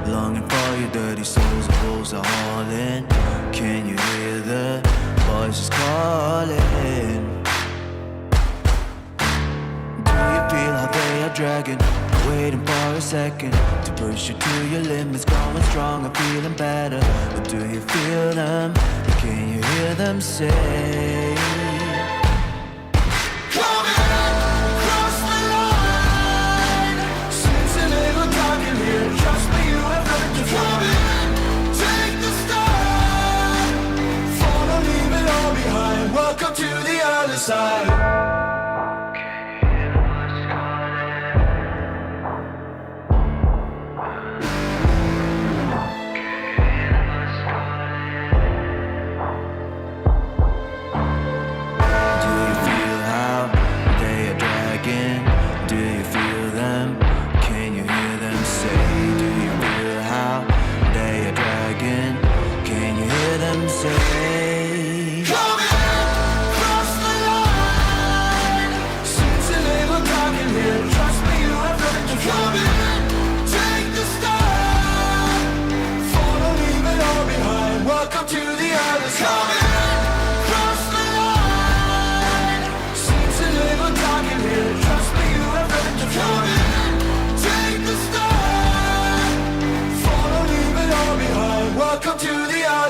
longing for your dirty souls. The wolves are hauling. Can you hear the voices calling? Do you feel how they are dragging, waiting for a second to push you to your limits, going stronger, feeling better? Or do you feel them? Can you hear them say, trust me, you have nothing to come in, take the start, follow, leave it all behind, welcome to the other side.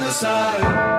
Side.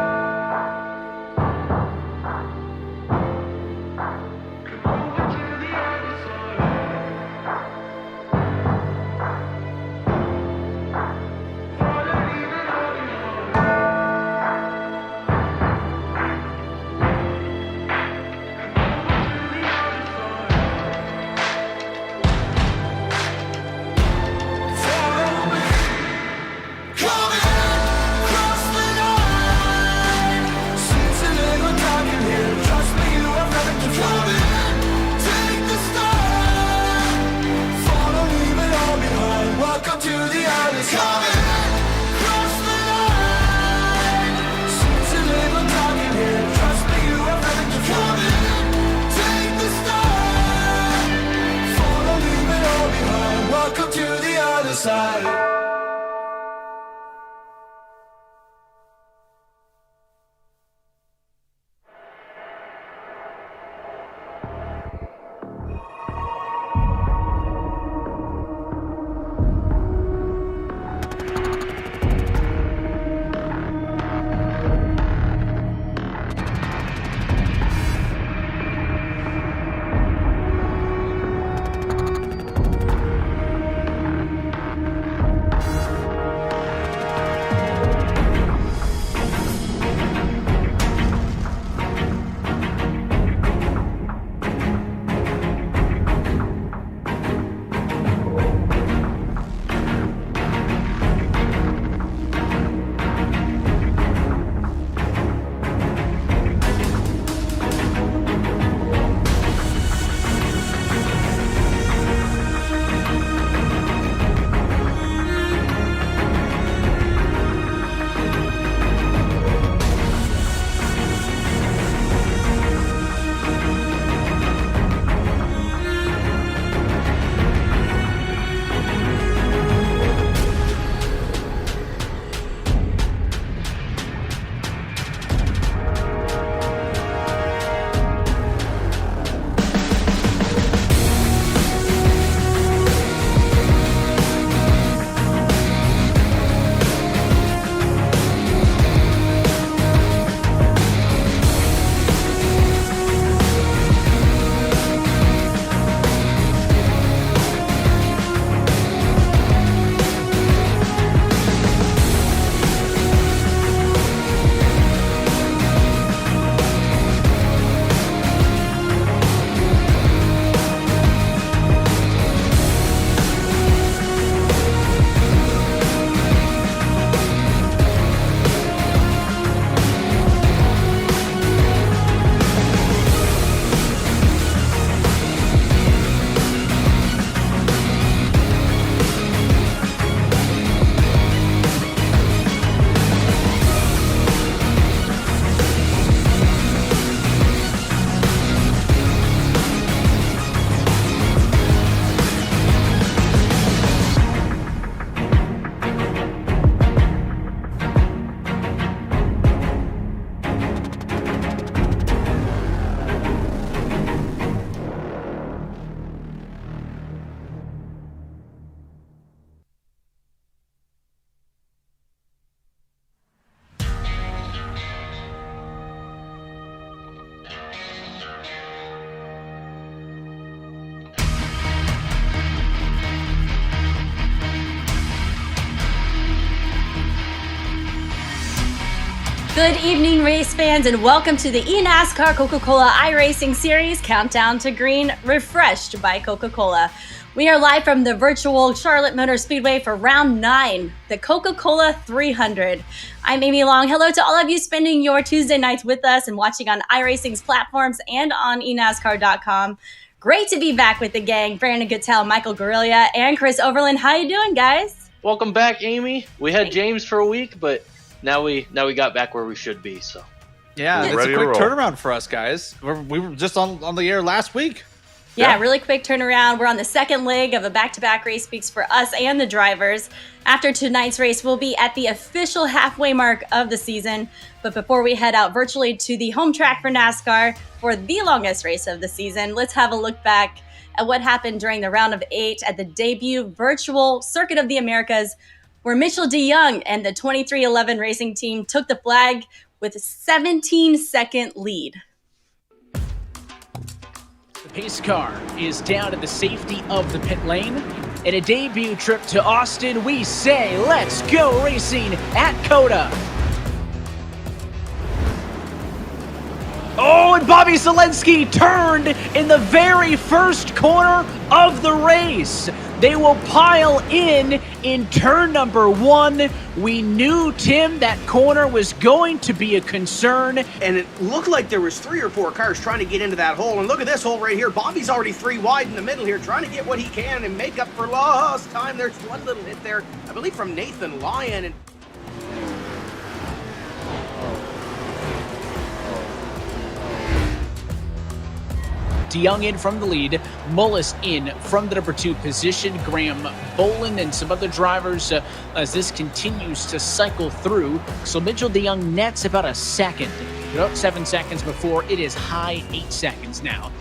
Good evening, race fans, and welcome to the eNASCAR Coca-Cola iRacing Series Countdown to Green, refreshed by Coca-Cola. We are live from the virtual Charlotte Motor Speedway for round 9, the Coca-Cola 300. I'm Amy Long. Hello to all of you spending your Tuesday nights with us and watching on iRacing's platforms and on eNASCAR.com. Great to be back with the gang. Brandon Guttel, Michael Guerrilla, and Chris Overland. How you doing, guys? Welcome back, Amy. We had James for a week, but now we got back where we should be. So yeah, it's a quick turnaround for us, guys. We were just on the air last week. Yeah, really quick turnaround. We're on the second leg of a back-to-back race weeks for us and the drivers. After tonight's race, we'll be at the official halfway mark of the season. But before we head out virtually to the home track for NASCAR for the longest race of the season, let's have a look back at what happened during the round of 8 at the debut virtual Circuit of the Americas, where Mitchell DeYoung and the 2311 racing team took the flag with a 17-second lead. The pace car is down at the safety of the pit lane. In a debut trip to Austin, we say, let's go racing at COTA. Oh, and Bobby Zelensky turned in the very first corner of the race. They will pile in turn number 1. We knew, Tim, that corner was going to be a concern. And it looked like there was 3 or 4 cars trying to get into that hole. And look at this hole right here. Bobby's already 3 wide in the middle here, trying to get what he can and make up for lost time. There's one little hit there, I believe, from Nathan Lyon. And DeYoung in from the lead, Mullis in from the number 2 position, Graham Boland and some other drivers as this continues to cycle through. So Mitchell DeYoung nets about a second, about 7 seconds before it is high 8 seconds now.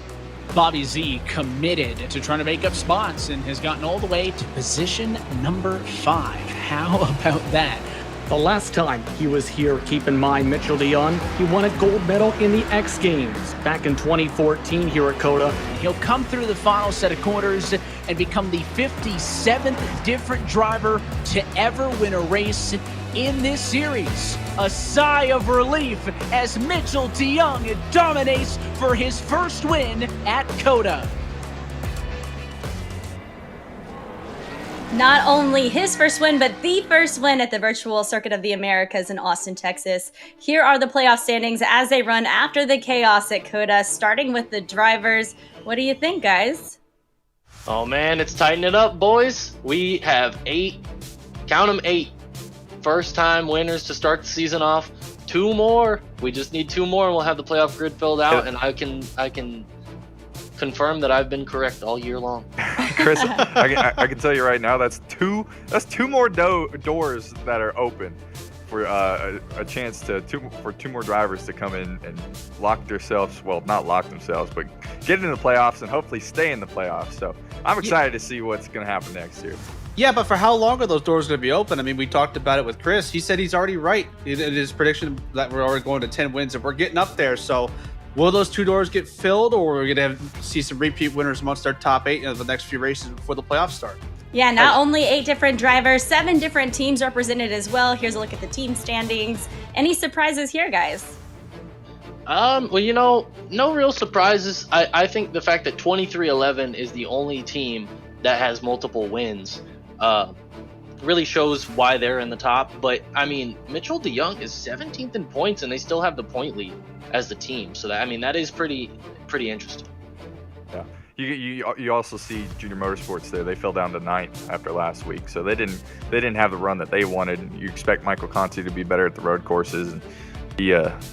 Bobby Z committed to trying to make up spots and has gotten all the way to position number 5. How about that? The last time he was here, keep in mind, Mitchell DeYoung, he won a gold medal in the X Games back in 2014 here at COTA. He'll come through the final set of corners and become the 57th different driver to ever win a race in this series. A sigh of relief as Mitchell DeYoung dominates for his first win at COTA. Not only his first win, but the first win at the virtual Circuit of the Americas in Austin, Texas. Here are the playoff standings as they run after the chaos at COTA, starting with the drivers. What do you think, guys? Oh man, it's tighten it up, boys. We have 8, count them 8, first-time winners to start the season off. 2 more. We just need 2 more, and we'll have the playoff grid filled out. And I can confirm that I've been correct all year long. Chris, I can tell you right now, that's two more doors that are open for a chance for 2 more drivers to come in and lock themselves, well, not lock themselves, but get into the playoffs and hopefully stay in the playoffs. So I'm excited to see what's going to happen next year. Yeah, but for how long are those doors going to be open? I mean, we talked about it with Chris. He said he's already right in his prediction that we're already going to 10 wins and we're getting up there. So will those 2 doors get filled, or are we going to see some repeat winners amongst our top 8 in the next few races before the playoffs start? Yeah, not only 8 different drivers, 7 different teams represented as well. Here's a look at the team standings. Any surprises here, guys? Well, you know, no real surprises. I think the fact that 2311 is the only team that has multiple wins really shows why they're in the top. But, I mean, Mitchell DeYoung is 17th in points, and they still have the point lead as the team. So, that is pretty interesting. Yeah. You also see Junior Motorsports there. They fell down to 9th after last week, so they didn't have the run that they wanted. You expect Michael Conti to be better at the road courses, and he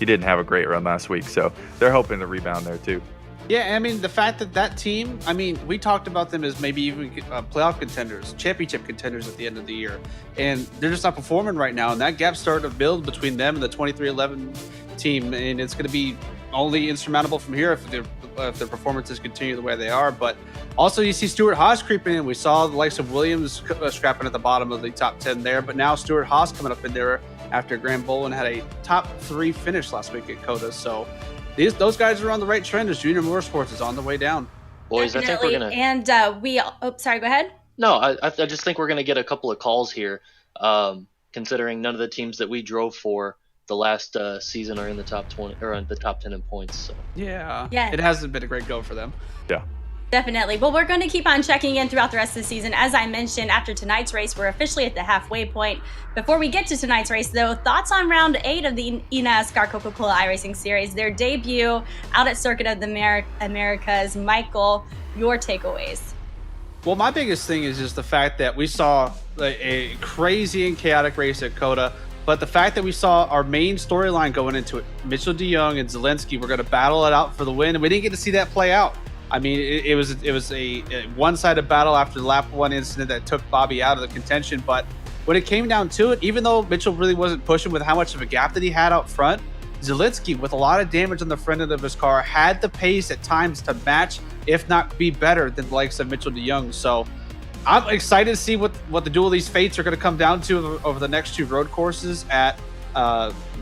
didn't have a great run last week. So they're hoping to rebound there too. Yeah, I mean, the fact that team, I mean, we talked about them as maybe even playoff contenders, championship contenders at the end of the year, and they're just not performing right now. And that gap's starting to build between them and the 2311 team, and it's going to be only insurmountable from here if their performances continue the way they are. But also, you see Stuart Haas creeping in. We saw the likes of Williams scrapping at the bottom of the top 10 there, but now Stuart Haas coming up in there after Graham Boland had a top 3 finish last week at COTA. So those guys are on the right trend as Junior Motorsports is on the way down. Boys, Definitely. I think we're gonna. And sorry, go ahead. No, I just think we're gonna get a couple of calls here, considering none of the teams that we drove for the last season are in the top 20 or in the top 10 in points. So. Yeah. Yeah. It hasn't been a great go for them. Yeah. Definitely. Well, we're going to keep on checking in throughout the rest of the season. As I mentioned, after tonight's race, we're officially at the halfway point. Before we get to tonight's race, though, thoughts on round 8 of the eNASCAR Coca-Cola iRacing Series, their debut out at Circuit of the Americas. Michael, your takeaways? Well, my biggest thing is just the fact that we saw a crazy and chaotic race at Coda, but the fact that we saw our main storyline going into it, Mitchell DeYoung and Zelensky were going to battle it out for the win, and we didn't get to see that play out. I mean, it was a one-sided battle after the lap 1 incident that took Bobby out of the contention, but when it came down to it, even though Mitchell really wasn't pushing with how much of a gap that he had out front, Zelensky, with a lot of damage on the front end of his car, had the pace at times to match, if not be better than the likes of Mitchell DeYoung. So I'm excited to see what the duel of these fates are going to come down to over the next 2 road courses at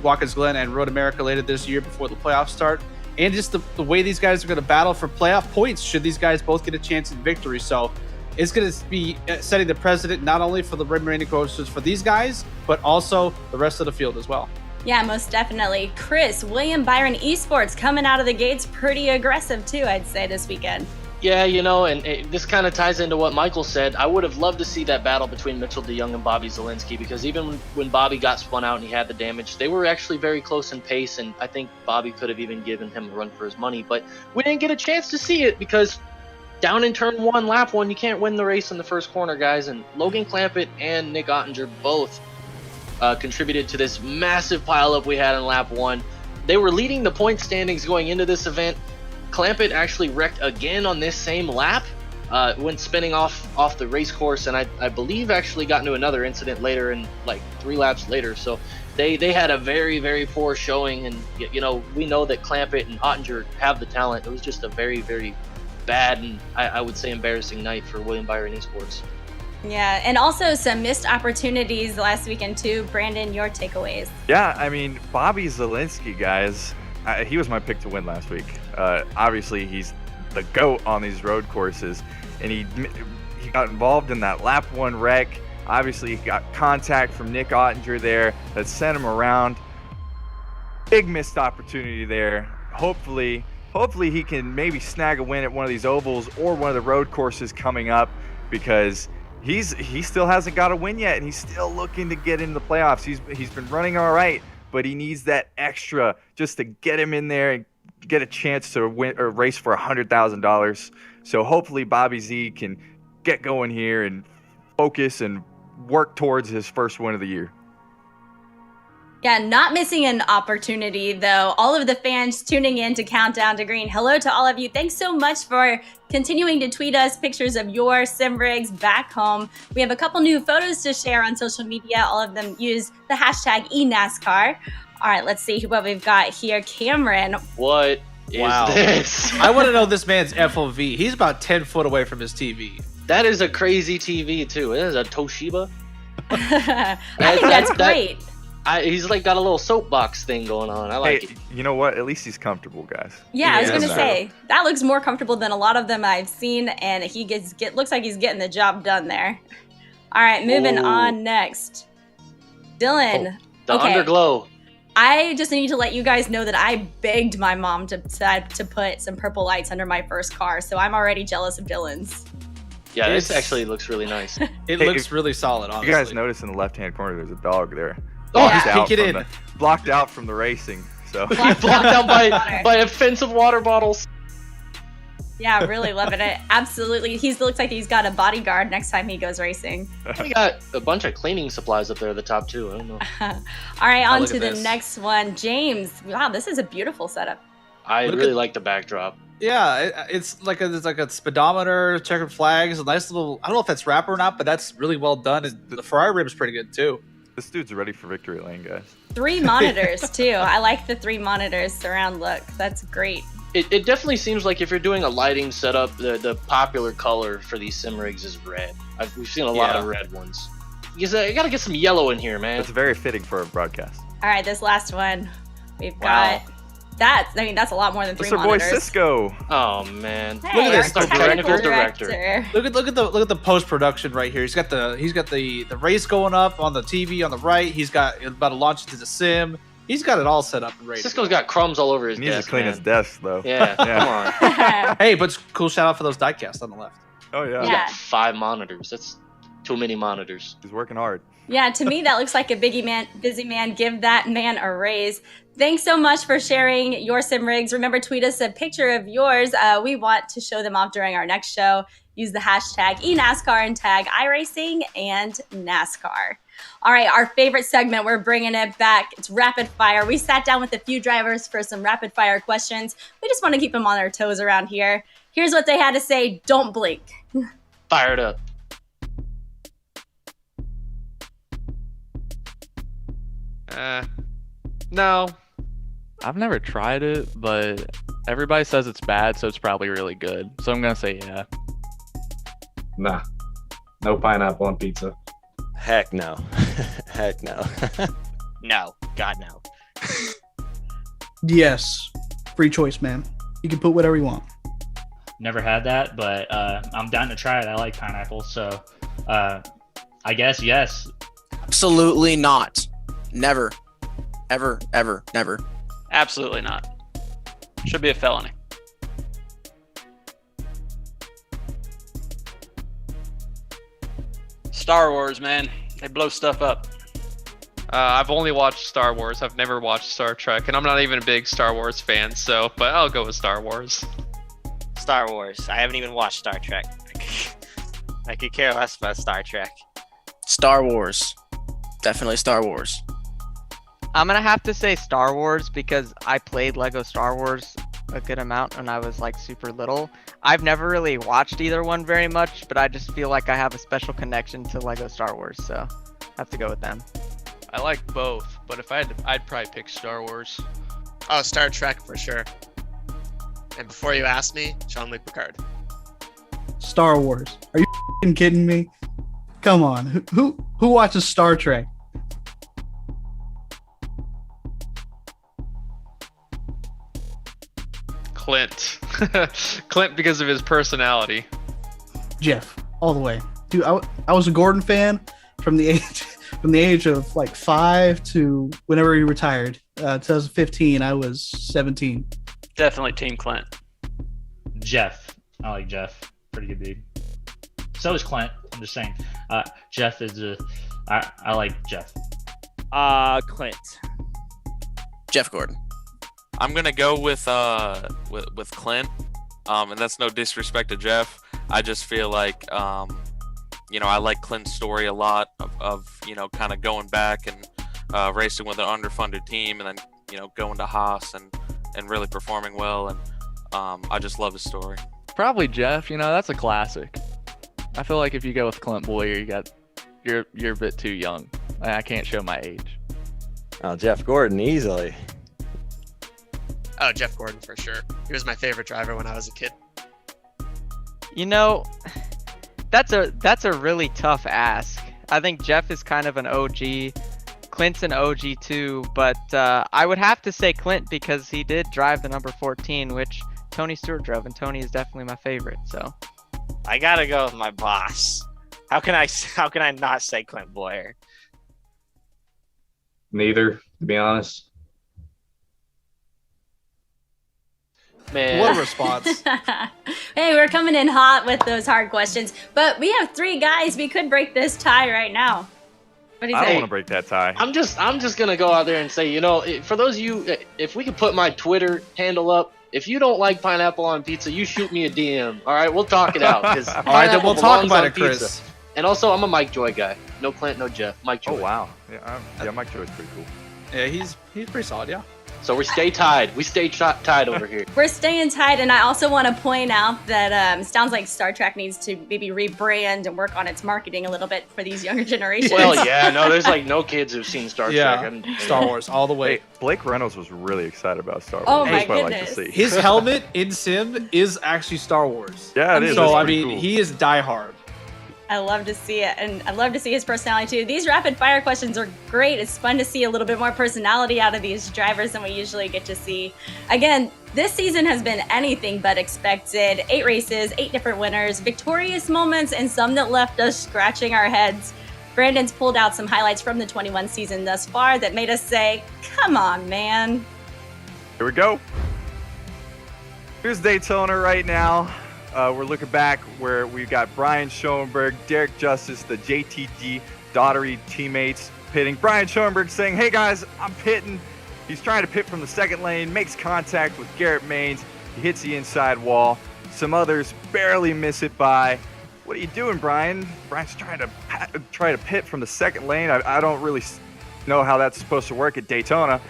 Watkins Glen and Road America later this year before the playoffs start. And just the way these guys are going to battle for playoff points should these guys both get a chance at victory. So it's going to be setting the precedent not only for the remaining courses for these guys, but also the rest of the field as well. Yeah, most definitely. Chris, William Byron Esports coming out of the gates pretty aggressive too, I'd say, this weekend. Yeah, and this kind of ties into what Michael said. I would have loved to see that battle between Mitchell DeYoung and Bobby Zelensky, because even when Bobby got spun out and he had the damage, they were actually very close in pace, and I think Bobby could have even given him a run for his money. But we didn't get a chance to see it because down in turn 1, lap 1, you can't win the race in the first corner, guys. And Logan Clampett and Nick Ottinger both contributed to this massive pileup we had in lap 1. They were leading the point standings going into this event. Clampett actually wrecked again on this same lap when spinning off the race course, and I believe actually got into another incident later, in like 3 laps later. So they had a very, very poor showing, and we know that Clampett and Ottinger have the talent. It was just a very, very bad and I would say embarrassing night for William Byron Esports. Yeah, and also some missed opportunities last weekend too. Brandon, your takeaways? Yeah, I mean, Bobby Zelensky, guys, he was my pick to win last week. Obviously, he's the GOAT on these road courses, and he got involved in that lap 1 wreck. Obviously, he got contact from Nick Ottinger there that sent him around. Big missed opportunity there. Hopefully he can maybe snag a win at one of these ovals or one of the road courses coming up, because he still hasn't got a win yet, and he's still looking to get into the playoffs. He's been running all right, but he needs that extra just to get him in there and get a chance to win or race for $100,000. So hopefully Bobby Z can get going here and focus and work towards his first win of the year. Yeah, not missing an opportunity, though. All of the fans tuning in to Countdown to Green. Hello to all of you. Thanks so much for continuing to tweet us pictures of your sim rigs back home. We have a couple new photos to share on social media. All of them use the hashtag eNASCAR. All right, let's see what we've got here. Cameron. What is this? I want to know this man's FOV. He's about 10 foot away from his TV. That is a crazy TV, too. It is a Toshiba. I think that's great. He's like got a little soapbox thing going on. I like it. You know what? At least he's comfortable, guys. Yeah, I was gonna say that looks more comfortable than a lot of them I've seen, and he looks like he's getting the job done there. All right, moving on next. Dylan. The underglow. I just need to let you guys know that I begged my mom to put some purple lights under my first car, so I'm already jealous of Dylan's. Yeah, this actually looks really nice. It looks really solid, honestly. You guys notice in the left-hand corner there's a dog there. Oh, he's peeking in. Blocked out from the racing. So blocked out by offensive water bottles. Yeah, really loving it. Absolutely. He looks like he's got a bodyguard next time he goes racing. We got a bunch of cleaning supplies up there at the top, too. I don't know. All right, on to the next one. James. Wow, this is a beautiful setup. I really like the backdrop. Yeah, it's like a speedometer, checkered flags, a nice little, I don't know if that's wrapper or not, but that's really well done. The Ferrari rim's pretty good, too. This dude's ready for victory lane, guys. 3 monitors, too. I like the 3 monitors surround look. That's great. It definitely seems like if you're doing a lighting setup, the popular color for these sim rigs is red. We've seen a lot of red ones. You gotta get some yellow in here, man. It's very fitting for a broadcast. All right, this last one. We've got... That's a lot more than 3 monitors. That's our boy Cisco. Oh man! Hey, look at this, our technical director. Look at the post production right here. He's got the race going up on the TV on the right. He's got about to launch into the sim. He's got it all set up and ready. Cisco's got crumbs all over his He needs desk. to clean man. his desk though. Yeah, come on. Hey, but cool shout out for those diecasts on the left. Oh yeah. He's Yeah. got 5 monitors. That's too many monitors. He's working hard. Yeah, to me, that looks like a busy man. Give that man a raise. Thanks so much for sharing your sim rigs. Remember, tweet us a picture of yours. We want to show them off during our next show. Use the hashtag eNASCAR and tag iRacing and NASCAR. All right, our favorite segment, we're bringing it back. It's rapid fire. We sat down with a few drivers for some rapid fire questions. We just want to keep them on their toes around here. Here's what they had to say. Don't blink. Fired up. No. I've never tried it, but everybody says it's bad, so it's probably really good. So I'm gonna say yeah. Nah. No pineapple on pizza. Heck no. Heck no. No. God, no. Yes. Free choice, man. You can put whatever you want. Never had that, but I'm down to try it. I like pineapple, so I guess yes. Absolutely not. Never. Ever, ever, never. Absolutely not. Should be a felony. Star Wars, man. They blow stuff up. I've only watched Star Wars. I've never watched Star Trek, and I'm not even a big Star Wars fan, but I'll go with Star Wars. Star Wars. I haven't even watched Star Trek. I could care less about Star Trek. Star Wars. Definitely Star Wars. I'm gonna have to say Star Wars because I played Lego Star Wars a good amount when I was like super little. I've never really watched either one very much, but I just feel like I have a special connection to Lego Star Wars, so I have to go with them. I like both, but if I had to, I'd probably pick Star Wars. Oh, Star Trek for sure. And before you ask me, Jean-Luc Picard. Star Wars. Are you f***ing kidding me? Come on. Who watches Star Trek? Clint. Clint because of his personality. Jeff, all the way. Dude, I was a Gordon fan from the age of like 5 to whenever he retired. 2015, I was 17. Definitely Team Clint. Jeff. I like Jeff. Pretty good dude. So is Clint. I'm just saying. Jeff is I like Jeff. Clint. Jeff Gordon. I'm gonna go with Clint, and that's no disrespect to Jeff. I just feel like I like Clint's story a lot of kind of going back and racing with an underfunded team, and then going to Haas and really performing well, and I just love his story. Probably Jeff. That's a classic. I feel like if you go with Clint Boyer, you're a bit too young. I can't show my age. Oh, Jeff Gordon, easily. Oh, Jeff Gordon for sure. He was my favorite driver when I was a kid. That's a really tough ask. I think Jeff is kind of an OG. Clint's an OG too, but I would have to say Clint because he did drive the number 14, which Tony Stewart drove, and Tony is definitely my favorite. So I gotta go with my boss. How can I not say Clint Boyer? Neither, to be honest. Man. What a response. Hey, we're coming in hot with those hard questions, but we have 3 guys. We could break this tie right now. What do you I don't say? want to break that tie. I'm just gonna go out there and say, for those of you, if we could put my Twitter handle up, if you don't like pineapple on pizza, you shoot me a DM. All right, we'll talk it out. All right, then we'll talk about it, Chris. Pizza. And also, I'm a Mike Joy guy. No Clint, no Jeff. Mike Joy. Oh wow. Yeah, Mike Joy's pretty cool. Yeah, he's pretty solid. Yeah. So we stay tied. We stay tied over here. We're staying tied, and I also want to point out that it sounds like Star Trek needs to maybe rebrand and work on its marketing a little bit for these younger generations. Well, yeah, no, there's like no kids who've seen Star Trek. Star Wars all the way. Hey, Blake Reynolds was really excited about Star Wars. Oh my That's what I like goodness. to see. His helmet in Sim is actually Star Wars. Yeah, it is. So It's I pretty mean, cool. he is diehard. I love to see it, and I love to see his personality too. These rapid fire questions are great. It's fun to see a little bit more personality out of these drivers than we usually get to see. Again, this season has been anything but expected. 8 races, 8 different winners, victorious moments, and some that left us scratching our heads. Brandon's pulled out some highlights from the 21 season thus far that made us say, come on, man. Here we go. Here's Daytona right now. We're looking back where we've got Brian Schoenberg, Derek Justice, the JTG Daughtery teammates pitting. Brian Schoenberg saying, hey guys, I'm pitting. He's trying to pit from the second lane, makes contact with Garrett Maines. He hits the inside wall. Some others barely miss it by. What are you doing, Brian? Brian's trying to pit from the second lane. I don't really know how that's supposed to work at Daytona.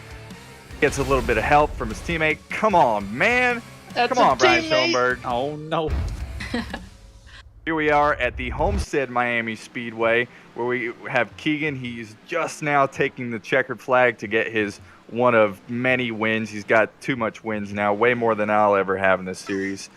Gets a little bit of help from his teammate. Come on, man. Come on, Brian Schoenberg. Oh, no. Here we are at the Homestead Miami Speedway, where we have Keegan. He's just now taking the checkered flag to get his one of many wins. He's got too much wins now, way more than I'll ever have in this series.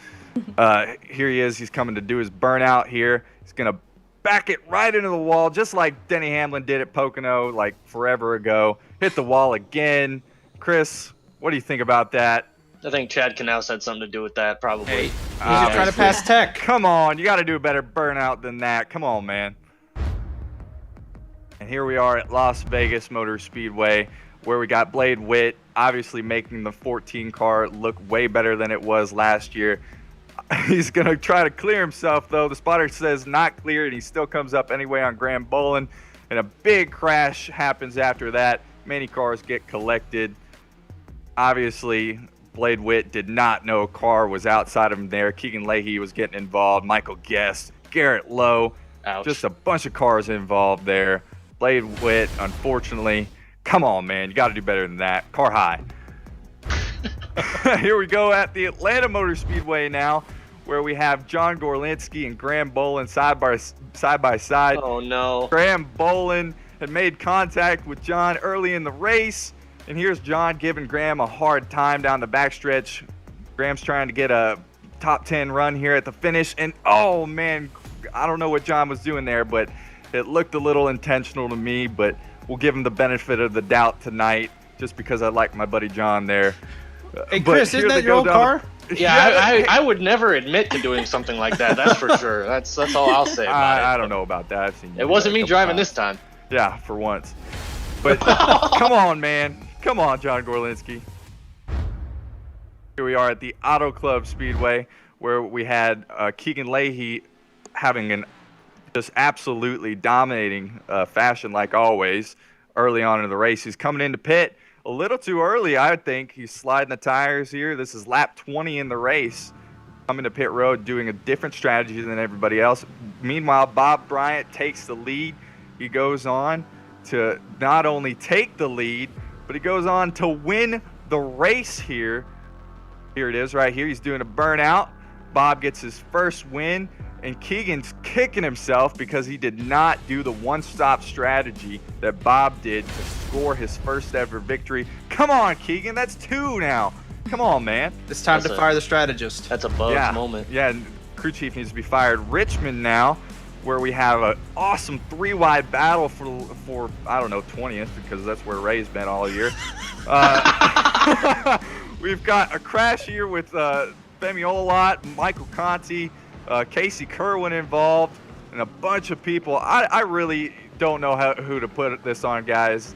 Here he is. He's coming to do his burnout here. He's going to back it right into the wall, just like Denny Hamlin did at Pocono like forever ago. Hit the wall again. Chris, what do you think about that? I think Chad Knaus had something to do with that, probably. Hey, he's just trying to pass Tech. Come on, you got to do a better burnout than that. Come on, man. And here we are at Las Vegas Motor Speedway, where we got Blade Witt obviously making the 14 car look way better than it was last year. He's going to try to clear himself, though. The spotter says not clear, and he still comes up anyway on Graham Bolin. And a big crash happens after that. Many cars get collected. Obviously, Blade Witt did not know a car was outside of him there. Keegan Leahy was getting involved. Michael Guest, Garrett Lowe. Ouch. Just a bunch of cars involved there. Blade Witt, unfortunately. Come on, man. You got to do better than that. Car high. Here we go at the Atlanta Motor Speedway now, where we have John Gorlinski and Graham Bolin side by side. Oh, no. Graham Bolin had made contact with John early in the race. And here's John giving Graham a hard time down the backstretch. Graham's trying to get a top 10 run here at the finish. And, oh, man, I don't know what John was doing there, but it looked a little intentional to me. But we'll give him the benefit of the doubt tonight just because I like my buddy John there. Hey, Chris, isn't that your old car? Yeah, I would never admit to doing something like that. That's for sure. That's all I'll say about it. I don't know about that. I've seen you It do wasn't that a me couple driving times. this time. Yeah, for once. But come on, man. Come on, John Gorlinski. Here we are at the Auto Club Speedway, where we had Keegan Leahy having an just absolutely dominating fashion, like always, early on in the race. He's coming into pit a little too early, I think. He's sliding the tires here. This is lap 20 in the race. Coming to pit road, doing a different strategy than everybody else. Meanwhile, Bob Bryant takes the lead. He goes on to not only take the lead, but he goes on to win the race here. Here it is right here. He's doing a burnout. Bob gets his first win, and Keegan's kicking himself because he did not do the one-stop strategy that Bob did to score his first ever victory. Come on, Keegan. That's 2 now. Come on, man. It's time to fire the strategist. That's a bug moment. Yeah, and crew chief needs to be fired. Richmond now, where we have an awesome 3-wide battle for I don't know, 20th, because that's where Ray's been all year. We've got a crash here with Femi Olot, Michael Conti, Casey Kerwin involved, and a bunch of people. I really don't know who to put this on, guys.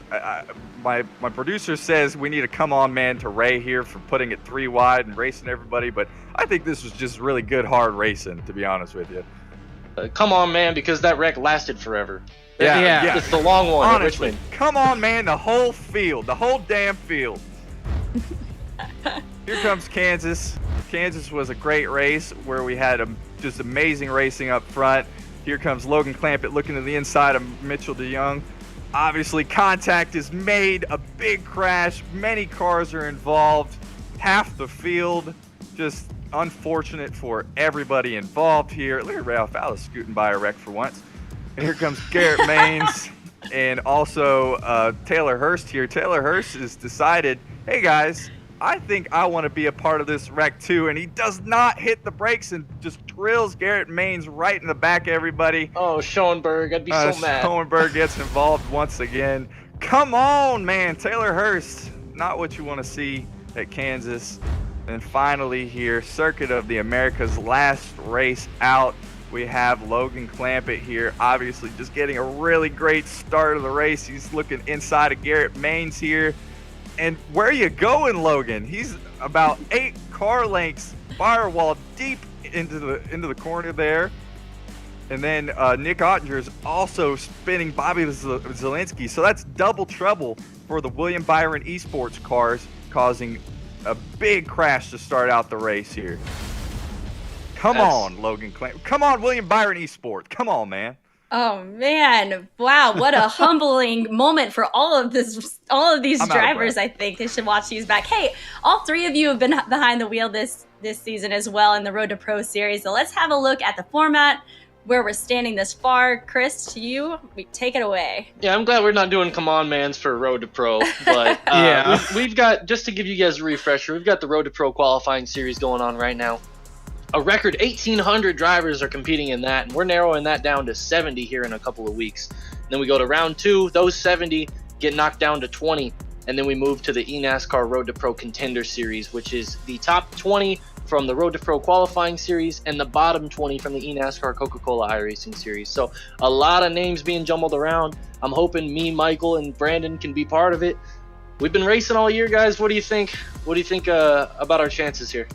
My producer says we need a come on man to Ray here for putting it 3 wide and racing everybody, but I think this was just really good hard racing, to be honest with you. Come on, man, because that wreck lasted forever. Yeah. It's the long one at Honestly, Richmond. come on, man, the whole field, the whole damn field. Here comes Kansas. Kansas was a great race where we had just amazing racing up front. Here comes Logan Clampett looking to the inside of Mitchell DeYoung. Obviously, contact is made, a big crash, many cars are involved, half the field. Just unfortunate for everybody involved here. Look at Ray Alfala scooting by a wreck for once. And here comes Garrett Maines and also Taylor Hurst here. Taylor Hurst has decided, hey guys, I think I want to be a part of this wreck too. And he does not hit the brakes and just drills Garrett Maines right in the back of everybody. Oh, Schoenberg, I'd be so mad. Schoenberg gets involved once again. Come on, man. Taylor Hurst, not what you want to see at Kansas. And finally here, Circuit of the Americas, last race out. we have Logan Clampett here, obviously just getting a really great start of the race. He's looking inside of Garrett Maines here. And where are you going, Logan? He's about 8 car lengths firewall deep into the corner there. And then Nick Ottinger is also spinning Bobby Zielinski. So that's double trouble for the William Byron Esports cars, causing a big crash to start out the race here. Come on, Logan Clamp. Come on, William Byron Esports. Come on, man. Oh man, wow, what a humbling moment for all of these drivers. I think they should watch these back. Hey, all 3 of you have been behind the wheel this season as well in the Road to Pro series. So let's have a look at the format, where we're standing this far. Chris, to you, take it away. Yeah, I'm glad we're not doing Come On Mans for Road to Pro, but we've got, just to give you guys a refresher, we've got the Road to Pro qualifying series going on right now. A record 1,800 drivers are competing in that, and we're narrowing that down to 70 here in a couple of weeks. Then we go to round 2, those 70 get knocked down to 20, and then we move to the eNASCAR Road to Pro Contender Series, which is the top 20 from the Road to Pro qualifying series and the bottom 20 from the eNASCAR Coca-Cola iRacing series. So a lot of names being jumbled around. I'm hoping me, Michael, and Brandon can be part of it. We've been racing all year, guys. What do you think? What do you think about our chances here?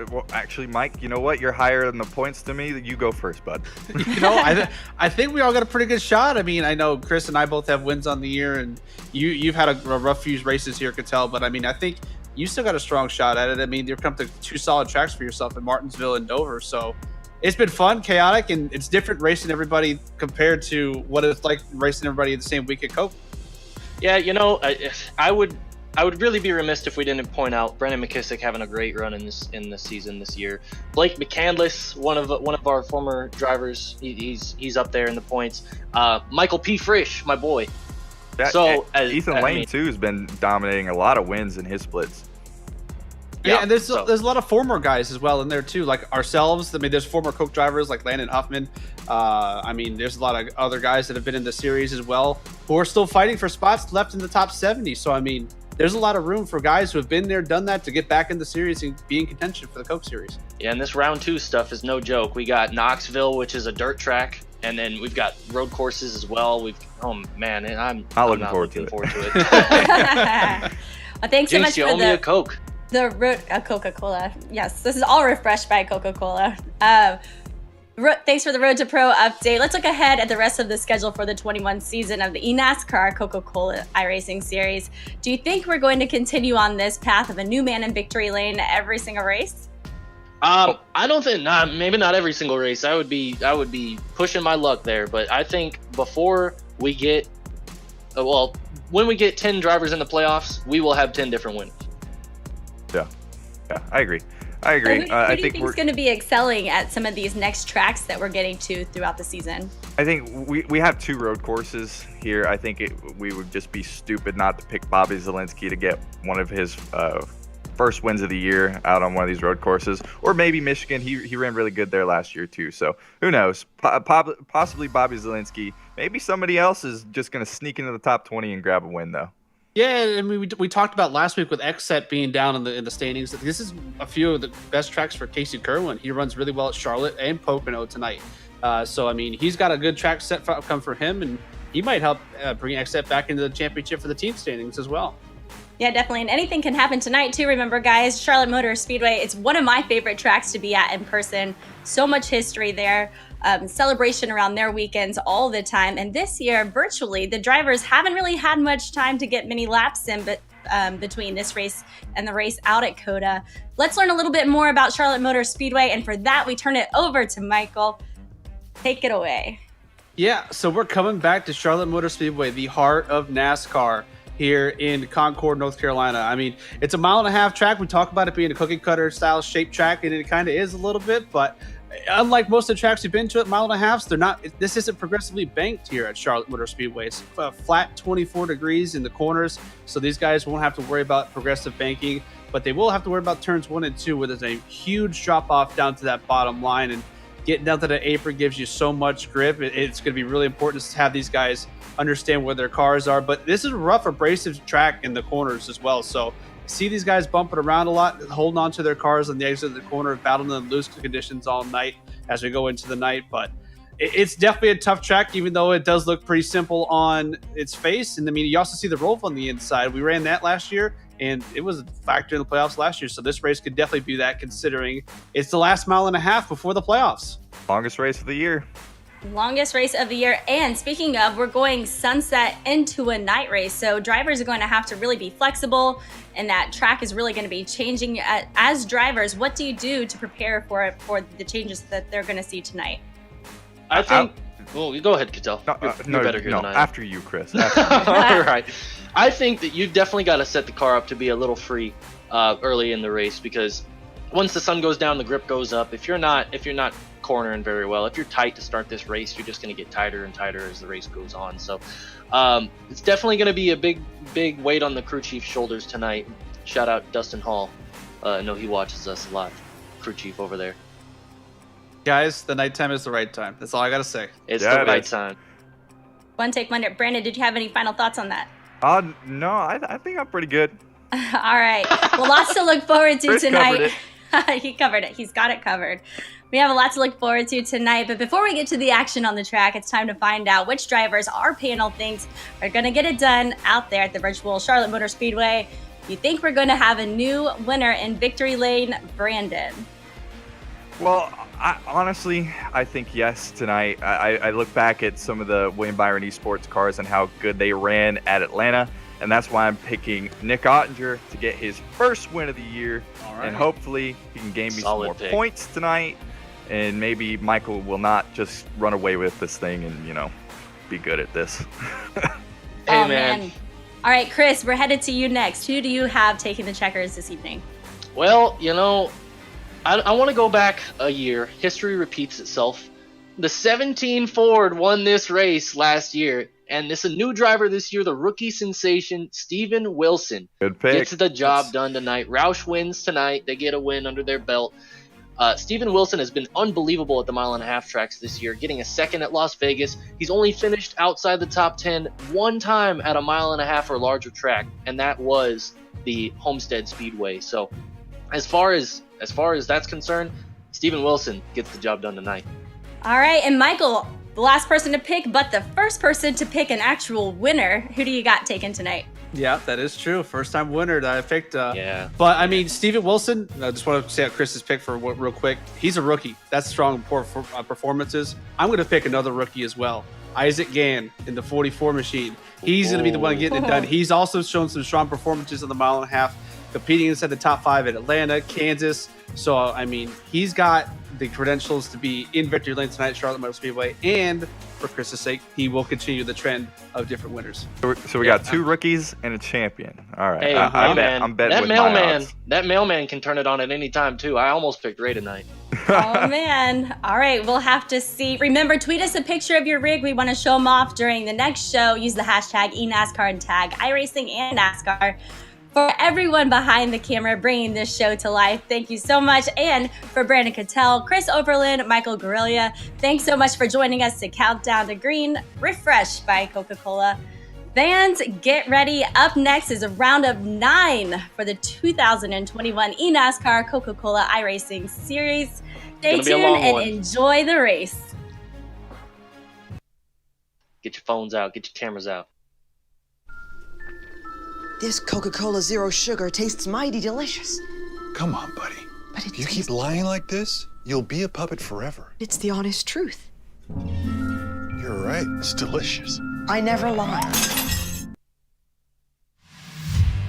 Well, actually, Mike, you know what? You're higher in the points to me. You go first, bud. I think we all got a pretty good shot. I mean, I know Chris and I both have wins on the year, and you've had a rough few races here, could tell. But I mean, I think you still got a strong shot at it. I mean, you've come to 2 solid tracks for yourself in Martinsville and Dover. So it's been fun, chaotic, and it's different racing everybody compared to what it's like racing everybody the same week at Coke. Yeah, I would really be remiss if we didn't point out Brendan McKissick having a great run in the season this year. Blake McCandless, one of our former drivers, he's up there in the points. Michael P. Frisch, my boy. Ethan Lane too has been dominating a lot of wins in his splits. Yeah, and there's a lot of former guys as well in there too, like ourselves. I mean, there's former Coke drivers like Landon Huffman. I mean, there's a lot of other guys that have been in the series as well who are still fighting for spots left in the top 70. So I mean, there's a lot of room for guys who have been there, done that, to get back in the series and be in contention for the Coke series. Yeah, and this round 2 stuff is no joke. We got Knoxville, which is a dirt track, and then we've got road courses as well. I'm not looking forward to it. Well, thanks so much you for owe me a Coke. Coca-Cola. Yes, this is all refreshed by Coca-Cola. Thanks for the Road to Pro update. Let's look ahead at the rest of the schedule for the 21 season of the eNASCAR Coca-Cola iRacing series. Do you think we're going to continue on this path of a new man in victory lane every single race? I don't think maybe not every single race. I would be pushing my luck there, but I think before we get when we get 10 drivers in the playoffs, we will have 10 different winners. Yeah, I agree. So who do you think is going to be excelling at some of these next tracks that we're getting to throughout the season? I think we have 2 road courses here. I think we would just be stupid not to pick Bobby Zielinski to get one of his first wins of the year out on one of these road courses, or maybe Michigan. He ran really good there last year too. So who knows? Possibly Bobby Zielinski. Maybe somebody else is just going to sneak into the top 20 and grab a win though. Yeah, I mean, we talked about last week with XSET being down in the standings. This is a few of the best tracks for Casey Kerwin. He runs really well at Charlotte and Pocono tonight. So, I mean, he's got a good track set come for him, and he might help bring XSET back into the championship for the team standings as well. Yeah, definitely. And anything can happen tonight, too. Remember, guys, Charlotte Motor Speedway, it's one of my favorite tracks to be at in person. So much history there. Celebration around their weekends all the time. And this year, virtually, the drivers haven't really had much time to get many laps in between this race and the race out at COTA. Let's learn a little bit more about Charlotte Motor Speedway. And for that, we turn it over to Michael. Take it away. Yeah, so we're coming back to Charlotte Motor Speedway, the heart of NASCAR, here in Concord, North Carolina. I mean, it's a 1.5 mile track. We talk about it being a cookie cutter style shaped track, and it kind of is a little bit, but unlike most of the tracks we've been to at 1.5 miles, they're not. This isn't progressively banked here at Charlotte Motor Speedway. It's flat 24 degrees in the corners, so these guys won't have to worry about progressive banking, but they will have to worry about turns 1 and 2, where there's a huge drop off down to that bottom line, and getting down to the apron gives you so much grip. It's going to be really important to have these guys understand where their cars are, but this is a rough, abrasive track in the corners as well. So see these guys bumping around a lot, holding on to their cars on the exit of the corner, battling in loose conditions all night. as we go into the night. But it's definitely a tough track, even though it does look pretty simple on its face. And I mean, you also see the roll on the inside. We ran that last year, and it was a factor in the playoffs last year. So this race could definitely be that, considering it's the last mile and a half before the playoffs. Longest race of the year. Longest race of the year. And speaking of, we're going sunset into a night race. So drivers are going to have to really be flexible, and that track is really going to be changing. As drivers, what do you do to prepare for the changes that they're going to see tonight? I think. Well, go ahead, Cattell. You're better here than I am. After you, Chris. After you. All right. I think that you've definitely got to set the car up to be a little free early in the race, because once the sun goes down, the grip goes up. If you're not cornering very well, if you're tight to start this race, you're just going to get tighter and tighter as the race goes on. So it's definitely going to be a big weight on the crew chief's shoulders tonight. Shout out Dustin Hall. I know he watches us a lot. Crew chief over there. Guys, the nighttime is the right time. That's all I got to say. It's the right time. One take Monday. Brandon, did you have any final thoughts on that? No, I think I'm pretty good. All right. Well, lots to look forward to Chris tonight. He covered it. He's got it covered. We have a lot to look forward to tonight. But before we get to the action on the track, it's time to find out which drivers our panel thinks are going to get it done out there at the virtual Charlotte Motor Speedway. You think we're going to have a new winner in victory lane, Brandon? Well, honestly, I think yes tonight. I look back at some of the William Byron Esports cars and how good they ran at Atlanta, and that's why I'm picking Nick Ottinger to get his first win of the year. All right. And hopefully he can gain me some Solid more pick. points tonight, and maybe Michael will not just run away with this thing and, be good at this. Hey, man. All right, Chris, we're headed to you next. Who do you have taking the checkers this evening? Well, I want to go back a year. History repeats itself. The 17 Ford won this race last year, and it's a new driver this year, the rookie sensation, Steven Wilson. Good pick. Gets the job done tonight. Roush wins tonight. They get a win under their belt. Steven Wilson has been unbelievable at the mile-and-a-half tracks this year, getting a second at Las Vegas. He's only finished outside the top 10 one time at a mile-and-a-half or larger track, and that was the Homestead Speedway. So as far as that's concerned, Steven Wilson gets the job done tonight. All right, and Michael, the last person to pick, but the first person to pick an actual winner. Who do you got taken tonight? Yeah, that is true. First time winner that I picked. Yeah. But I mean, Steven Wilson, I just want to say out Chris's pick for real quick. He's a rookie. That's strong performances. I'm going to pick another rookie as well. Isaac Gann in the 44 machine. He's going to be the one getting it done. He's also shown some strong performances on the mile-and-a-half, competing inside the top 5 at Atlanta, Kansas. So, I mean, he's got the credentials to be in victory lane tonight at Charlotte Motor Speedway. And for Chris's sake, he will continue the trend of different winners. So we got 2 rookies and a champion. All right. Hey, I'm betting with my odds. That mailman can turn it on at any time, too. I almost picked Ray tonight. Oh, man. All right, we'll have to see. Remember, tweet us a picture of your rig. We want to show them off during the next show. Use the hashtag eNASCAR and tag iRacing and NASCAR. For everyone behind the camera bringing this show to life, thank you so much. And for Brandon Cattell, Chris Oberlin, Michael Guerrilla, thanks so much for joining us to Count Down to Green, refreshed by Coca-Cola. Fans, get ready. Up next is a round of 9 for the 2021 eNASCAR Coca-Cola iRacing Series. Stay tuned and enjoy the race. Get your phones out. Get your cameras out. This Coca-Cola Zero Sugar tastes mighty delicious. Come on, buddy. But if you keep lying like this, you'll be a puppet forever. It's the honest truth. You're right. It's delicious. I never lie.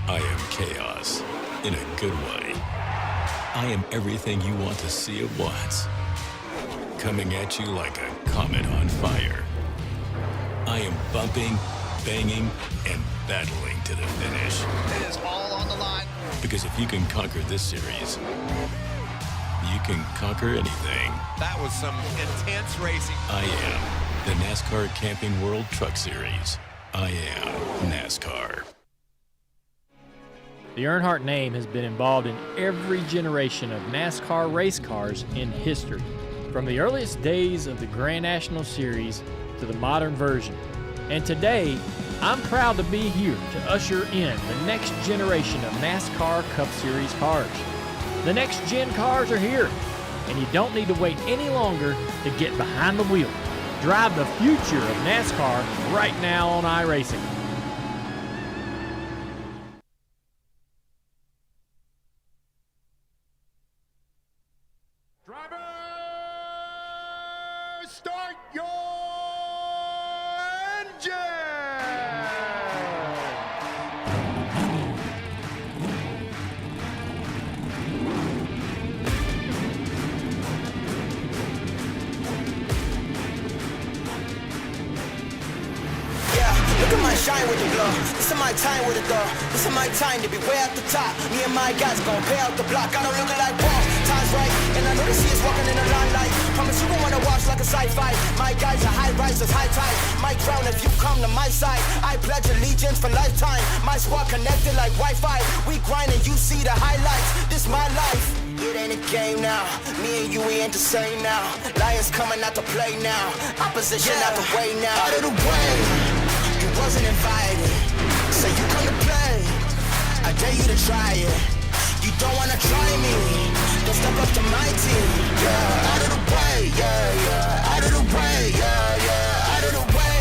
I am chaos in a good way. I am everything you want to see at once. Coming at you like a comet on fire. I am bumping, banging, and battling to the finish. It is all on the line. Because if you can conquer this series, you can conquer anything. That was some intense racing. I am the NASCAR Camping World Truck Series. I am NASCAR. The Earnhardt name has been involved in every generation of NASCAR race cars in history, from the earliest days of the Grand National Series to the modern version. And today, I'm proud to be here to usher in the next generation of NASCAR Cup Series cars. The next gen cars are here. and you don't need to wait any longer to get behind the wheel. Drive the future of NASCAR right now on iRacing. Start your engine! Look at my shine with the glow. This is my time with it though. This is my time to be way at the top. Me and my guys gon' pay out the block. I don't look like boss. Time's right, and I know they see us walking in a limelight. Promise you gon' wanna watch like a sci-fi. My guys are high risers, high tide. Might drown if you come to my side. I pledge allegiance for lifetime. My squad connected like Wi-Fi. We grind and you see the highlights. This my life. It ain't a game now. Me and you, we ain't the same now. Lions coming out to play now. Opposition out the way now. Out of the way. You wasn't invited, so you come to play. I dare you to try it. You don't wanna try me, then step up to my team. Yeah, out of the way, yeah, yeah. Out of the way, yeah, yeah. Out of the way.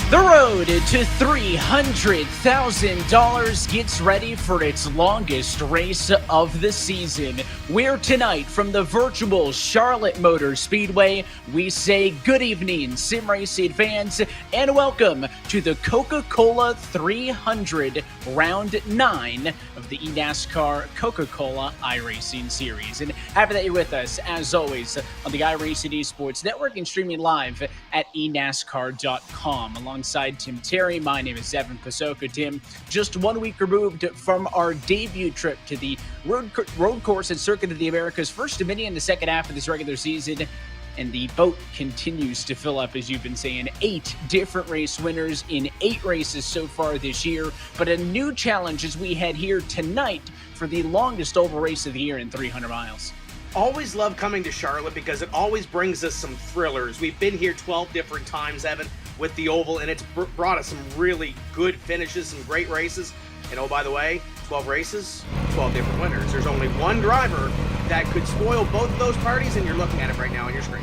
The road to $300,000 gets ready for its longest race of the season. Where tonight from the virtual Charlotte Motor Speedway, we say good evening, sim racing fans, and welcome to the Coca-Cola 300 Round 9 of the eNASCAR Coca-Cola iRacing Series. And happy that you're with us, as always, on the iRacing Esports Network and streaming live at eNASCAR.com. Alongside Tim Terry, my name is Evan Pasoka. Tim, just 1 week removed from our debut trip to the road course and Circuit of the Americas, first of many in the second half of this regular season. And the boat continues to fill up, as you've been saying. 8 different race winners in 8 races so far this year. But a new challenge as we head here tonight for the longest oval race of the year in 300 miles. Always love coming to Charlotte because it always brings us some thrillers. We've been here 12 different times, Evan, with the oval, and it's brought us some really good finishes, some great races. And oh, by the way, 12 races, 12 different winners. There's only one driver that could spoil both of those parties, and you're looking at it right now on your screen.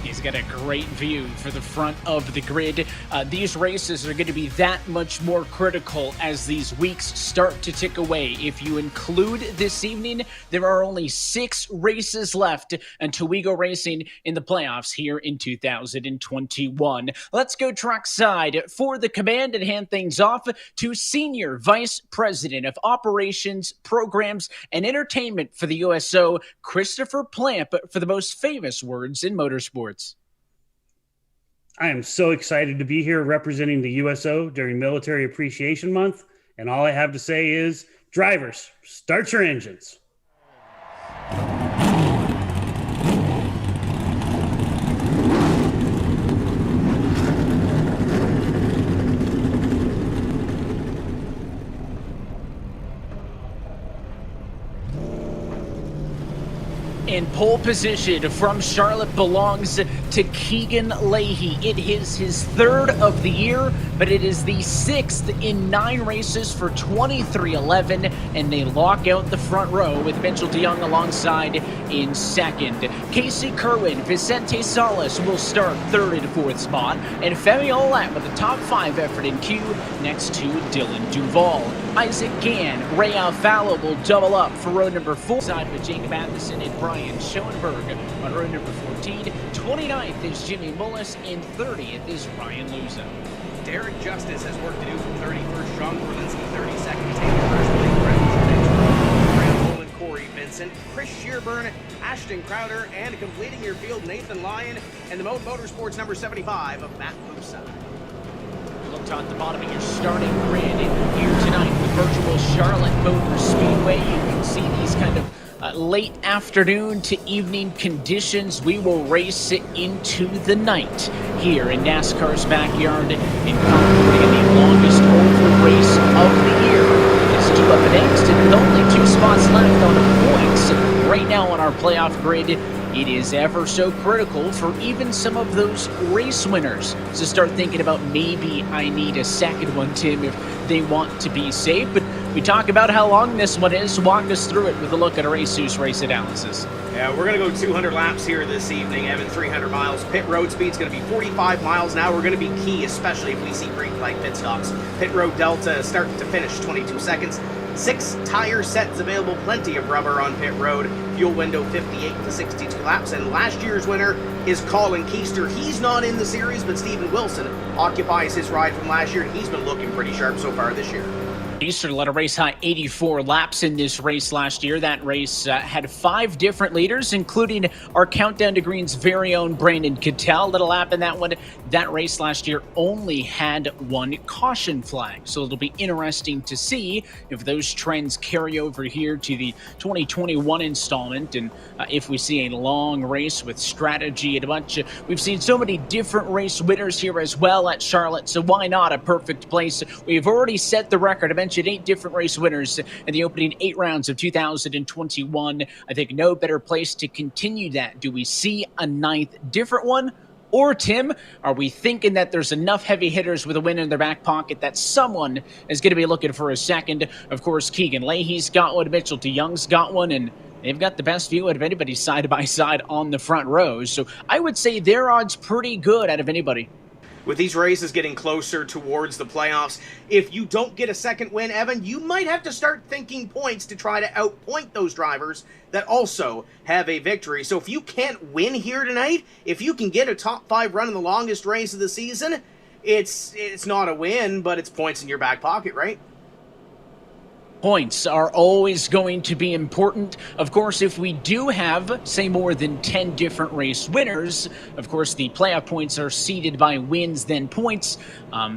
He's got a great view for the front of the grid. These races are going to be that much more critical as these weeks start to tick away. If you include this evening, there are only 6 races left until we go racing in the playoffs here in 2021. Let's go trackside for the command and hand things off to Senior Vice President of Operations, Programs, and Entertainment for the USO, Christopher Plamp, for the most famous words in motorsports. I am so excited to be here representing the USO during Military Appreciation Month, and all I have to say is, drivers, start your engines. In pole position from Charlotte belongs to Keegan Leahy. It is his 3rd of the year, but it is the 6th in 9 races for 23-11, and they lock out the front row with Mitchell DeYoung alongside in 2nd. Casey Kerwin, Vicente Salas will start 3rd and 4th spot, and Femi Olat with a top 5 effort in Q next to Dylan Duvall. Isaac Gann, Ray Alfalo will double up for row number 4, side with Jacob Matheson and Brian Schoenberg on row number 14. 29th is Jimmy Mullis, and 30th is Ryan Luzo. Derek Justice has work to do from 31st, Sean Berlinski 32nd, Taylor first, Blake Graham Nolan, Corey Vincent, Chris Shearburn, Ashton Crowder, and completing your field, Nathan Lyon, and the Mode Motorsports number 75 of Matt Musa. Looked on the bottom of your starting grid here tonight, the virtual Charlotte Motor Speedway. You can see these kind of late afternoon to evening conditions. We will race into the night here in NASCAR's backyard in Concord, in the longest oval race of the year. This two up next, and with only 2 spots left on the points right now on our playoff grid, it is ever so critical for even some of those race winners to start thinking about maybe I need a second one, Tim, if they want to be safe. But we talk about how long this one is. Walk us through it with a look at our Asus race analysis. Yeah, we're going to go 200 laps here this evening, Evan, 300 miles. Pit road speed's going to be 45 miles an hour. We're going to be key, especially if we see green flag pit stops. Pit road delta start to finish, 22 seconds. 6 tire sets available, plenty of rubber on pit road. Fuel window 58 to 62 laps. And last year's winner is Colin Keister. He's not in the series, but Stephen Wilson occupies his ride from last year, and he's been looking pretty sharp so far this year. Keister led a race high 84 laps in this race last year. That race had 5 different leaders, including our Countdown to Green's very own Brandon Cattell led a lap in that one. That race last year only had 1 caution flag, so it'll be interesting to see if those trends carry over here to the 2021 installment, and if we see a long race with strategy and a bunch of, we've seen so many different race winners here as well at Charlotte, so why not a perfect place? We've already set the record. I mentioned 8 different race winners in the opening 8 rounds of 2021. I think no better place to continue that. Do we see a 9th different one? Or, Tim, are we thinking that there's enough heavy hitters with a win in their back pocket that someone is going to be looking for a second? Of course, Keegan Leahy's got one, Mitchell DeYoung's got one, and they've got the best view out of anybody side by side on the front rows. So I would say their odds pretty good out of anybody. With these races getting closer towards the playoffs, if you don't get a second win, Evan, you might have to start thinking points to try to outpoint those drivers that also have a victory. So if you can't win here tonight, if you can get a top 5 run in the longest race of the season, it's not a win, but it's points in your back pocket, right? Points are always going to be important. Of course, if we do have, say, more than 10 different race winners, of course, the playoff points are seeded by wins, then points.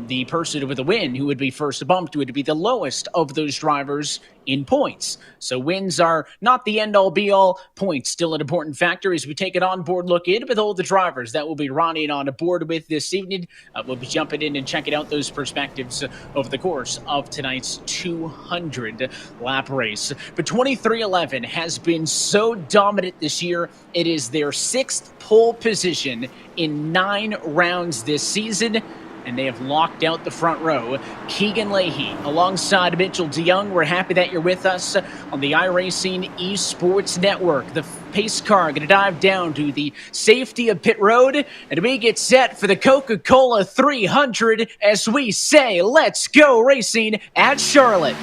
The person with a win who would be first bumped would be the lowest of those drivers in points. So wins are not the end-all, be-all. Points still an important factor as we take an on-board look in with all the drivers that we'll be running on board with this evening. We'll be jumping in and checking out those perspectives over the course of tonight's 200-lap race. But 2311 has been so dominant this year. It is their 6th pole position in 9 rounds this season, and they have locked out the front row. Keegan Leahy alongside Mitchell DeYoung. We're happy that you're with us on the iRacing Esports Network. The pace car going to dive down to the safety of pit road, and we get set for the Coca-Cola 300 as we say, let's go racing at Charlotte.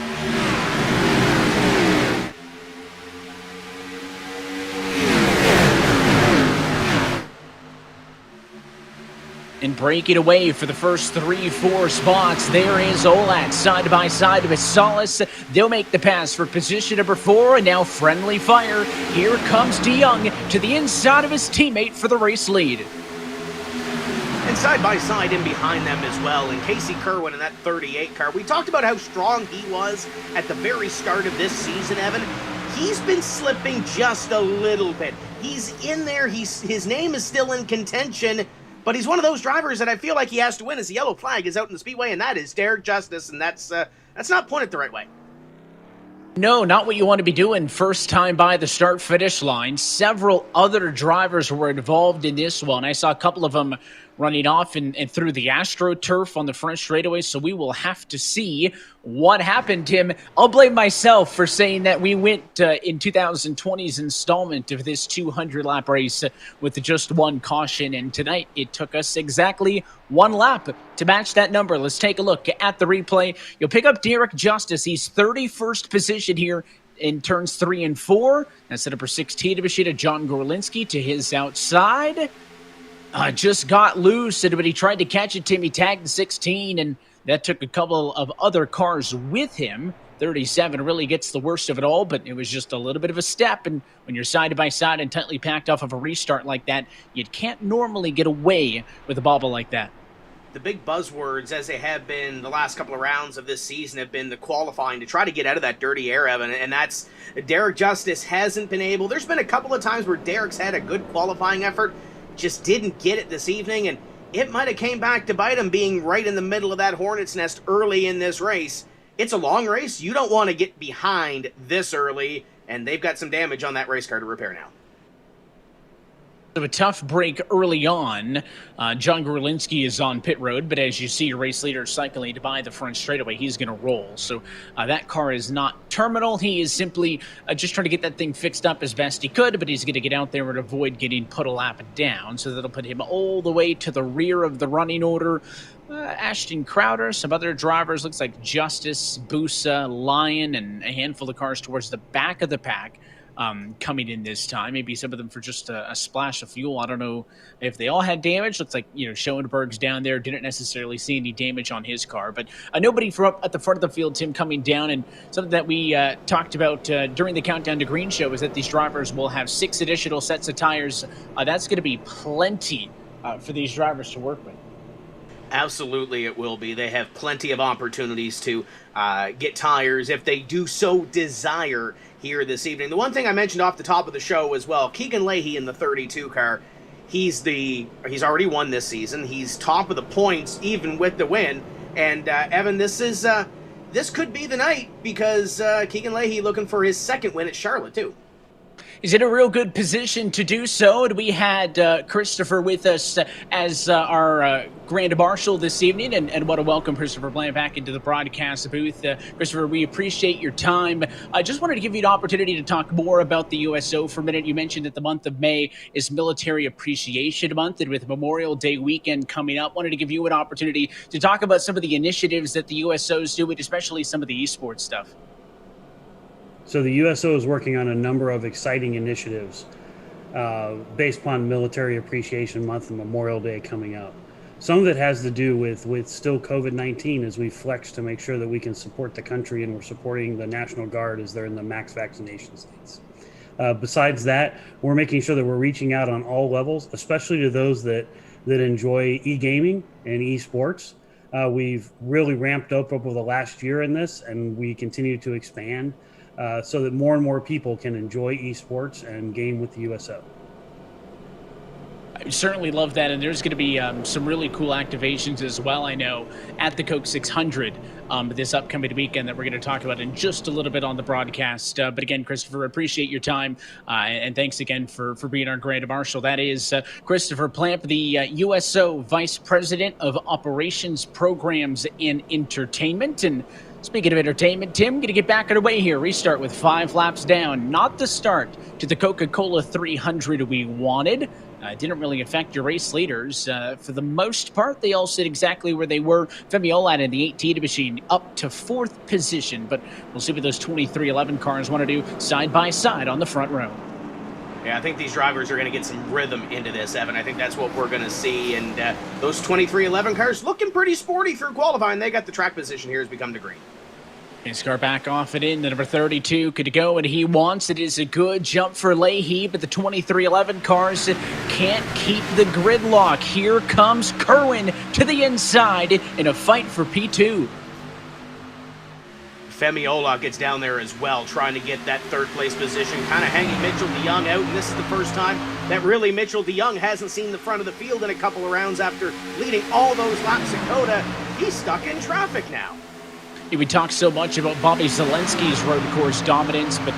And breaking away for the first 3-4 spots, there is Olat side by side with Solis. They'll make the pass for position number 4, and now friendly fire. Here comes DeYoung to the inside of his teammate for the race lead. And side by side in behind them as well, and Casey Kerwin in that 38 car. We talked about how strong he was at the very start of this season, Evan. He's been slipping just a little bit. He's in there, his name is still in contention, but he's one of those drivers that I feel like he has to win as the yellow flag is out in the speedway, and that is Derek Justice, and that's not pointed the right way. No, not what you want to be doing first time by the start-finish line. Several other drivers were involved in this one. I saw a couple of them running off and through the AstroTurf on the front straightaway, so we will have to see what happened, Tim. I'll blame myself for saying that we went in 2020's installment of this 200-lap race with just 1 caution, and tonight it took us exactly 1 lap to match that number. Let's take a look at the replay. You'll pick up Derek Justice. He's 31st position here in turns 3 and 4. That's at number 16 of Machida, John Gorlinski to his outside. Just got loose, but he tried to catch it. Timmy tagged the 16, and that took a couple of other cars with him. 37 really gets the worst of it all, but it was just a little bit of a step, and when you're side by side and tightly packed off of a restart like that, you can't normally get away with a bobble like that. The big buzzwords, as they have been the last couple of rounds of this season, have been the qualifying to try to get out of that dirty air, Evan, and that's Derek Justice hasn't been able. There's been a couple of times where Derek's had a good qualifying effort, just didn't get it this evening, and it might have came back to bite him being right in the middle of that hornet's nest early in this race. it's a long race. You don't want to get behind this early, and they've got some damage on that race car to repair now. So a tough break early on. John Gorlinski is on pit road, but as you see your race leader cycling by the front straightaway, he's going to roll. So that car is not terminal. He is simply just trying to get that thing fixed up as best he could, but he's going to get out there and avoid getting put a lap down. So that'll put him all the way to the rear of the running order. Ashton Crowder, some other drivers, looks like Justice, Busa, Lion, and a handful of cars towards the back of the pack. Coming in this time, maybe some of them for just a splash of fuel. I don't know if they all had damage. Looks like, Schoenberg's down there. Didn't necessarily see any damage on his car, but nobody from up at the front of the field, Tim, coming down. And something that we talked about during the Countdown to Green show is that these drivers will have 6 additional sets of tires. That's going to be plenty for these drivers to work with. Absolutely, it will be. They have plenty of opportunities to get tires if they do so desire here this evening. The one thing I mentioned off the top of the show as well, Keegan Leahy in the 32 car, he's already won this season. He's top of the points even with the win. And Evan, this could be the night because Keegan Leahy looking for his second win at Charlotte too. He's in a real good position to do so. And we had Christopher with us as our Grand Marshal this evening. And what a welcome, Christopher Bland, back into the broadcast booth. Christopher, we appreciate your time. I just wanted to give you an opportunity to talk more about the USO for a minute. You mentioned that the month of May is Military Appreciation Month, and with Memorial Day weekend coming up, wanted to give you an opportunity to talk about some of the initiatives that the USO is doing, especially some of the esports stuff. So the USO is working on a number of exciting initiatives based upon Military Appreciation Month and Memorial Day coming up. Some of it has to do with still COVID-19 as we flex to make sure that we can support the country, and we're supporting the National Guard as they're in the max vaccination states. Besides that, we're making sure that we're reaching out on all levels, especially to those that enjoy e-gaming and esports. We've really ramped up over the last year in this, and we continue to expand so that more and more people can enjoy esports and game with the USO. I certainly love that, and there's going to be some really cool activations as well, I know, at the Coke 600 this upcoming weekend that we're going to talk about in just a little bit on the broadcast. But again, Christopher, appreciate your time, and thanks again for being our Grand Marshal. That is Christopher Plamp, the USO Vice President of Operations, Programs, and Entertainment. And speaking of entertainment, Tim, going to get back underway here. Restart with 5 laps down. Not the start to the Coca-Cola 300 we wanted. Didn't really affect your race leaders. For the most part, they all sit exactly where they were. Femi Olat in the 18 machine up to 4th position, but we'll see what those 2311 cars want to do side by side on the front row. Yeah, I think these drivers are going to get some rhythm into this, Evan. I think that's what we're going to see. And those 2311 cars looking pretty sporty through qualifying. They got the track position here as we come to green. His car back off and in. The number 32 could go, and he wants it. Is a good jump for Leahy, but the 2311 cars can't keep the gridlock. Here comes Kerwin to the inside in a fight for P2. Femi Ola gets down there as well, trying to get that 3rd place position, kind of hanging Mitchell DeYoung out. And this is the first time that really Mitchell DeYoung hasn't seen the front of the field in a couple of rounds after leading all those laps at Coda. He's stuck in traffic now. We talked so much about Bobby Zelensky's road course dominance, but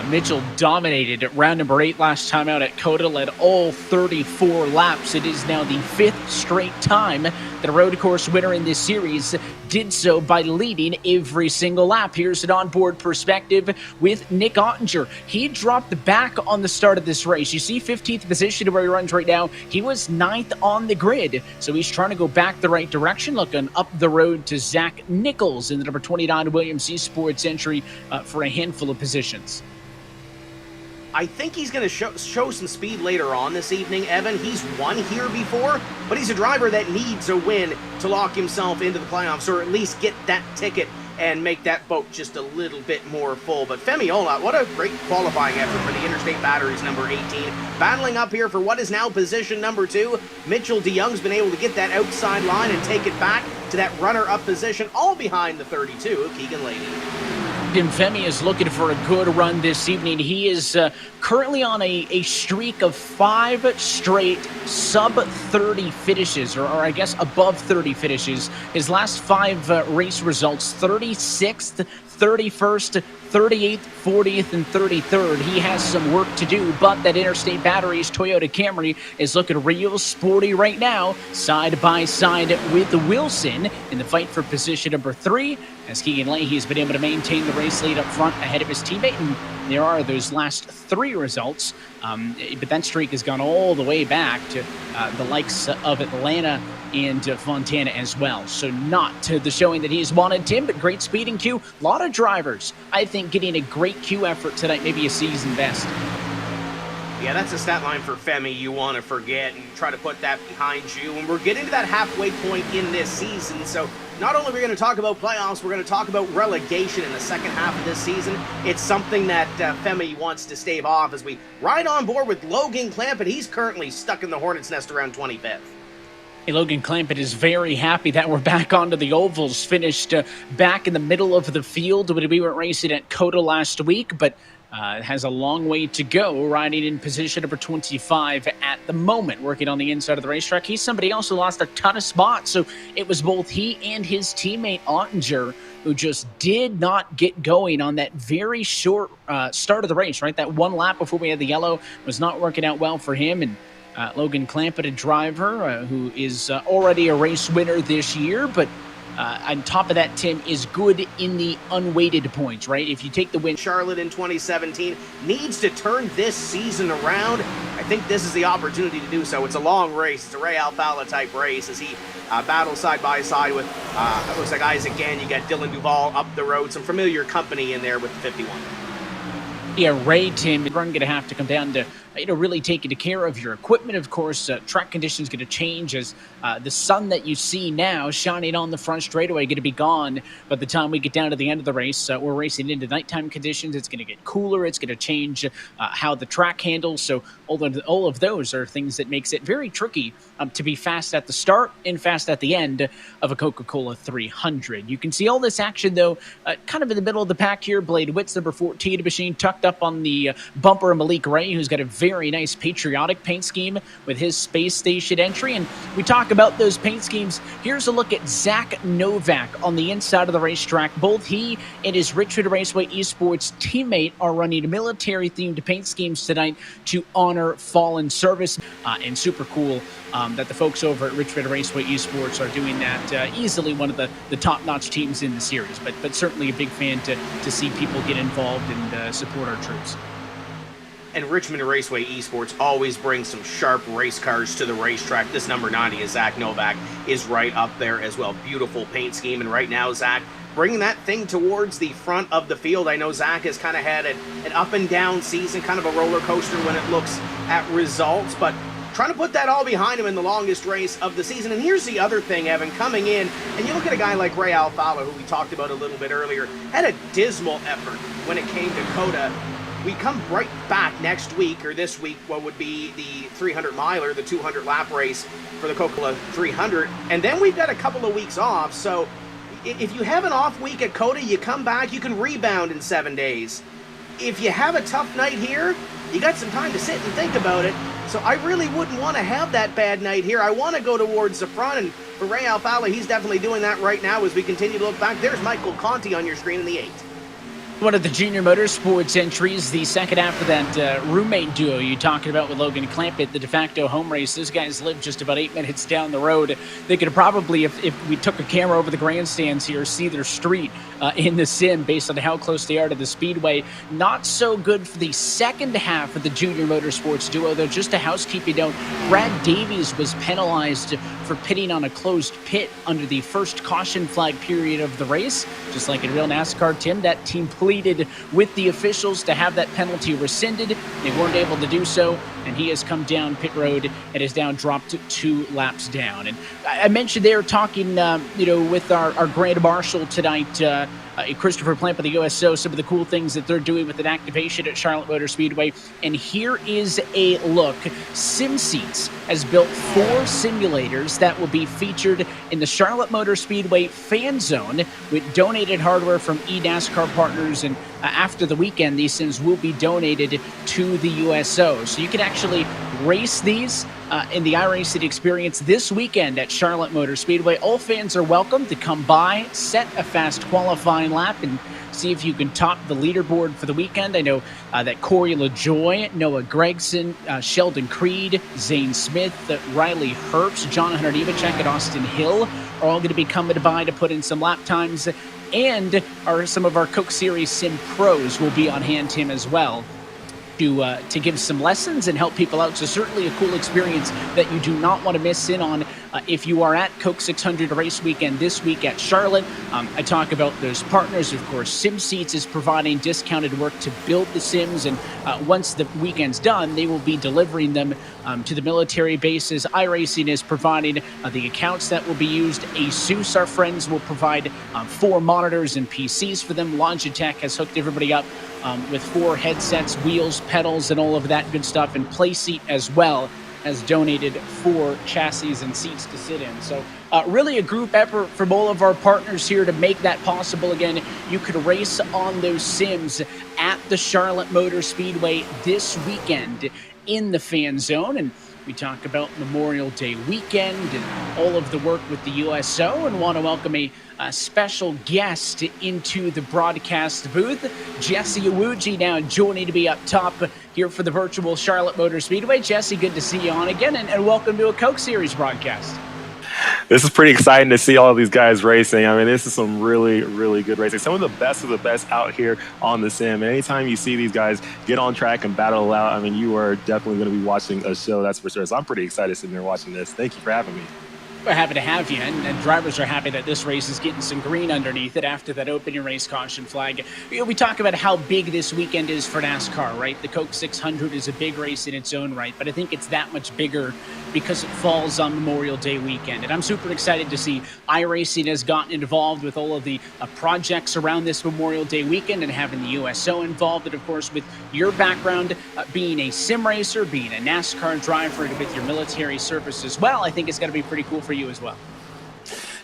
Mitchell dominated at round number 8 last time out at Coda, led all 34 laps. It is now the 5th straight time that a road course winner in this series did so by leading every single lap. Here's an onboard perspective with Nick Ottinger. He dropped back on the start of this race. You see 15th position where he runs right now. He was 9th on the grid, so he's trying to go back the right direction, looking up the road to Zach Nichols in the number 29 Williams Esports entry for a handful of positions. I think he's going to show some speed later on this evening, Evan. He's won here before, but he's a driver that needs a win to lock himself into the playoffs, or at least get that ticket and make that boat just a little bit more full. But Femi Ola, what a great qualifying effort for the Interstate Batteries number 18. Battling up here for what is now position number 2. Mitchell DeYoung's been able to get that outside line and take it back to that runner-up position, all behind the 32 of Keegan Leahy. Tim Femi is looking for a good run this evening. He is currently on a streak of 5 straight sub-30 finishes, or I guess above 30 finishes. His last 5 race results, 36th, 31st, 38th, 40th, and 33rd. He has some work to do, but that Interstate Batteries Toyota Camry is looking real sporty right now, side by side with Wilson in the fight for position number 3, as Keegan Leahy has been able to maintain the race lead up front ahead of his teammate. And there are those last 3 results, but that streak has gone all the way back to the likes of Atlanta and Fontana as well. So not to the showing that he's wanted, Tim, but great speed in Q. A lot of drivers, I think, getting a great Q effort tonight, maybe a season best. Yeah, that's a stat line for Femi you want to forget and try to put that behind you. And we're getting to that halfway point in this season, so not only are we going to talk about playoffs, we're going to talk about relegation in the second half of this season. It's something that Femi wants to stave off as we ride on board with Logan Clampett. He's currently stuck in the Hornets' nest around 25th. Hey, Logan Clampett is very happy that we're back onto the ovals, finished back in the middle of the field when we were racing at COTA last week, but has a long way to go, riding in position number 25 at the moment, working on the inside of the racetrack. He's somebody else who lost a ton of spots, so it was both he and his teammate Ottinger who just did not get going on that very short start of the race, right? That one lap before we had the yellow was not working out well for him, and Logan Clampett, a driver who is already a race winner this year, but on top of that, Tim, is good in the unweighted points, right? If you take the win. Charlotte in 2017 needs to turn this season around. I think this is the opportunity to do so. It's a long race. It's a Ray Alfala type race as he battles side by side with, it looks like Isaac Gann. You got Dylan Duval up the road. Some familiar company in there with the 51. Yeah, Ray, Tim, you're going to have to come down to really taking care of your equipment. Of course, track conditions going to change as the sun that you see now shining on the front straightaway going to be gone by the time we get down to the end of the race. We're racing into nighttime conditions. It's going to get cooler. It's going to change how the track handles. So all of those are things that makes it very tricky to be fast at the start and fast at the end of a Coca-Cola 300. You can see all this action, though, kind of in the middle of the pack here. Blade Witts, number 14 machine, tucked up on the bumper of Malik Ray, who's got a very nice patriotic paint scheme with his space station entry. And we talk about those paint schemes. Here's a look at Zach Novak on the inside of the racetrack. Both he and his Richmond Raceway Esports teammate are running military-themed paint schemes tonight to honor fallen service. And super cool that the folks over at Richmond Raceway Esports are doing that. Easily one of the top-notch teams in the series, but certainly a big fan to see people get involved and support our troops. And Richmond Raceway Esports always brings some sharp race cars to the racetrack. This number 90 is Zach Novak, is right up there as well. Beautiful paint scheme. And right now, Zach bringing that thing towards the front of the field. I know Zach has kind of had an up and down season, kind of a roller coaster when it looks at results, but trying to put that all behind him in the longest race of the season. And here's the other thing, Evan, coming in, and you look at a guy like Ray Alfala, who we talked about a little bit earlier, had a dismal effort when it came to COTA. We come right back next week, or this week, what would be the 300-miler, the 200-lap race for the Coca-Cola 300, and then we've got a couple of weeks off, so if you have an off week at COTA, you come back, you can rebound in 7 days. If you have a tough night here, you got some time to sit and think about it, so I really wouldn't want to have that bad night here. I want to go towards the front, and for Ray Alfala, he's definitely doing that right now as we continue to look back. There's Michael Conti on your screen in the 8th. One of the junior motorsports entries, the second half of that roommate duo you talking about with Logan Clampett, the de facto home race. Those guys live just about 8 minutes down the road. They could probably, if we took a camera over the grandstands here, see their street in the sim based on how close they are to the speedway. Not so good for the second half of the junior motorsports duo, though. Just a housekeeping note, Brad Davies was penalized for pitting on a closed pit under the first caution flag period of the race. Just like in real NASCAR, Tim, that team pleaded with the officials to have that penalty rescinded. They weren't able to do so, and he has come down pit road and is now dropped 2 laps down. And I mentioned there talking, with our grand marshal tonight, Christopher Plant with the USO, some of the cool things that they're doing with an activation at Charlotte Motor Speedway. And here is a look. SimSeats has built 4 simulators that will be featured in the Charlotte Motor Speedway fan zone with donated hardware from eNASCAR partners. And after the weekend, these sims will be donated to the USO. So you can actually race these in the iRacing experience this weekend at Charlotte Motor Speedway. All fans are welcome to come by, set a fast qualifying lap, and see if you can top the leaderboard for the weekend. I know that Corey LaJoy, Noah Gregson, Sheldon Creed, Zane Smith, Riley Herbst, Jonathan Hardivacek, and Austin Hill are all going to be coming by to put in some lap times. And some of our Coke Series Sim pros will be on hand, Tim, as well, to give some lessons and help people out. So certainly a cool experience that you do not want to miss in on if you are at Coke 600 race weekend this week at Charlotte. I talk about those partners. Of course, SimSeats is providing discounted work to build the sims, and once the weekend's done, they will be delivering them to the military bases. iRacing is providing the accounts that will be used. ASUS, our friends, will provide 4 monitors and PCs for them. Logitech has hooked everybody up with 4 headsets, wheels, pedals, and all of that good stuff. And Playseat as well has donated 4 chassis and seats to sit in. So really a group effort from all of our partners here to make that possible. Again, you could race on those sims at the Charlotte Motor Speedway this weekend in the fan zone. And we talk about Memorial Day weekend and all of the work with the USO, and want to welcome a special guest into the broadcast booth. Jesse Awuji now joining me up top here for the virtual Charlotte Motor Speedway. Jesse, good to see you on again, and welcome to a Coke Series broadcast. This is pretty exciting to see all of these guys racing. I mean, this is some really, really good racing. Some of the best out here on the sim. And anytime you see these guys get on track and battle out, I mean, you are definitely going to be watching a show, that's for sure. So I'm pretty excited sitting here watching this. Thank you for having me. We're happy to have you, and drivers are happy that this race is getting some green underneath it after that opening race caution flag. We talk about how big this weekend is for NASCAR, right? The Coke 600 is a big race in its own right, but I think it's that much bigger because it falls on Memorial Day weekend. And I'm super excited to see iRacing has gotten involved with all of the projects around this Memorial Day weekend and having the USO involved. And of course, with your background being a sim racer, being a NASCAR driver, and with your military service as well, I think it's going to be pretty cool for you as well.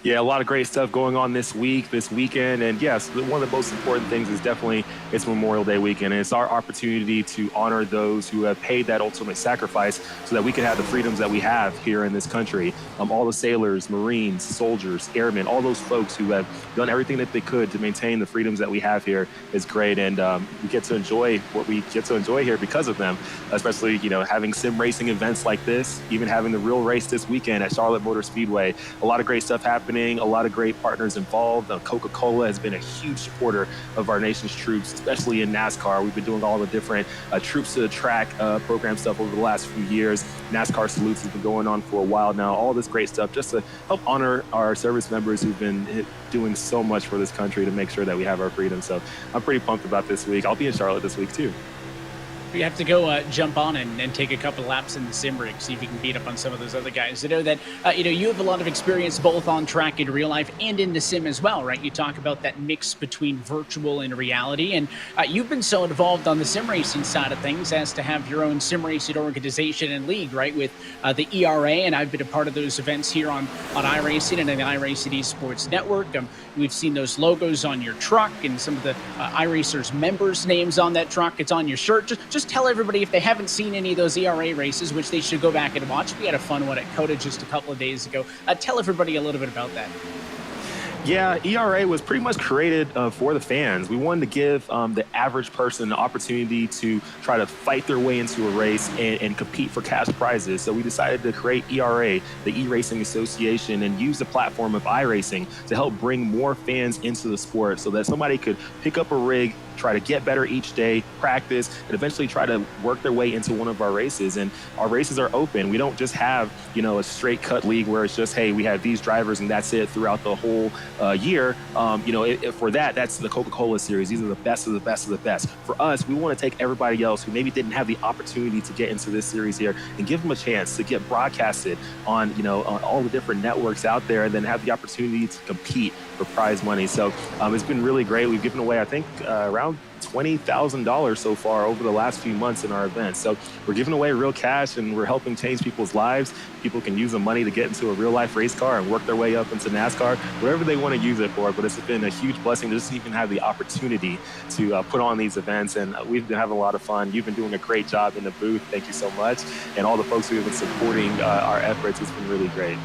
Yeah, a lot of great stuff going on this weekend. And yes, one of the most important things is definitely it's Memorial Day weekend. And it's our opportunity to honor those who have paid that ultimate sacrifice so that we can have the freedoms that we have here in this country. All the sailors, Marines, soldiers, airmen, all those folks who have done everything that they could to maintain the freedoms that we have here is great. And we get to enjoy what we get to enjoy here because of them, especially, having sim racing events like this, even having the real race this weekend at Charlotte Motor Speedway. A lot of great stuff happening. A lot of great partners involved. Coca-Cola has been a huge supporter of our nation's troops, especially in NASCAR. We've been doing all the different troops to the track program stuff over the last few years. NASCAR Salutes has been going on for a while now. All this great stuff just to help honor our service members who've been doing so much for this country to make sure that we have our freedom. So I'm pretty pumped about this week. I'll be in Charlotte this week too. You have to go jump on and take a couple laps in the sim rig, see if you can beat up on some of those other guys. I know that you have a lot of experience both on track in real life and in the sim as well, right? You talk about that mix between virtual and reality, and you've been so involved on the sim racing side of things as to have your own sim racing organization and league, right? With the ERA, and I've been a part of those events here on iRacing and the iRacing Esports Network. We've seen those logos on your truck and some of the iRacers members' names on that truck. It's on your shirt. Just tell everybody, if they haven't seen any of those ERA races, which they should go back and watch. We had a fun one at COTA just a couple of days ago. Tell everybody a little bit about that. Yeah, ERA was pretty much created for the fans. We wanted to give the average person the opportunity to try to fight their way into a race and compete for cash prizes. So we decided to create ERA, the E-Racing Association, and use the platform of iRacing to help bring more fans into the sport so that somebody could pick up a rig, try to get better each day, practice, and eventually try to work their way into one of our races. And our races are open. We don't just have, a straight cut league where it's just, hey, we have these drivers and that's it throughout the whole year. For that's the Coca-Cola series. These are the best of the best of the best. For us, we want to take everybody else who maybe didn't have the opportunity to get into this series here and give them a chance to get broadcasted on, on all the different networks out there, and then have the opportunity to compete for prize money. So it's been really great. We've given away, I think, around $20,000 so far over the last few months in our events. So we're giving away real cash and we're helping change people's lives. People can use the money to get into a real life race car and work their way up into NASCAR, whatever they want to use it for. But it's been a huge blessing to just even have the opportunity to put on these events. And we've been having a lot of fun. You've been doing a great job in the booth. Thank you so much. And all the folks who have been supporting our efforts, it's been really great.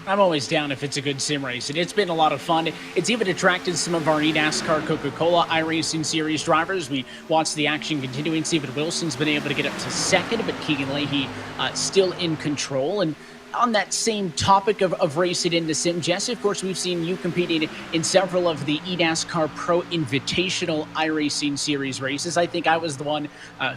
I'm always down if it's a good sim race, and it's been a lot of fun. It's even attracted some of our eNASCAR Coca-Cola iRacing Series drivers. We watched the action continuing. Stephen Wilson's been able to get up to second, but Keegan Leahy still in control. And on that same topic of racing in the sim, Jesse, of course, we've seen you competing in several of the eNASCAR Pro Invitational iRacing Series races. I think I was the one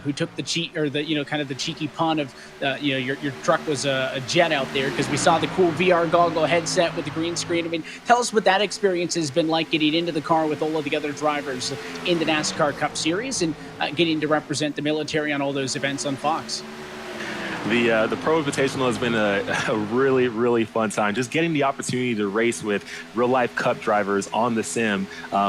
who took the cheat, or the kind of the cheeky pun of your truck was a jet out there, because we saw the cool VR goggle headset with the green screen. I mean, tell us what that experience has been like, getting into the car with all of the other drivers in the NASCAR Cup Series and getting to represent the military on all those events on Fox. The Pro Invitational has been a really, really fun time. Just getting the opportunity to race with real-life Cup drivers on the sim,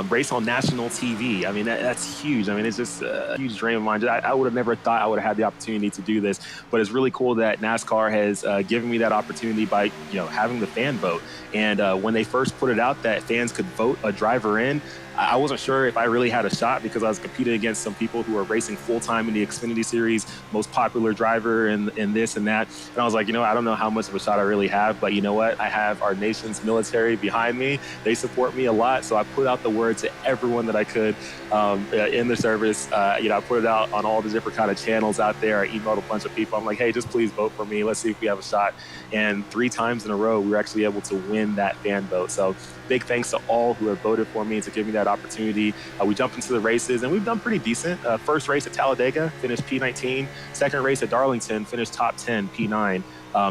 race on national TV. I mean, that's huge. I mean, it's just a huge dream of mine. I would have never thought I would have had the opportunity to do this, but it's really cool that NASCAR has given me that opportunity by having the fan vote. And when they first put it out that fans could vote a driver in, I wasn't sure if I really had a shot, because I was competing against some people who are racing full-time in the Xfinity Series, most popular driver and this and that. And I was like, I don't know how much of a shot I really have, but you know what? I have our nation's military behind me. They support me a lot. So I put out the word to everyone that I could in the service. I put it out on all the different kind of channels out there. I emailed a bunch of people. I'm like, hey, just please vote for me. Let's see if we have a shot. And 3 times in a row, we were actually able to win that fan vote. So big thanks to all who have voted for me to give me that opportunity. We jumped into the races and we've done pretty decent. First race at Talladega, finished P19. Second race at Darlington, finished top 10, P9.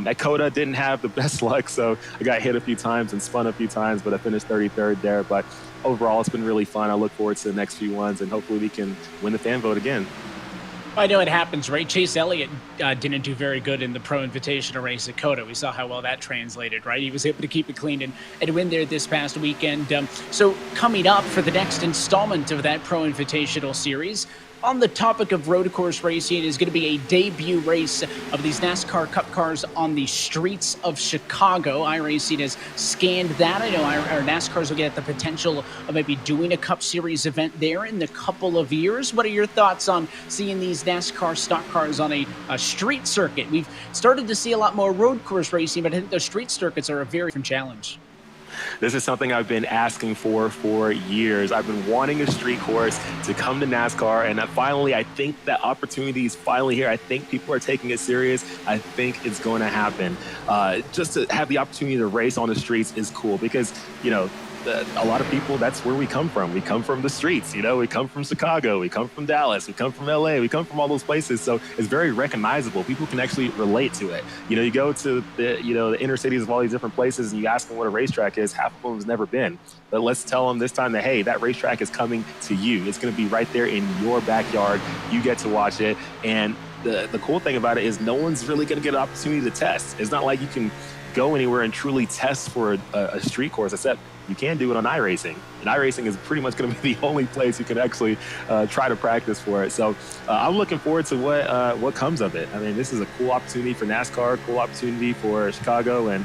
At Coda, didn't have the best luck, so I got hit a few times and spun a few times, but I finished 33rd there. But overall, it's been really fun. I look forward to the next few ones, and hopefully we can win the fan vote again. I know it happens, right? Chase Elliott didn't do very good in the Pro Invitational race at COTA. We saw how well that translated, right? He was able to keep it clean and win there this past weekend. So coming up for the next installment of that Pro Invitational series, on the topic of road course racing, is going to be a debut race of these NASCAR Cup cars on the streets of Chicago. iRacing has scanned that. I know our NASCAR's looking at the potential of maybe doing a Cup Series event there in a couple of years. What are your thoughts on seeing these NASCAR stock cars on a street circuit? We've started to see a lot more road course racing, but I think those street circuits are a very different challenge. This is something I've been asking for years. I've been wanting a street course to come to NASCAR, and finally, I think that opportunity is finally here. I think people are taking it serious. I think it's going to happen. Just to have the opportunity to race on the streets is cool, because, a lot of people, that's where we come from. We come from the streets, we come from Chicago, we come from Dallas, we come from LA, we come from all those places. So it's very recognizable. People can actually relate to it. You go to the inner cities of all these different places and you ask them what a racetrack is, half of them has never been. But let's tell them this time that, hey, that racetrack is coming to you. It's going to be right there in your backyard. You get to watch it. And the cool thing about it is no one's really going to get an opportunity to test. It's not like you can go anywhere and truly test for a street course, except you can do it on iRacing. And iRacing is pretty much going to be the only place you can actually try to practice for it. So I'm looking forward to what comes of it. I mean, this is a cool opportunity for NASCAR, cool opportunity for Chicago, and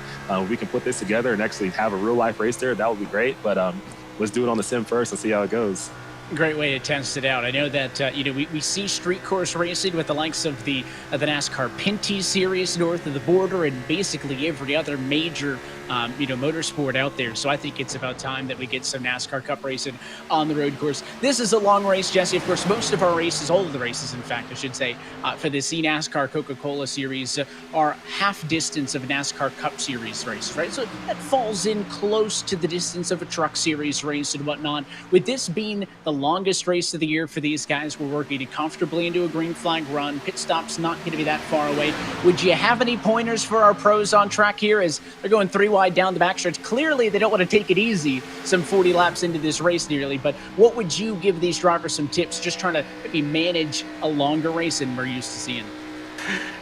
we can put this together and actually have a real life race there. That would be great. But let's do it on the sim first and see how it goes. Great way to test it out. I know that we see street course racing with the likes of the NASCAR Pinty Series north of the border, and basically every other major motorsport out there. So I think it's about time that we get some NASCAR Cup racing on the road course. This is a long race, Jesse. Of course, most of our races, all of the races, in fact, I should say, for the eNASCAR Coca-Cola Series are half distance of NASCAR Cup Series races, right? So that falls in close to the distance of a Truck Series race and whatnot. With this being the longest race of the year for these guys, we're working comfortably into a green flag run. Pit stop's not going to be that far away. Would you have any pointers for our pros on track here as they're going 3 wide down the backstretch? Clearly, they don't want to take it easy some 40 laps into this race nearly, but what would you give these drivers some tips just trying to maybe manage a longer race than we're used to seeing?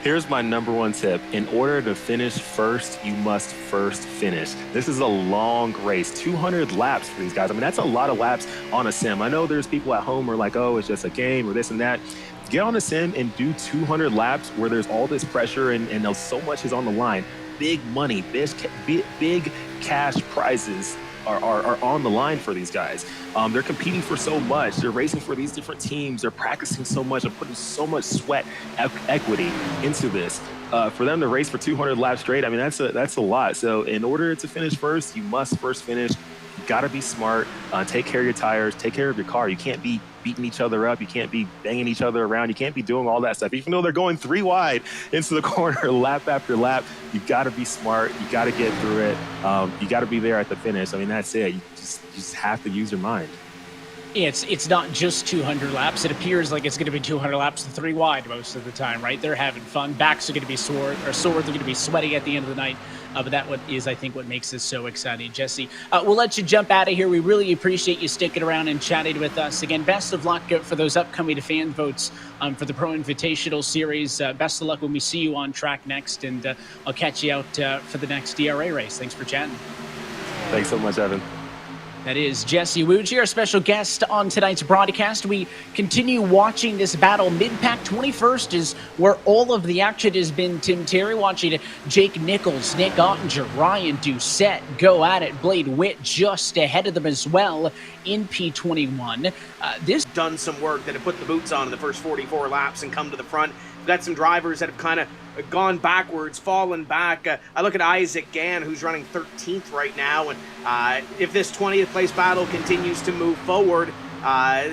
Here's my number one tip. In order to finish first, you must first finish. This is a long race, 200 laps for these guys. I mean, that's a lot of laps on a sim. I know there's people at home who are like, oh, it's just a game or this and that. Get on a sim and do 200 laps where there's all this pressure and so much is on the line. Big money, big cash prizes are on the line for these guys. They're competing for so much. They're racing for these different teams. They're practicing so much and putting so much sweat, equity into this. For them to race for 200 laps straight, I mean, that's a lot. So in order to finish first, you must first finish. You got to be smart. Take care of your tires. Take care of your car. You can't be beating each other up. You can't be banging each other around. You can't be doing all that stuff. Even though they're going 3 wide into the corner lap after lap, you got to be smart. You got to get through it. You got to be there at the finish. I mean, that's it. You just have to use your mind. It's not just 200 laps. It appears like it's going to be 200 laps to 3 wide most of the time, right? They're having fun. Backs are going to be sore. They're going to be sweaty at the end of the night. But that is, I think, what makes this so exciting. Jesse, we'll let you jump out of here. We really appreciate you sticking around and chatting with us. Again, best of luck for those upcoming fan votes for the Pro Invitational Series. Best of luck when we see you on track next, and I'll catch you out for the next DRA race. Thanks for chatting. Thanks so much, Evan. That is Jesse Wuji, our special guest on tonight's broadcast. We continue watching this battle. Mid-Pack 21st is where all of the action has been. Tim Terry watching Jake Nichols, Nick Ottinger, Ryan Doucette go at it. Blade Witt just ahead of them as well in P21. This done some work that have put the boots on in the first 44 laps and come to the front. We've got some drivers that have kind of gone backwards, fallen back. I look at Isaac Gann, who's running 13th right now, and if this 20th place battle continues to move forward,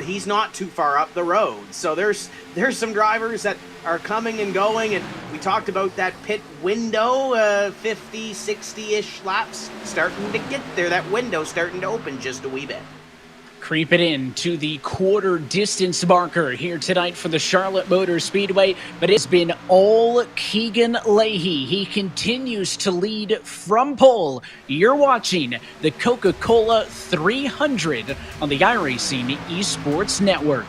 he's not too far up the road. So there's some drivers that are coming and going, and we talked about that pit window, 50, 60-ish laps starting to get there. That window starting to open just a wee bit. Creeping in to the quarter distance marker here tonight for the Charlotte Motor Speedway, but it's been all Keegan Leahy. He continues to lead from pole. You're watching the Coca-Cola 300 on the iRacing Esports Network.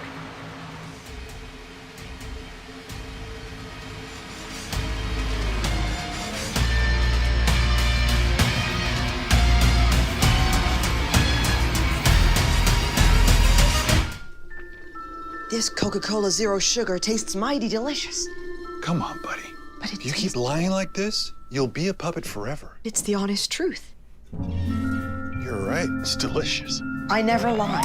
This Coca-Cola Zero Sugar tastes mighty delicious. Come on, buddy. But if you keep lying like this, you'll be a puppet forever. It's the honest truth. You're right. It's delicious. I never lie.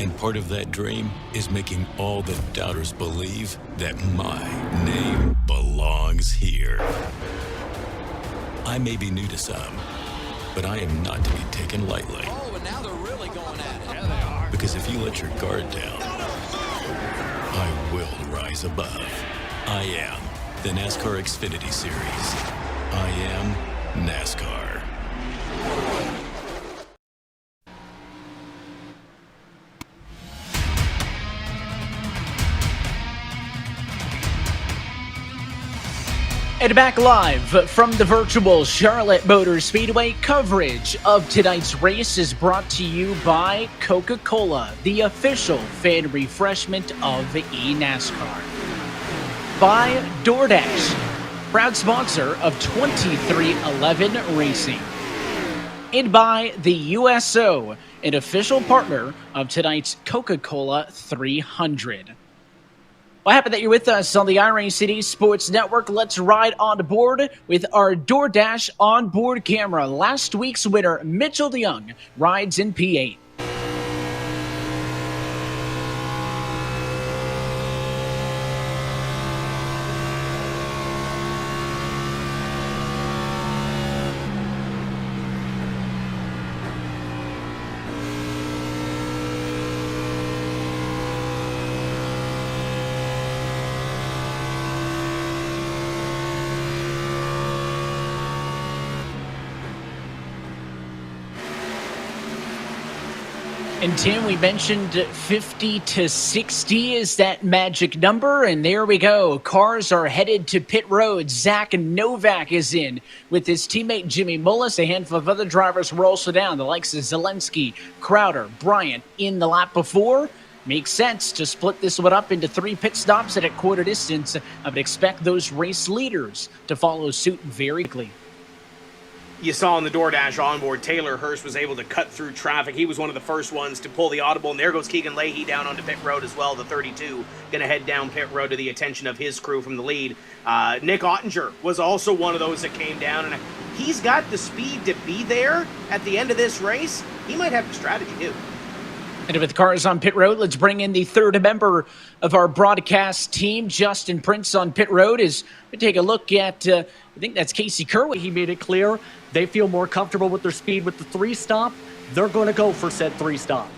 And part of that dream is making all the doubters believe that my name belongs here. I may be new to some, but I am not to be taken lightly. Oh, and now they're really going at it. Yeah, they are. Because if you let your guard down, I will rise above. I am the NASCAR Xfinity Series. I am NASCAR. And back live from the virtual Charlotte Motor Speedway, coverage of tonight's race is brought to you by Coca-Cola, the official fan refreshment of eNASCAR. By DoorDash, proud sponsor of 2311 Racing. And by the USO, an official partner of tonight's Coca-Cola 300. Well, happy that you're with us on the iRacing Sports Network. Let's ride on board with our DoorDash onboard camera. Last week's winner, Mitchell DeYoung, rides in P8. And Tim, we mentioned 50 to 60 is that magic number, and there we go. Cars are headed to pit road. Zach Novak is in with his teammate Jimmy Mullis. A handful of other drivers were also down. The likes of Zelensky, Crowder, Bryant in the lap before. Makes sense to split this one up into 3 pit stops at a quarter distance. I would expect those race leaders to follow suit very quickly. You saw on the DoorDash onboard, Taylor Hurst was able to cut through traffic. He was one of the first ones to pull the audible, and there goes Keegan Leahy down onto pit road as well, the 32, going to head down pit road to the attention of his crew from the lead. Nick Ottinger was also one of those that came down, and he's got the speed to be there at the end of this race. He might have the strategy, too. And with cars on pit road, let's bring in the third member of our broadcast team, Justin Prince, on pit road. As we take a look at, I think that's Casey Kerwin. He made it clear they feel more comfortable with their speed with the 3-stop. They're going to go for said 3-stop.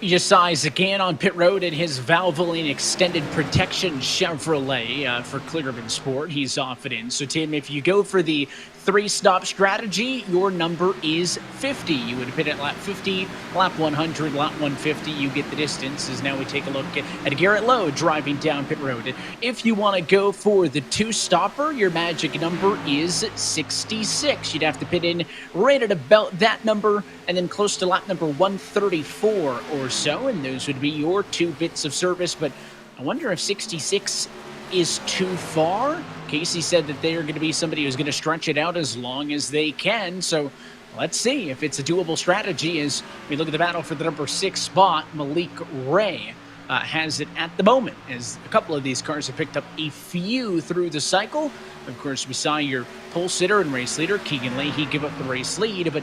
You saw Isaac Ann on pit road in his Valvoline Extended Protection Chevrolet for Clearman Sport. He's off it in. So, Tim, if you go for the 3-stop strategy, your number is 50. You would pit at lap 50, lap 100, lap 150. You get the distance. As now we take a look at Garrett Lowe driving down pit road. If you want to go for the 2-stopper, your magic number is 66. You'd have to pit in right at about that number and then close to lap number 134 or so, and those would be your 2 bits of service. But I wonder if 66 is too far. Casey said that they're going to be somebody who's going to stretch it out as long as they can. So let's see if it's a doable strategy as we look at the battle for the number 6 spot. Malik Ray has it at the moment, as a couple of these cars have picked up a few through the cycle. Of course, we saw your pole sitter and race leader, Keegan Leahy, give up the race lead, but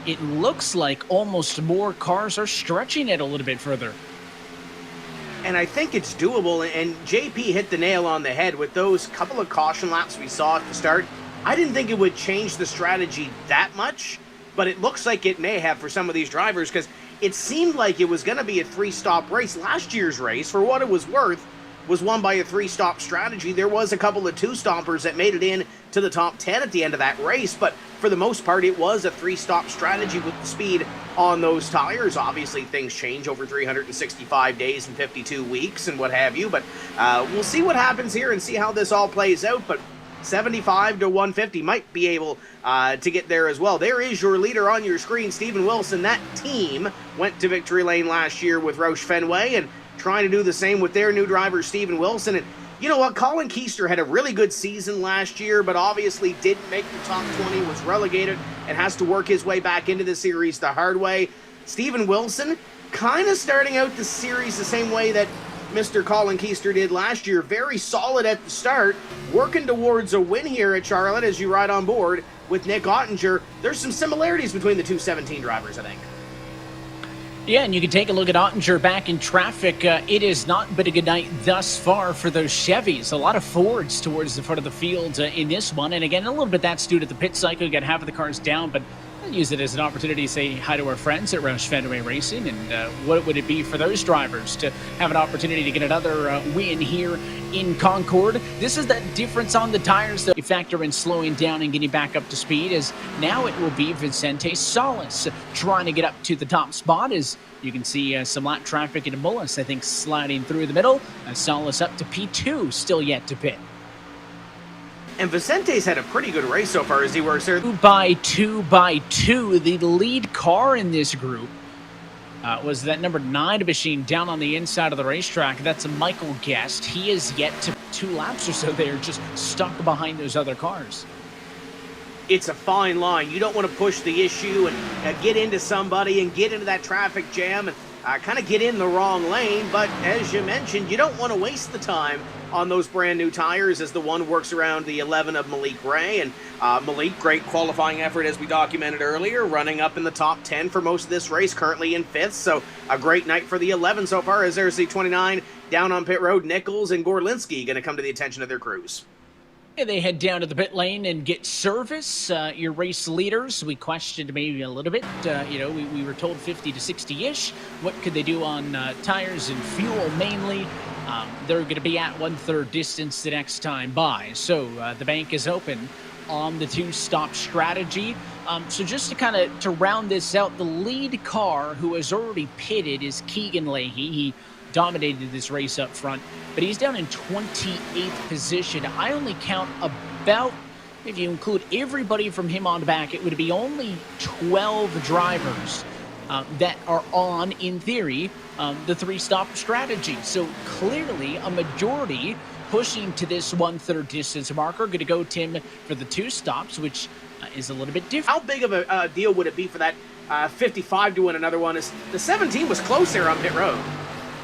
it looks like almost more cars are stretching it a little bit further. And I think it's doable, and JP hit the nail on the head with those couple of caution laps we saw at the start. I didn't think it would change the strategy that much, but it looks like it may have for some of these drivers, because it seemed like it was going to be a 3-stop race. Last year's race, for what it was worth, was won by a 3-stop strategy. There was a couple of 2-stoppers that made it in to the top 10 at the end of that race, but for the most part, it was a 3-stop strategy with the speed on those tires. Obviously, things change over 365 days and 52 weeks and what have you, but we'll see what happens here and see how this all plays out, but 75 to 150 might be able to get there as well. There is your leader on your screen, Stephen Wilson. That team went to victory lane last year with Roush Fenway and trying to do the same with their new driver, Stephen Wilson. And you know what? Colin Keister had a really good season last year, but obviously didn't make the top 20, was relegated, and has to work his way back into the series the hard way. Stephen Wilson kind of starting out the series the same way that Mr. Colin Keister did last year. Very solid at the start, working towards a win here at Charlotte as you ride on board with Nick Ottinger. There's some similarities between the 217 drivers, I think. Yeah, and you can take a look at Ottinger back in traffic. It has not been a good night thus far for those Chevys. A lot of Fords towards the front of the field in this one. And again, a little bit that's due to the pit cycle. You got half of the cars down, but I'll use it as an opportunity to say hi to our friends at Roush Fenway Racing. And what would it be for those drivers to have an opportunity to get another win here in Concord? This is the difference on the tires, though. You factor in slowing down and getting back up to speed, as now it will be Vicente Salas trying to get up to the top spot. As you can see some lap traffic into Mullis, I think, sliding through the middle. Salas up to P2, still yet to pit. And Vicente's had a pretty good race so far as he works there. 2x2, the lead car in this group was that number 9 machine down on the inside of the racetrack. That's a Michael Guest. He is yet to 2 laps or so there, just stuck behind those other cars. It's a fine line. You don't want to push the issue and get into somebody and get into that traffic jam and kind of get in the wrong lane. But as you mentioned, you don't want to waste the time on those brand new tires as the one works around the 11 of Malik Ray. And Malik, great qualifying effort as we documented earlier, running up in the top 10 for most of this race, currently in 5th. So a great night for the 11 so far, as there's the 29 down on pit road. Nichols and Gorlinski going to come to the attention of their crews. Yeah, they head down to the pit lane and get service. Your race leaders, we questioned maybe a little bit. We were told 50 to 60-ish. What could they do on tires and fuel mainly? They're going to be at 1/3 distance the next time by. So the bank is open on the two-stop strategy. So just to round this out, the lead car who has already pitted is Keegan Leahy. He dominated this race up front, but he's down in 28th position. I only count about, if you include everybody from him on back, it would be only 12 drivers that are on, in theory, the three-stop strategy. So clearly a majority pushing to this 1/3 distance marker. Going to go, Tim, for the two stops, which is a little bit different. How big of a deal would it be for that 55 to win another one? Is the 17 was close there on pit road.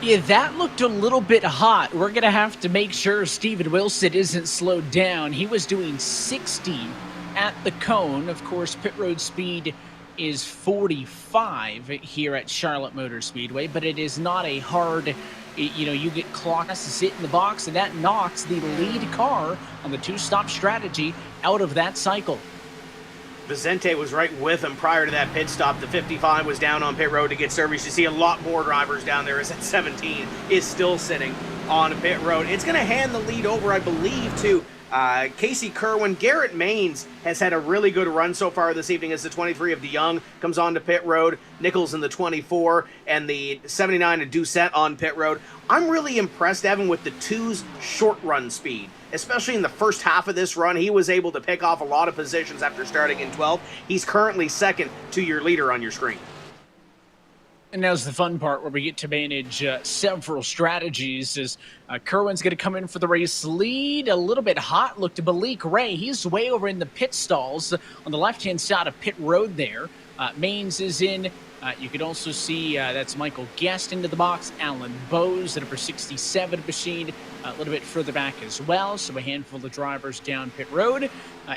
Yeah, that looked a little bit hot. We're going to have to make sure Steven Wilson isn't slowed down. He was doing 60 at the cone. Of course, pit road speed is 45 here at Charlotte Motor Speedway, but it is not a hard, you get clocked to sit in the box, and that knocks the lead car on the two-stop strategy out of that cycle. Vicente was right with him prior to that pit stop. The 55 was down on pit road to get service. You see a lot more drivers down there as that 17 is still sitting on pit road. It's going to hand the lead over, I believe, to Casey Kerwin. Garrett Maines has had a really good run so far this evening as the 23 of DeYoung comes on to pit road. Nichols in the 24 and the 79 of Doucette on pit road. I'm really impressed, Evan, with the two's short run speed. Especially in the first half of this run, he was able to pick off a lot of positions after starting in 12. He's currently second to your leader on your screen. And now's the fun part where we get to manage several strategies as Kerwin's going to come in for the race lead. A little bit hot look to Malik Ray. He's way over in the pit stalls on the left-hand side of pit road there. Maines is in. You could also see that's Michael Guest into the box. Alan Bowes at number 67 machine a little bit further back as well. So a handful of drivers down pit road.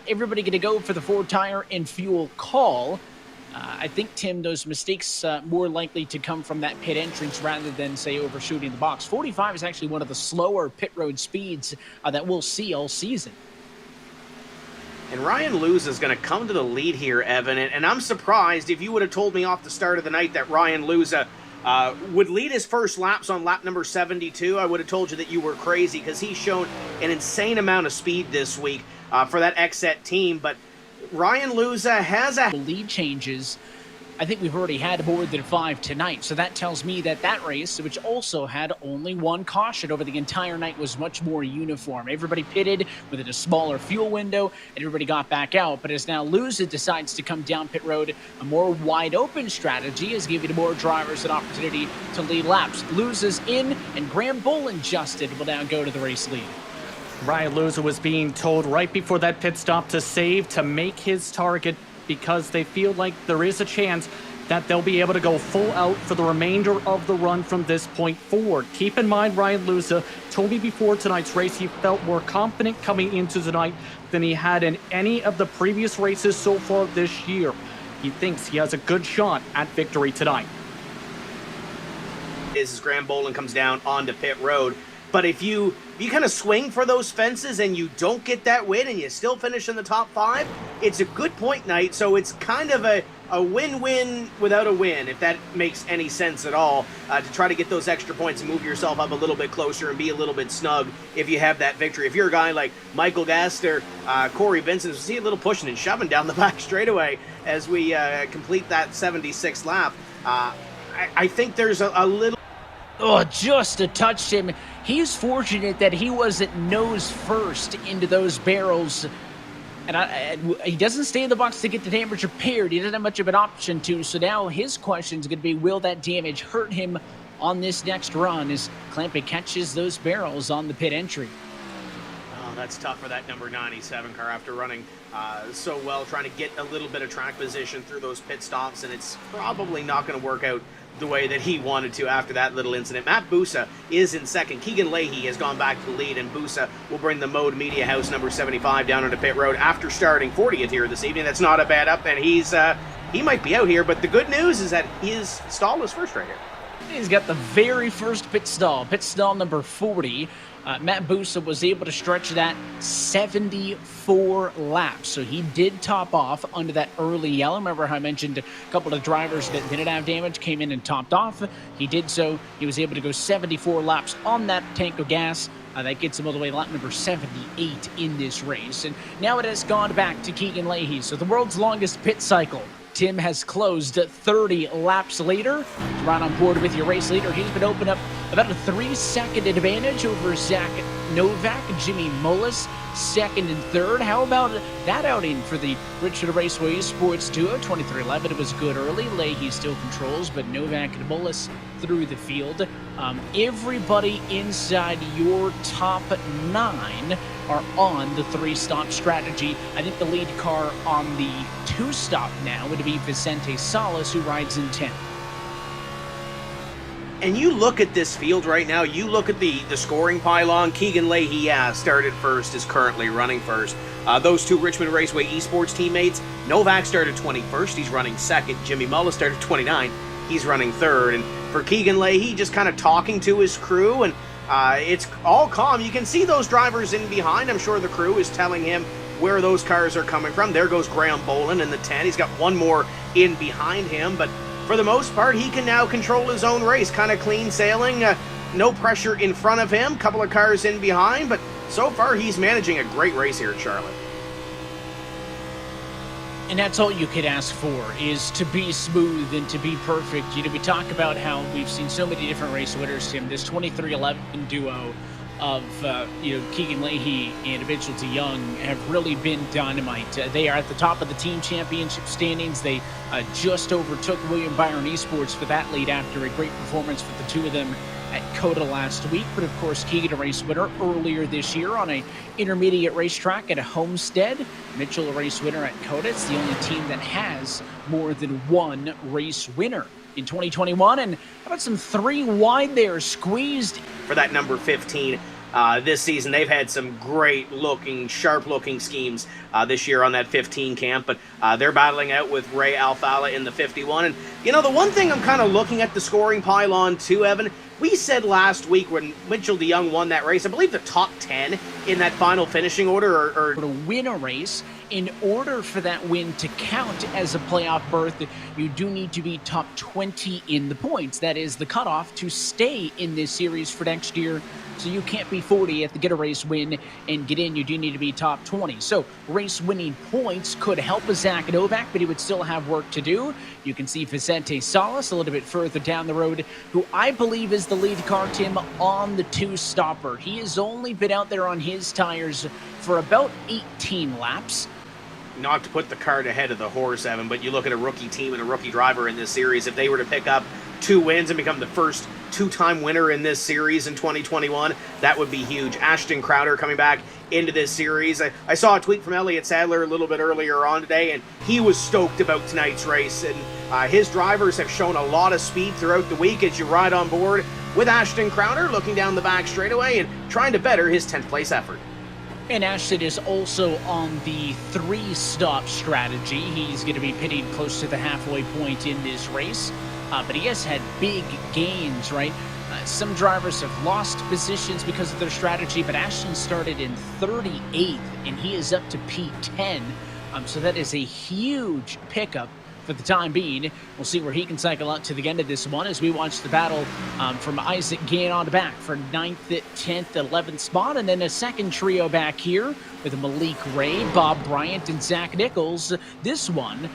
Everybody going to go for the Ford tire and fuel call. I think, Tim, those mistakes more likely to come from that pit entrance rather than, say, overshooting the box. 45 is actually one of the slower pit road speeds that we'll see all season. And Ryan Luz is going to come to the lead here, Evan. And I'm surprised if you would have told me off the start of the night that Ryan Luz would lead his first laps on lap number 72. I would have told you that you were crazy because he's shown an insane amount of speed this week for that XSET team. But Ryan Luz has a lead changes. I think we've already had more than 5 tonight. So that tells me that that race, which also had only one caution over the entire night, was much more uniform. Everybody pitted within a smaller fuel window, and everybody got back out. But as now Luz decides to come down pit road, a more wide open strategy is giving more drivers an opportunity to lead laps. Luz is in, and Graham Boland Justin will now go to the race lead. Ryan Luz was being told right before that pit stop to save, to make his target, because they feel like there is a chance that they'll be able to go full out for the remainder of the run from this point forward. Keep in mind, Ryan Luz told me before tonight's race he felt more confident coming into tonight than he had in any of the previous races so far this year. He thinks he has a good shot at victory tonight. As Graham Boland comes down onto pit road. But if you kind of swing for those fences and you don't get that win and you still finish in the top 5, it's a good point night. So it's kind of a win-win without a win, if that makes any sense at all, to try to get those extra points and move yourself up a little bit closer and be a little bit snug if you have that victory. If you're a guy like Michael Guest or Corey Vincent, we see a little pushing and shoving down the back straightaway as we complete that 76th lap. I think there's a little... Oh, just to touch him. He's fortunate that he wasn't nose first into those barrels. And he doesn't stay in the box to get the damage repaired. He doesn't have much of an option to. So now his question is going to be, will that damage hurt him on this next run as Clampett catches those barrels on the pit entry? Oh, that's tough for that number 97 car after running so well, trying to get a little bit of track position through those pit stops. And it's probably not going to work out the way that he wanted to after that little incident. Matt Busa is in second. Keegan Leahy has gone back to the lead, and Busa will bring the Mode Media House number 75 down onto pit road after starting 40th here this evening. That's not a bad up, and he might be out here, but the good news is that his stall is first right here. He's got the very first pit stall number 40. Matt Busa was able to stretch that 74 laps. So he did top off under that early yellow. Remember how I mentioned a couple of drivers that didn't have damage came in and topped off? He did so. He was able to go 74 laps on that tank of gas. That gets him all the way lap number 78 in this race. And now it has gone back to Keegan Leahy. So the world's longest pit cycle, Tim, has closed 30 laps later. Right on board with your race leader. He's been opened up about a 3-second advantage over Zach Novak, Jimmy Mullis, second and third. How about that outing for the Richard Raceway Esports duo? 23-11, it was good early. Leahy still controls, but Novak and Mullis through the field. Everybody inside your top 9 are on the 3-stop strategy. I think the lead car on the 2-stop now would be Vicente Salas, who rides in 10th. And you look at this field right now, you look at the scoring pylon. Keegan Leahy, started first, is currently running first. Those two Richmond Raceway Esports teammates, Novak started 21st, he's running second. Jimmy Mullis started 29, he's running third. And for Keegan Leahy, just kind of talking to his crew, and it's all calm. You can see those drivers in behind. I'm sure the crew is telling him where those cars are coming from. There goes Graham Bolin in the 10. He's got one more in behind him, but for the most part, he can now control his own race. Kind of clean sailing, no pressure in front of him, couple of cars in behind, but so far he's managing a great race here at Charlotte. And that's all you could ask for, is to be smooth and to be perfect. We talk about how we've seen so many different race winners, Tim. This 23-11 duo of Keegan Leahy and Mitchell DeYoung have really been dynamite. They are at the top of the team championship standings. They just overtook William Byron Esports for that lead after a great performance for the two of them at COTA last week. But of course, Keegan, a race winner earlier this year on a intermediate racetrack at Homestead. Mitchell, a race winner at COTA. It's the only team that has more than one race winner in 2021. And how about some 3 wide there, squeezed for that number 15 this season. They've had some great looking, sharp looking schemes this year on that 15 camp, but they're battling out with Ray Alfala in the 51. And the one thing I'm kind of looking at the scoring pylon too, Evan, we said last week when Mitchell DeYoung won that race, I believe the top 10 in that final finishing order or to win a race. In order for that win to count as a playoff berth, you do need to be top 20 in the points. That is the cutoff to stay in this series for next year. So you can't be 40th to get a race win and get in. You do need to be top 20. So race winning points could help a Zach Novak, but he would still have work to do. You can see Vicente Salas a little bit further down the road, who I believe is the lead car, Tim, on the 2-stopper. He has only been out there on his tires for about 18 laps. Not to put the cart ahead of the horse, Evan, but you look at a rookie team and a rookie driver in this series, if they were to pick up 2 wins and become the first 2-time winner in this series in 2021, that would be huge. Ashton Crowder coming back into this series. I saw a tweet from Elliott Sadler a little bit earlier on today, and he was stoked about tonight's race. And his drivers have shown a lot of speed throughout the week as you ride on board with Ashton Crowder, looking down the back straightaway and trying to better his 10th place effort. And Ashton is also on the 3-stop strategy. He's going to be pitting close to the halfway point in this race. But he has had big gains, right? Some drivers have lost positions because of their strategy, but Ashton started in 38th, and he is up to P10. So that is a huge pickup for the time being. We'll see where he can cycle out to the end of this one as we watch the battle from Isaac Gannon back for 9th, 10th, 11th spot, and then a second trio back here with Malik Ray, Bob Bryant, and Zach Nichols. This one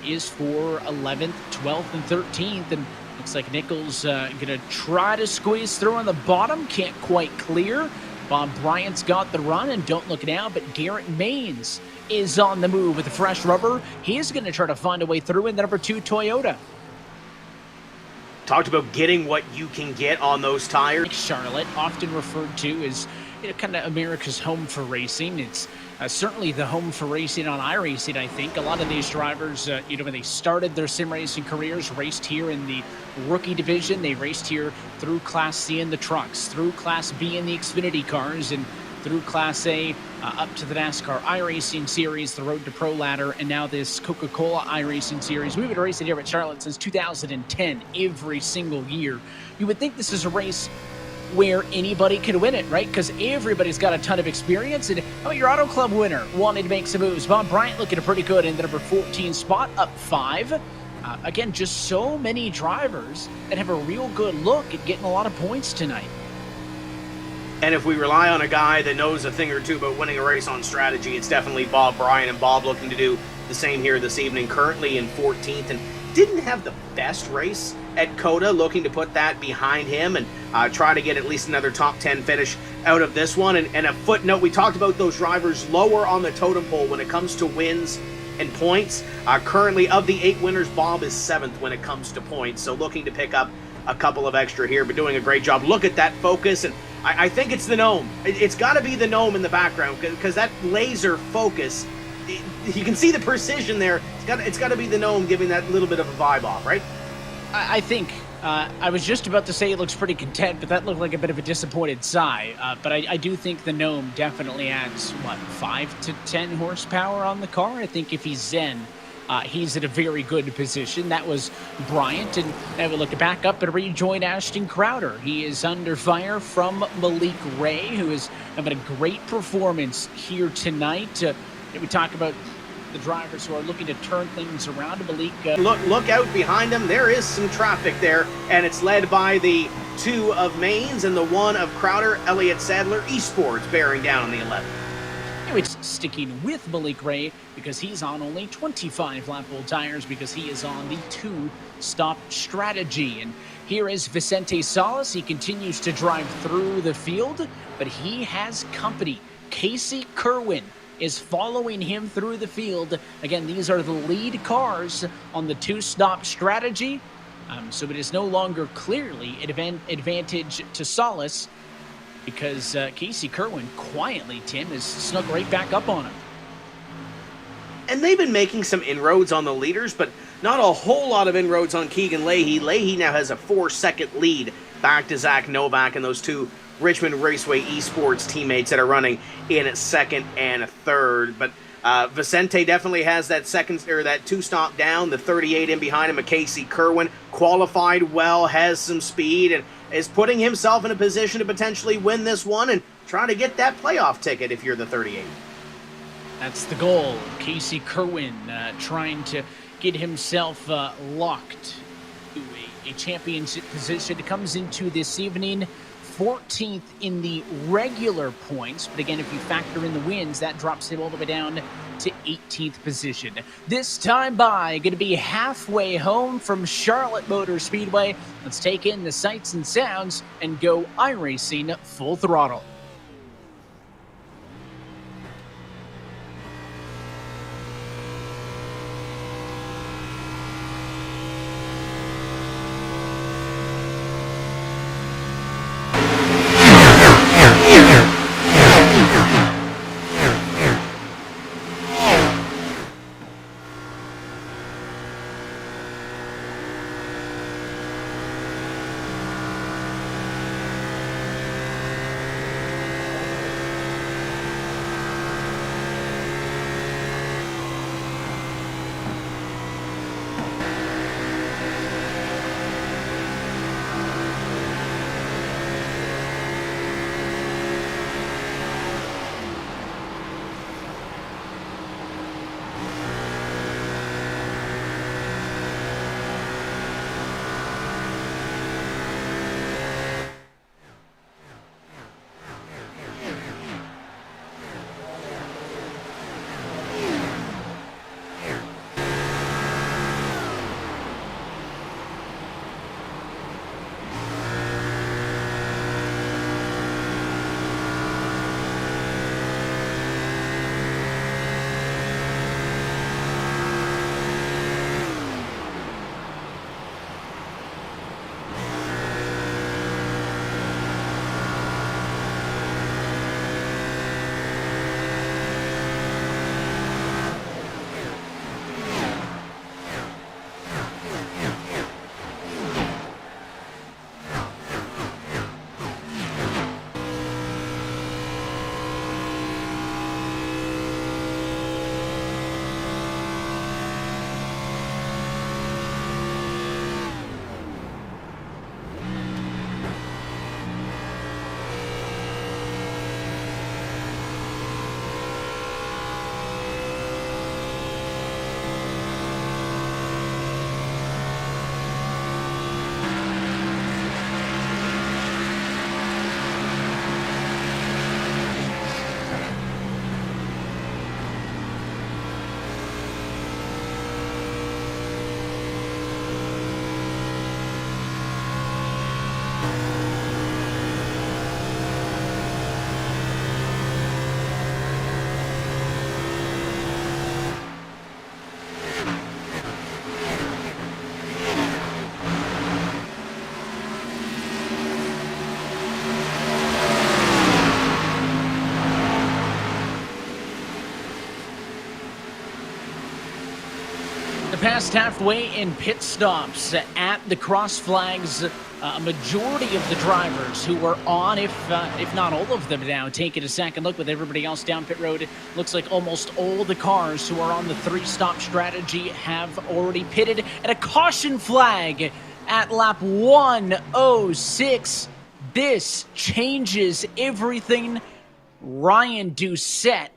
is for 11th, 12th, and 13th, and looks like Nichols going to try to squeeze through on the bottom. Can't quite clear. Bob Bryant's got the run, and don't look now, but Garrett Maines is on the move with the fresh rubber. He's going to try to find a way through in the number 2 Toyota. Talked about getting what you can get on those tires. Charlotte, often referred to as kind of America's home for racing. It's certainly the home for racing on iRacing, I think. A lot of these drivers, when they started their sim racing careers, raced here in the rookie division. They raced here through Class C in the trucks, through Class B in the Xfinity cars, and through Class A up to the NASCAR iRacing Series, the Road to Pro ladder, and now this Coca-Cola iRacing Series. We've been racing here at Charlotte since 2010, every single year. You would think this is a race where anybody could win it, right? Because everybody's got a ton of experience. And how about your Auto Club winner wanting to make some moves? Bob Bryant looking pretty good in the number 14 spot, up 5. Again, just so many drivers that have a real good look at getting a lot of points tonight. And if we rely on a guy that knows a thing or two about winning a race on strategy, it's definitely Bob Bryan, and Bob looking to do the same here this evening, currently in 14th, and didn't have the best race at COTA, looking to put that behind him and try to get at least another top 10 finish out of this one. And a footnote, we talked about those drivers lower on the totem pole when it comes to wins and points. Currently, of the 8 winners, Bob is 7th when it comes to points, so looking to pick up a couple of extra here, but doing a great job. Look at that focus, and I think it's the gnome. It's got to be the gnome in the background, because that laser focus, you can see the precision there. It's got to be the gnome giving that little bit of a vibe off, right? I think I was just about to say it looks pretty content, but that looked like a bit of a disappointed sigh. But I do think the gnome definitely adds, 5 to 10 horsepower on the car. I think if he's Zen, he's at a very good position. That was Bryant, and now we look to back up and rejoin Ashton Crowder. He is under fire from Malik Ray, who is having a great performance here tonight. We talk about the drivers who are looking to turn things around. Malik, look out behind him. There is some traffic there, and it's led by the 2 of Maines and the 1 of Crowder. Elliott Sadler Esports bearing down on the 11. It's sticking with Malik Ray because he's on only 25 lap full tires, because he is on the 2-stop strategy. And here is Vicente Salas. He continues to drive through the field, but he has company. Casey Kerwin is following him through the field. Again, these are the lead cars on the 2-stop strategy. So it is no longer clearly an advantage to Salas, because Casey Kerwin quietly, Tim, has snuck right back up on him. And they've been making some inroads on the leaders, but not a whole lot of inroads on Keegan Leahy. Leahy now has a 4-second lead back to Zach Novak and those 2 Richmond Raceway Esports teammates that are running in 2nd and 3rd. But Vicente definitely has that second, or that 2-stop down, the 38 in behind him. Casey Kerwin qualified well, has some speed, and is putting himself in a position to potentially win this one and try to get that playoff ticket if you're the 38. That's the goal. Casey Kerwin trying to get himself locked to a championship position. It comes into this evening 14th in the regular points, but again, if you factor in the wins, that drops him all the way down to 18th position. This time by, going to be halfway home from Charlotte Motor Speedway. Let's take in the sights and sounds and go iRacing full throttle. Past halfway in pit stops at the cross flags, a majority of the drivers who were on, if not all of them now, taking a second look with everybody else down pit road. Looks like almost all the cars who are on the three-stop strategy have already pitted. And a caution flag at lap 106. This changes everything. Ryan Doucette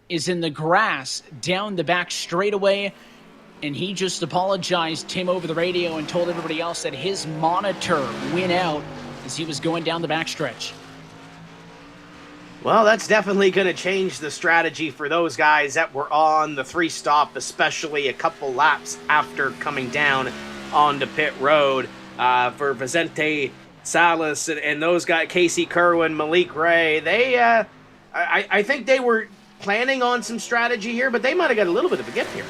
is in the grass down the back straightaway, and he just apologized, Tim, over the radio and told everybody else that his monitor went out as he was going down the backstretch. Well, that's definitely going to change the strategy for those guys that were on the three-stop, especially a couple laps after coming down onto pit road. For Vicente Salas and those guys, Casey Kerwin, Malik Ray, I think they were planning on some strategy here, but they might have got a little bit of a gift here.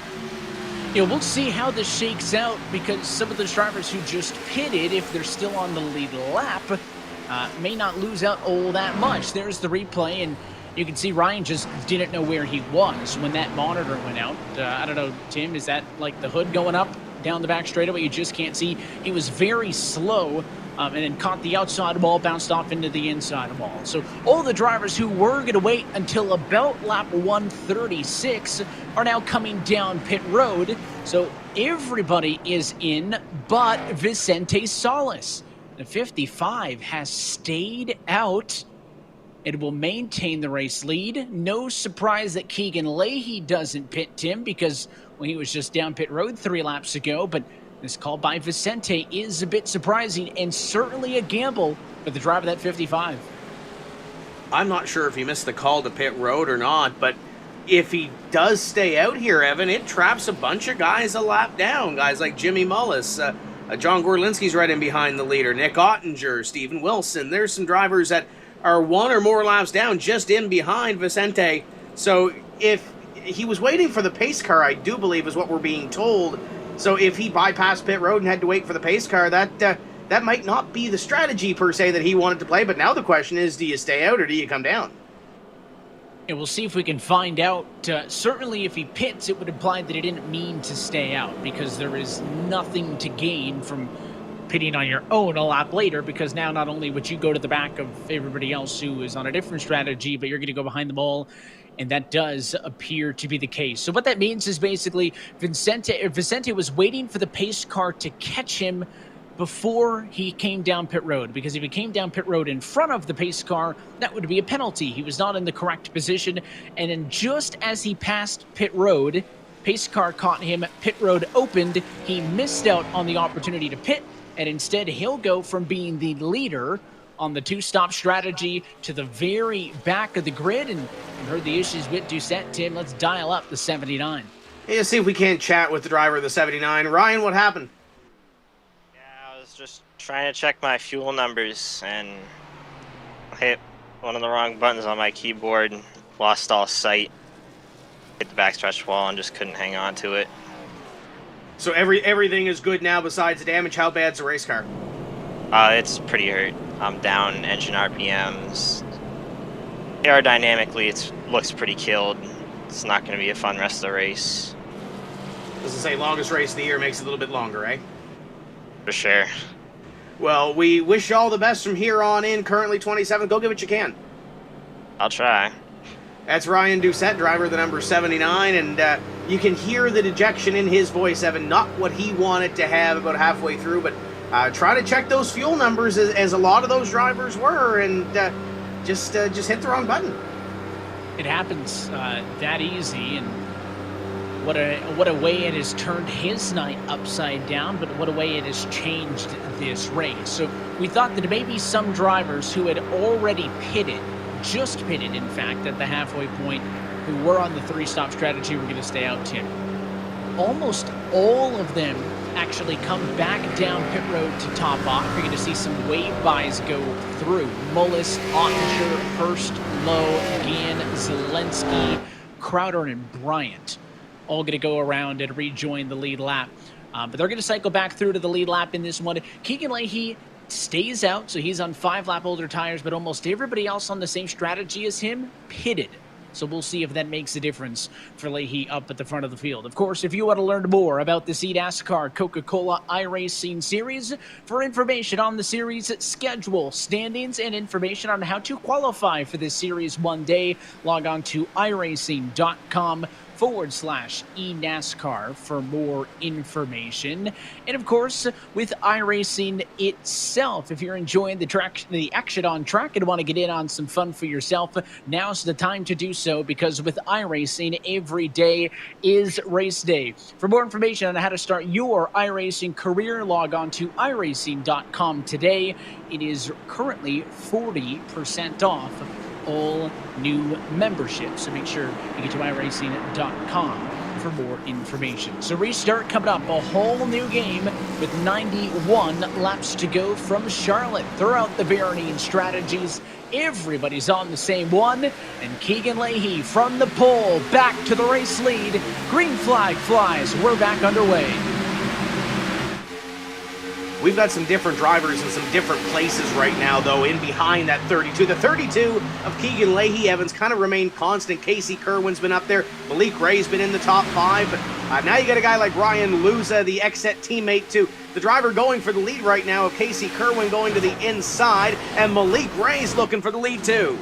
Yeah, we'll see how this shakes out, because some of the drivers who just pitted, if they're still on the lead lap, may not lose out all that much. There's the replay, and you can see Ryan just didn't know where he was when that monitor went out. I don't know, Tim, is that like the hood going up down the back straightaway? You just can't see. He was very slow, and then caught the outside wall, bounced off into the inside wall. So all the drivers who were going to wait until about lap 136 are now coming down pit road. So everybody is in but Vicente Salas. The 55 has stayed out. It will maintain the race lead. No surprise that Keegan Leahy doesn't pit, Tim, because he was just down pit road 3 laps ago, but this call by Vicente is a bit surprising and certainly a gamble for the driver of that 55. I'm not sure if he missed the call to pit road or not, but if he does stay out here, Evan, it traps a bunch of guys a lap down. Guys like Jimmy Mullis, John Gorlinski's right in behind the leader, Nick Ottinger, Steven Wilson. There's some drivers that are 1 or more laps down just in behind Vicente. So if he was waiting for the pace car, I do believe is what we're being told. So if he bypassed pit road and had to wait for the pace car, that might not be the strategy per se that he wanted to play. But now the question is, do you stay out or do you come down? And we'll see if we can find out. Certainly if he pits, it would imply that he didn't mean to stay out, because there is nothing to gain from pitting on your own a lap later, because now not only would you go to the back of everybody else who is on a different strategy, but you're going to go behind them all. And that does appear to be the case. So what that means is basically Vicente was waiting for the pace car to catch him before he came down pit road, because if he came down pit road in front of the pace car, that would be a penalty. He was not in the correct position, and then just as he passed pit road, pace car caught him, pit road opened, he missed out on the opportunity to pit, and instead he'll go from being the leader on the 2-stop strategy to the very back of the grid. And you heard the issues with Doucette, Tim. Let's dial up the 79. Yeah, see if we can't chat with the driver of the 79. Ryan, what happened? Yeah, I was just trying to check my fuel numbers, and I hit one of the wrong buttons on my keyboard and lost all sight. Hit the backstretch wall and just couldn't hang on to it. So everything is good now besides the damage. How bad's the race car? It's pretty hurt. I'm down engine RPMs. Aerodynamically, it looks pretty killed. It's not going to be a fun rest of the race. Doesn't say longest race of the year makes it a little bit longer, eh? For sure. Well, we wish you all the best from here on in. Currently 27. Go give it you can. I'll try. That's Ryan Doucette, driver of the number 79, and you can hear the dejection in his voice, Evan. Not what he wanted to have about halfway through, but try to check those fuel numbers, as a lot of those drivers were, and just hit the wrong button. It happens that easy, and what a way it has turned his night upside down, but what a way it has changed this race. So we thought that maybe some drivers who had already pitted, just pitted in fact, at the halfway point, who were on the 3-stop strategy were going to stay out, Tim. Almost all of them actually come back down pit road to top off. You're going to see some wave bys go through. Mullis, Ottinger, Hurst, Lowe, Gann, Zelensky, Crowder, and Bryant all going to go around and rejoin the lead lap. But they're going to cycle back through to the lead lap in this one. Keegan Leahy stays out, so he's on 5-lap older tires, but almost everybody else on the same strategy as him pitted. So we'll see if that makes a difference for Leahy up at the front of the field. Of course, if you want to learn more about this eNASCAR Coca-Cola iRacing series, for information on the series schedule, standings, and information on how to qualify for this series one day, log on to iRacing.com/eNASCAR for more information. And of course, with iRacing itself, if you're enjoying the action on track and want to get in on some fun for yourself, now's the time to do so, because with iRacing, every day is race day. For more information on how to start your iRacing career, log on to iRacing.com today. It is currently 40% off all new memberships. So make sure you get to iRacing.com for more information. So restart coming up, a whole new game with 91 laps to go from Charlotte. Throughout the varying strategies, everybody's on the same one, and Keegan Leahy from the pole back to the race lead. Green flag flies. We're back underway. We've got some different drivers in some different places right now, though, in behind that 32. The 32 of Keegan Leahy, Evans, kind of remained constant. Casey Kerwin's been up there. Malik Ray's been in the top 5. But now you got a guy like Ryan Luza, the Exet teammate, to the driver going for the lead right now, of Casey Kerwin going to the inside, and Malik Ray's looking for the lead, too.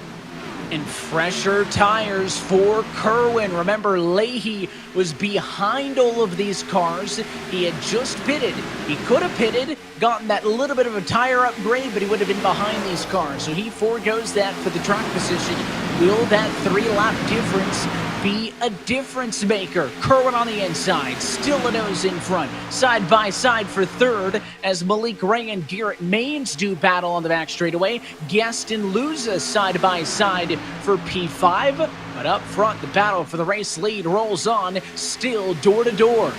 And fresher tires for Kerwin. Remember, Leahy was behind all of these cars. He had just pitted. He could have pitted, gotten that little bit of a tire upgrade, but he would have been behind these cars. So he forgoes that for the track position. Will that 3-lap difference be a difference maker? Kerwin on the inside, still a nose in front, side by side for third, as Malik Ray and Garrett Maines do battle on the back straightaway. Gaston Luza side by side for P5, but up front, the battle for the race lead rolls on, still door to door.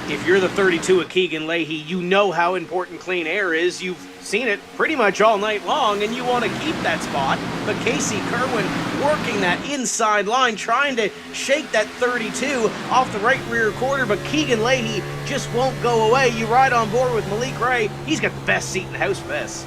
If you're the 32 of Keegan Leahy, you know how important clean air is. You've seen it pretty much all night long, and you want to keep that spot. But Casey Kerwin working that inside line, trying to shake that 32 off the right rear quarter, but Keegan Leahy just won't go away. You ride on board with Malik Ray. He's got the best seat in the house for this.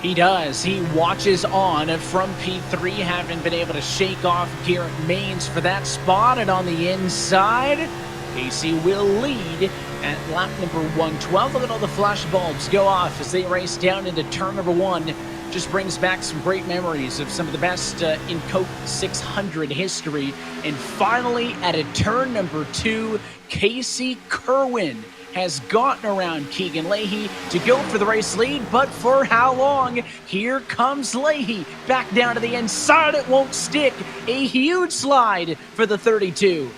He does. He watches on from P3, having been able to shake off Garrett Maines for that spot. And on the inside, Casey will lead at lap number 112. Look at all the flash bulbs go off as they race down into turn number 1. Just brings back some great memories of some of the best in Coke 600 history. And finally, at a turn number 2, Casey Kerwin has gotten around Keegan Leahy to go for the race lead, but for how long? Here comes Leahy back down to the inside. It won't stick. A huge slide for the 32.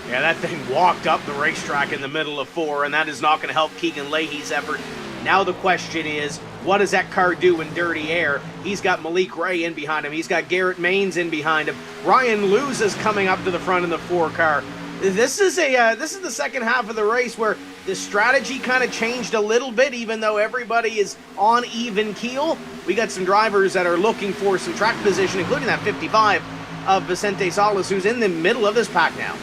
Yeah, that thing walked up the racetrack in the middle of 4, and that is not going to help Keegan Leahy's effort. Now the question is, what does that car do in dirty air? He's got Malik Ray in behind him. He's got Garrett Maines in behind him. Ryan Luz is coming up to the front in the 4 car. This is the second half of the race where the strategy kind of changed a little bit, even though everybody is on even keel. We got some drivers that are looking for some track position, including that 55 of Vicente Salas, who's in the middle of this pack now.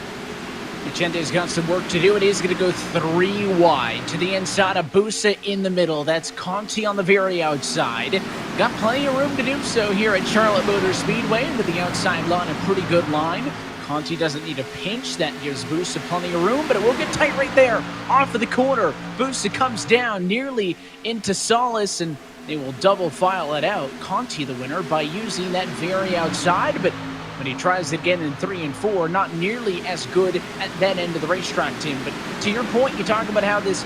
Vicente's got some work to do, and he's going to go 3 wide to the inside of Busa in the middle. That's Conti on the very outside. Got plenty of room to do so here at Charlotte Motor Speedway with the outside line, a pretty good line. Conti doesn't need a pinch. That gives Busa plenty of room, but it will get tight right there off of the corner. Busa comes down nearly into Salas, and they will double file it out. Conti the winner by using that very outside, but when he tries it again in 3 and 4, not nearly as good at that end of the racetrack, Tim. But to your point, you talk about how this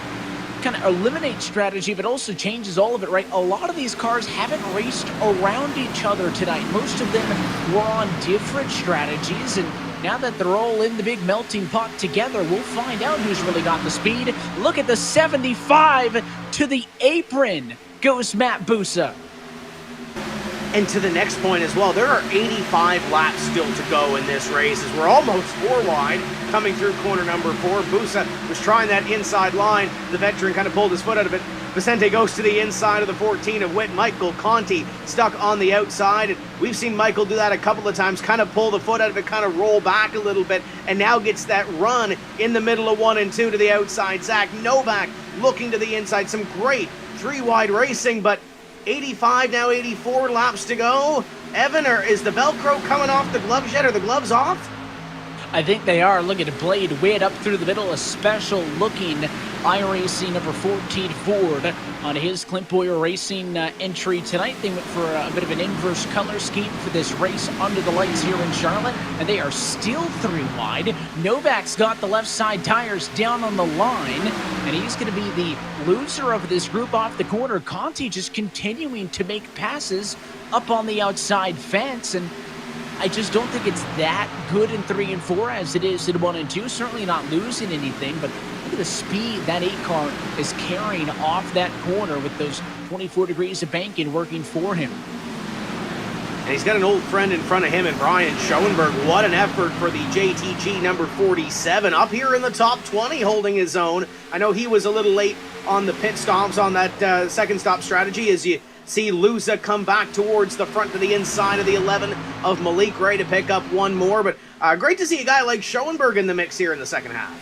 kind of eliminates strategy, but also changes all of it, right? A lot of these cars haven't raced around each other tonight. Most of them were on different strategies, and now that they're all in the big melting pot together, we'll find out who's really got the speed. Look at the 75 to the apron goes Matt Busa. And to the next point as well, there are 85 laps still to go in this race as we're almost 4 wide coming through corner number 4. Busa was trying that inside line. The veteran kind of pulled his foot out of it. Vicente goes to the inside of the 14 of Witt. Michael Conti stuck on the outside. And we've seen Michael do that a couple of times, kind of pull the foot out of it, kind of roll back a little bit, and now gets that run in the middle of 1 and 2 to the outside. Zach Novak looking to the inside. Some great 3 wide racing, but 85, now 84 laps to go, Evan, or is the Velcro coming off the gloves yet? Are the gloves off? I think they are. Look at a blade way up through the middle. A special looking iRacing number 14 Ford on his Clint Boyer Racing entry tonight. They went for a bit of an inverse color scheme for this race under the lights here in Charlotte, and they are still 3 wide. Novak's got the left side tires down on the line, and he's going to be the loser of this group off the corner. Conti just continuing to make passes up on the outside fence, and I just don't think it's that good in 3 and 4 as it is in 1 and 2. Certainly not losing anything, but look at the speed that 8 car is carrying off that corner with those 24 degrees of banking working for him. And he's got an old friend in front of him in Brian Schoenberg. What an effort for the JTG number 47 up here in the top 20, holding his own. I know he was a little late on the pit stops on that second stop strategy as you see Luza come back towards the front to the inside of the 11 of Malik Ray to pick up one more. But great to see a guy like Schoenberg in the mix here in the second half.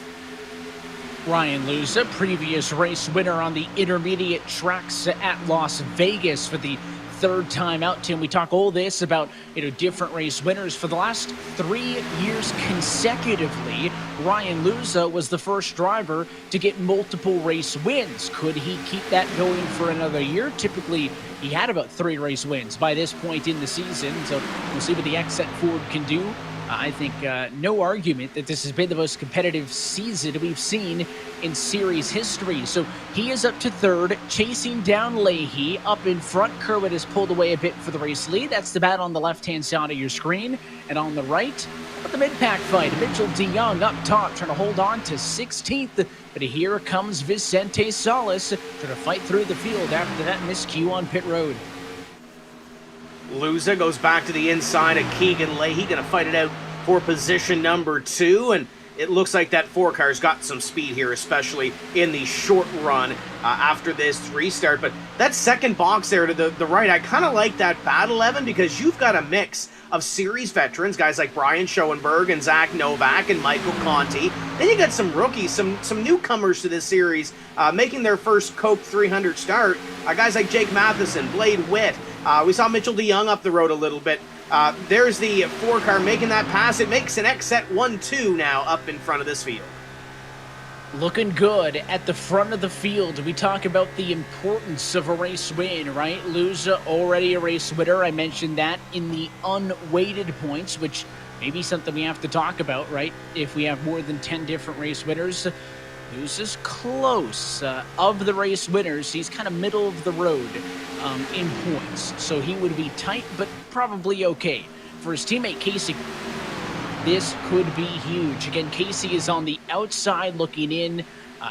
Ryan Luza, previous race winner on the intermediate tracks at Las Vegas for the 3rd time out. Tim, we talk all this about different race winners for the last 3 years consecutively. Ryan Luza was the first driver to get multiple race wins. Could he keep that going for another year? Typically, he had about 3 race wins by this point in the season, so we'll see what the XZ Ford can do. I think no argument that this has been the most competitive season we've seen in series history. So he is up to 3rd, chasing down Leahy. Up in front, Kerwin has pulled away a bit for the race lead. That's the battle on the left-hand side of your screen. And on the right, the mid-pack fight. Mitchell DeYoung up top, trying to hold on to 16th. But here comes Vicente Salas, trying to fight through the field after that miscue on pit road. Luza goes back to the inside of Keegan Leahy, going to fight it out for position number 2, and it looks like that 4 car's got some speed here, especially in the short run after this restart. But that second box there to the right, I kind of like that battle, Evan, because you've got a mix of series veterans, guys like Brian Schoenberg and Zach Novak and Michael Conti. Then you got some rookies, some newcomers to this series making their first Coke 300 start. Guys like Jake Matheson, Blade Witt. We saw Mitchell DeYoung up the road a little bit. There's the 4 car making that pass. It makes an XZ 1-2 now up in front of this field. Looking good at the front of the field. We talk about the importance of a race win, right? Luza already a race winner. I mentioned that in the unweighted points, which may be something we have to talk about, right? If we have more than 10 different race winners, Luza's close. Of the race winners, he's kind of middle of the road in points. So he would be tight, but probably okay. For his teammate Casey, this could be huge. Again, Casey is on the outside looking in.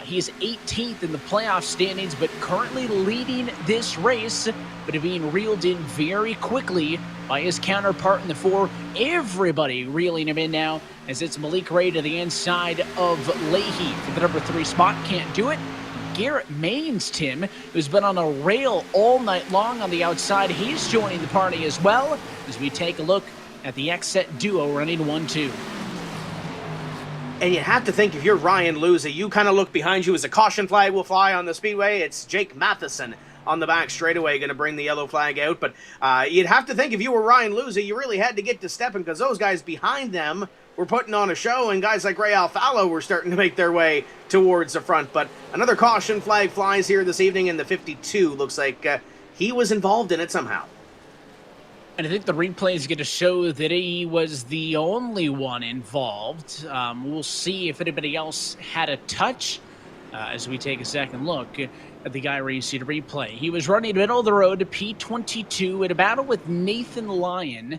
He is 18th in the playoff standings, but currently leading this race, but being reeled in very quickly by his counterpart in the 4. Everybody reeling him in now as it's Malik Ray to the inside of Leahy for the number 3 spot. Can't do it. Garrett Maines, Tim, who's been on a rail all night long on the outside, he's joining the party as well as we take a look at the XZ duo running 1-2. And you have to think, if you're Ryan Luza, you kind of look behind you as a caution flag will fly on the speedway. It's Jake Matheson on the back straightaway going to bring the yellow flag out. But you'd have to think, if you were Ryan Luza, you really had to get to stepping, because those guys behind them were putting on a show, and guys like Ray Alfalo were starting to make their way towards the front. But another caution flag flies here this evening in the 52. Looks like he was involved in it somehow. And I think the replay is going to show that he was the only one involved. We'll see if anybody else had a touch as we take a second look at the iRacing replay. He was running middle of the road to P22 in a battle with Nathan Lyon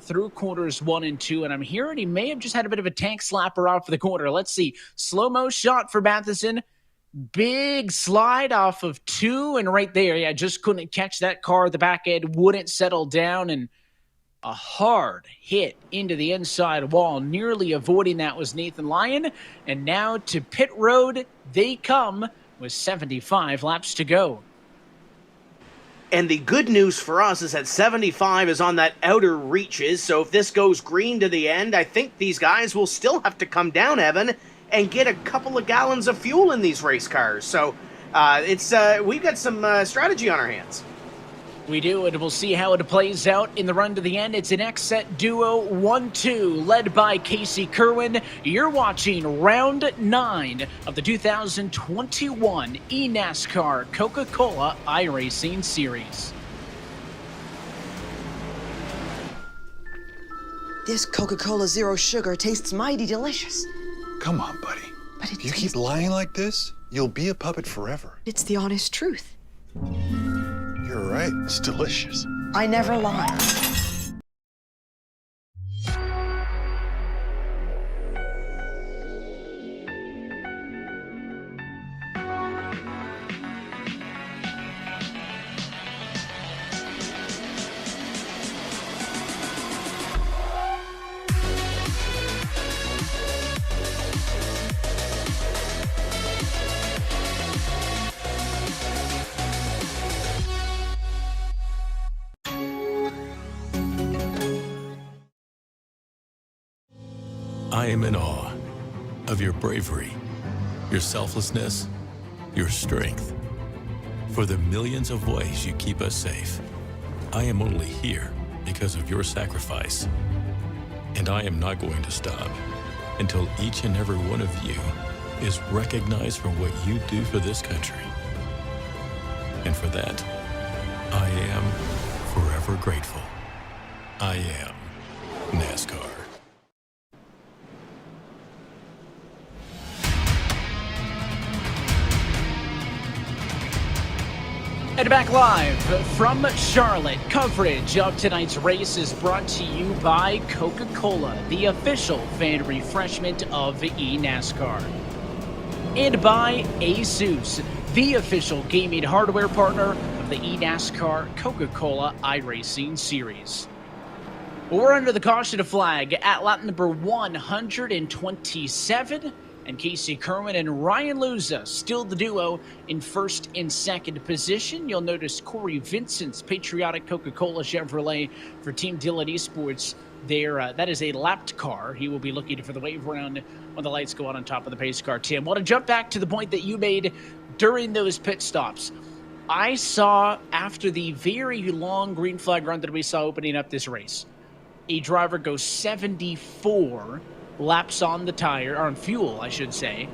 through corners 1 and 2. And I'm hearing he may have just had a bit of a tank slapper off the corner. Let's see. Slow-mo shot for Matheson. Big slide off of 2, and right there, yeah, just couldn't catch that car. The back end wouldn't settle down, and a hard hit into the inside wall. Nearly avoiding that was Nathan Lyon, and now to pit road they come with 75 laps to go. And the good news for us is that 75 is on that outer reaches, so if this goes green to the end, I think these guys will still have to come down, Evan, and get a couple of gallons of fuel in these race cars. So we've got some strategy on our hands. We do, and we'll see how it plays out in the run to the end. It's an X-Set Duo 1-2 led by Casey Kerwin. You're watching round 9 of the 2021 eNASCAR Coca-Cola iRacing Series. This Coca-Cola Zero Sugar tastes mighty delicious. Come on, buddy. But If you keep lying like this, you'll be a puppet forever. it's the honest truth. You're right. It's delicious. I never lie. I am in awe of your bravery, your selflessness, your strength. For the millions of ways you keep us safe, I am only here because of your sacrifice. And I am not going to stop until each and every one of you is recognized for what you do for this country. And for that, I am forever grateful. I am NASCAR. And back live from Charlotte, coverage of tonight's race is brought to you by Coca-Cola, the official fan refreshment of eNASCAR. And by Asus, the official gaming hardware partner of the eNASCAR Coca-Cola iRacing Series. We're under the caution flag at lap number 127. And Casey Kerwin and Ryan Luza still the duo in first and second position. You'll notice Corey Vincent's Patriotic Coca-Cola Chevrolet for Team Dillon Esports there. That is a lapped car. He will be looking for the wave round when the lights go on top of the pace car. Tim, I want to jump back to the point that you made during those pit stops. I saw after the very long green flag run that we saw opening up this race, a driver go 74 laps on the tire, or on fuel, I should say.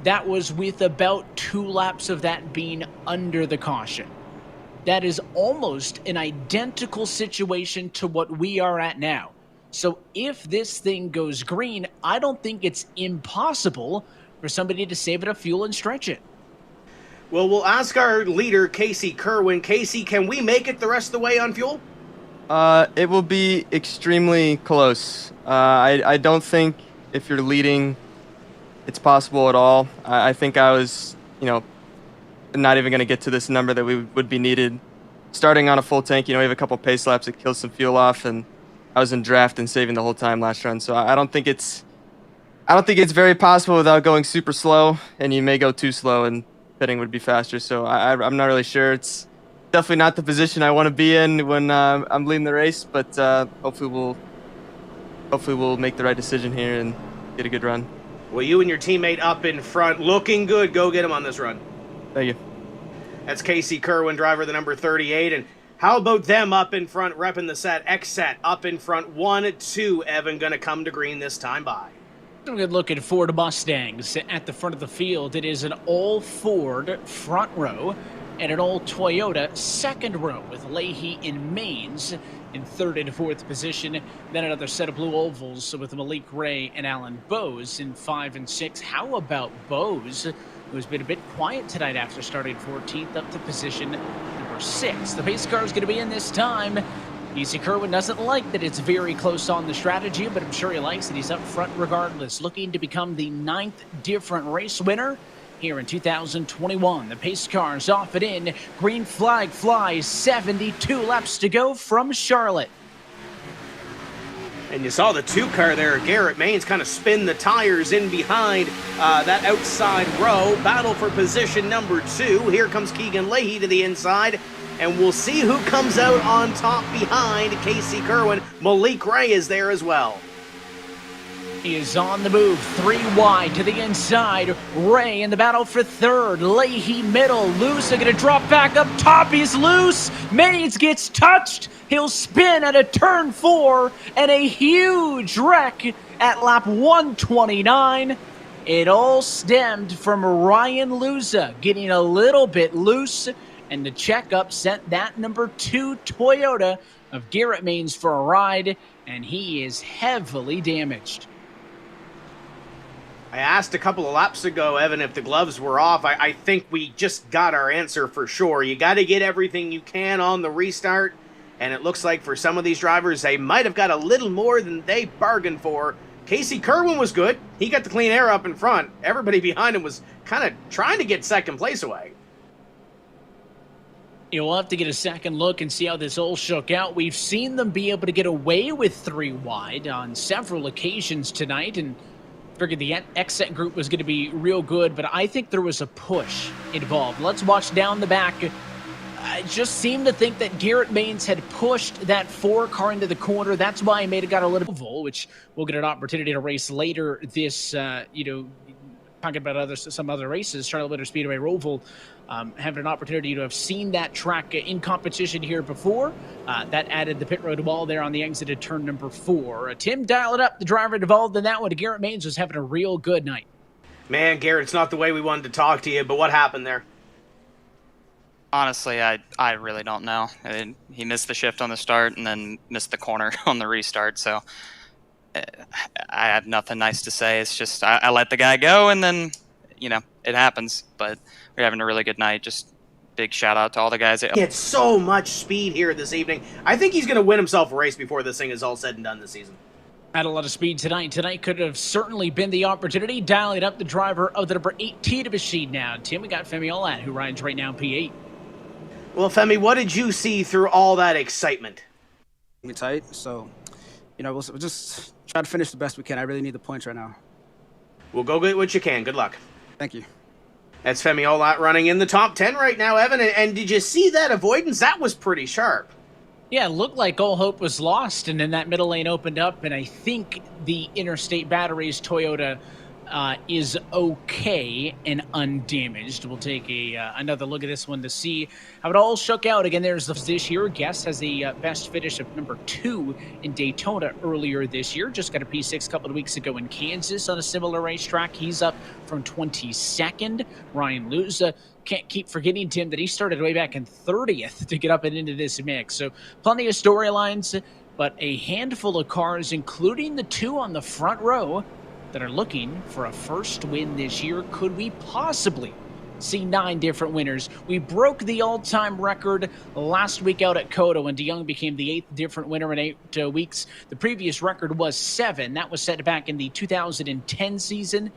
That was with about 2 laps of that being under the caution. That is almost an identical situation to what we are at now. So if this thing goes green, I don't think it's impossible for somebody to save it of fuel and stretch it. Well, we'll ask our leader, Casey Kerwin. Casey, can we make it the rest of the way on fuel? It will be extremely close. I don't think if you're leading, it's possible at all. I think I was, not even going to get to this number that we would be needed. Starting on a full tank, we have a couple pace laps that kills some fuel off, and I was in draft and saving the whole time last run. So I don't think it's very possible without going super slow, and you may go too slow, and pitting would be faster. So I'm not really sure. It's definitely not the position I want to be in when I'm leading the race, but hopefully we'll make the right decision here and get a good run. Well, you and your teammate up in front, looking good. Go get him on this run. Thank you. That's Casey Kerwin, driver the number 38. And how about them up in front, repping the set? X-Set up in front, 1-2. Evan going to come to green this time by. A good look at Ford Mustangs at the front of the field. It is an all Ford front row and an all Toyota second row with Leahy and Maines in third and fourth position. Then another set of blue ovals with Malik Ray and Alan Bowes in 5 and 6. How about Bowes, who's been a bit quiet tonight after starting 14th, up to position number 6. The pace car is going to be in this time. Casey Kerwin doesn't like that it's very close on the strategy, but I'm sure he likes that he's up front regardless, looking to become the 9th different race winner here in 2021. The pace car's off and in. Green flag flies, 72 laps to go from Charlotte. And you saw the 2 car there, Garrett Maines, kind of spin the tires in behind that outside row. Battle for position number 2. Here comes Keegan Leahy to the inside. And we'll see who comes out on top behind Casey Kerwin. Malik Ray is there as well. He is on the move, 3 wide to the inside. Ray in the battle for third. Leahy middle. Lusa gonna drop back up top. He's loose. Mays gets touched. He'll spin at a turn 4 and a huge wreck at lap 129. It all stemmed from Ryan Lusa getting a little bit loose, and the checkup sent that number 2 Toyota of Garrett Maines for a ride, and he is heavily damaged. I asked a couple of laps ago, Evan, if the gloves were off. I think we just got our answer for sure. You got to get everything you can on the restart, and it looks like for some of these drivers, they might have got a little more than they bargained for. Casey Kerwin was good. He got the clean air up in front. Everybody behind him was kind of trying to get second place away. You'll have to get a second look and see how this all shook out. We've seen them be able to get away with 3 wide on several occasions tonight, and figured the exit group was going to be real good, but I think there was a push involved. Let's watch down the back. I just seemed to think that Garrett Maines had pushed that 4 car into the corner. That's why he got a little oval, which we'll get an opportunity to race later this, talking about some other races, Charlotte Motor Speedway Roval, having an opportunity to have seen that track in competition here before. That added the pit road wall there on the exit at turn number 4. Tim dialed up, the driver involved in that one. Garrett Maines was having a real good night. Man, Garrett, it's not the way we wanted to talk to you, but what happened there? Honestly, I really don't know. He missed the shift on the start and then missed the corner on the restart, so I have nothing nice to say. It's just I let the guy go, and then, it happens. But we're having a really good night. Just big shout out to all the guys. He had so much speed here this evening. I think he's going to win himself a race before this thing is all said and done this season. Had a lot of speed tonight. Tonight could have certainly been the opportunity. Dialing up the driver of the number 18 machine now. Tim, we got Femi Olat, who rides right now in P8. Well, Femi, what did you see through all that excitement? We're tight, so, we'll just try to finish the best we can. I really need the points right now. We'll go get what you can. Good luck. Thank you. That's Femi Olat running in the top 10 right now, Evan. And did you see that avoidance? That was pretty sharp. Yeah, it looked like all hope was lost, and then that middle lane opened up, and I think the Interstate Batteries Toyota is okay and undamaged. We'll take another look at this one to see how it all shook out. Again, there's this year. Guest has the best finish of number 2 in Daytona earlier this year. Just got a P6 a couple of weeks ago in Kansas on a similar racetrack. He's up from 22nd. Ryan Lusa, can't keep forgetting, Tim, that he started way back in 30th to get up and into this mix. So plenty of storylines, but a handful of cars, including the 2 on the front row, that are looking for a first win this year. Could we possibly see 9 different winners? We broke the all-time record last week out at COTA when DeYoung became the 8th different winner in 8 weeks. The previous record was 7. That was set back in the 2010 season.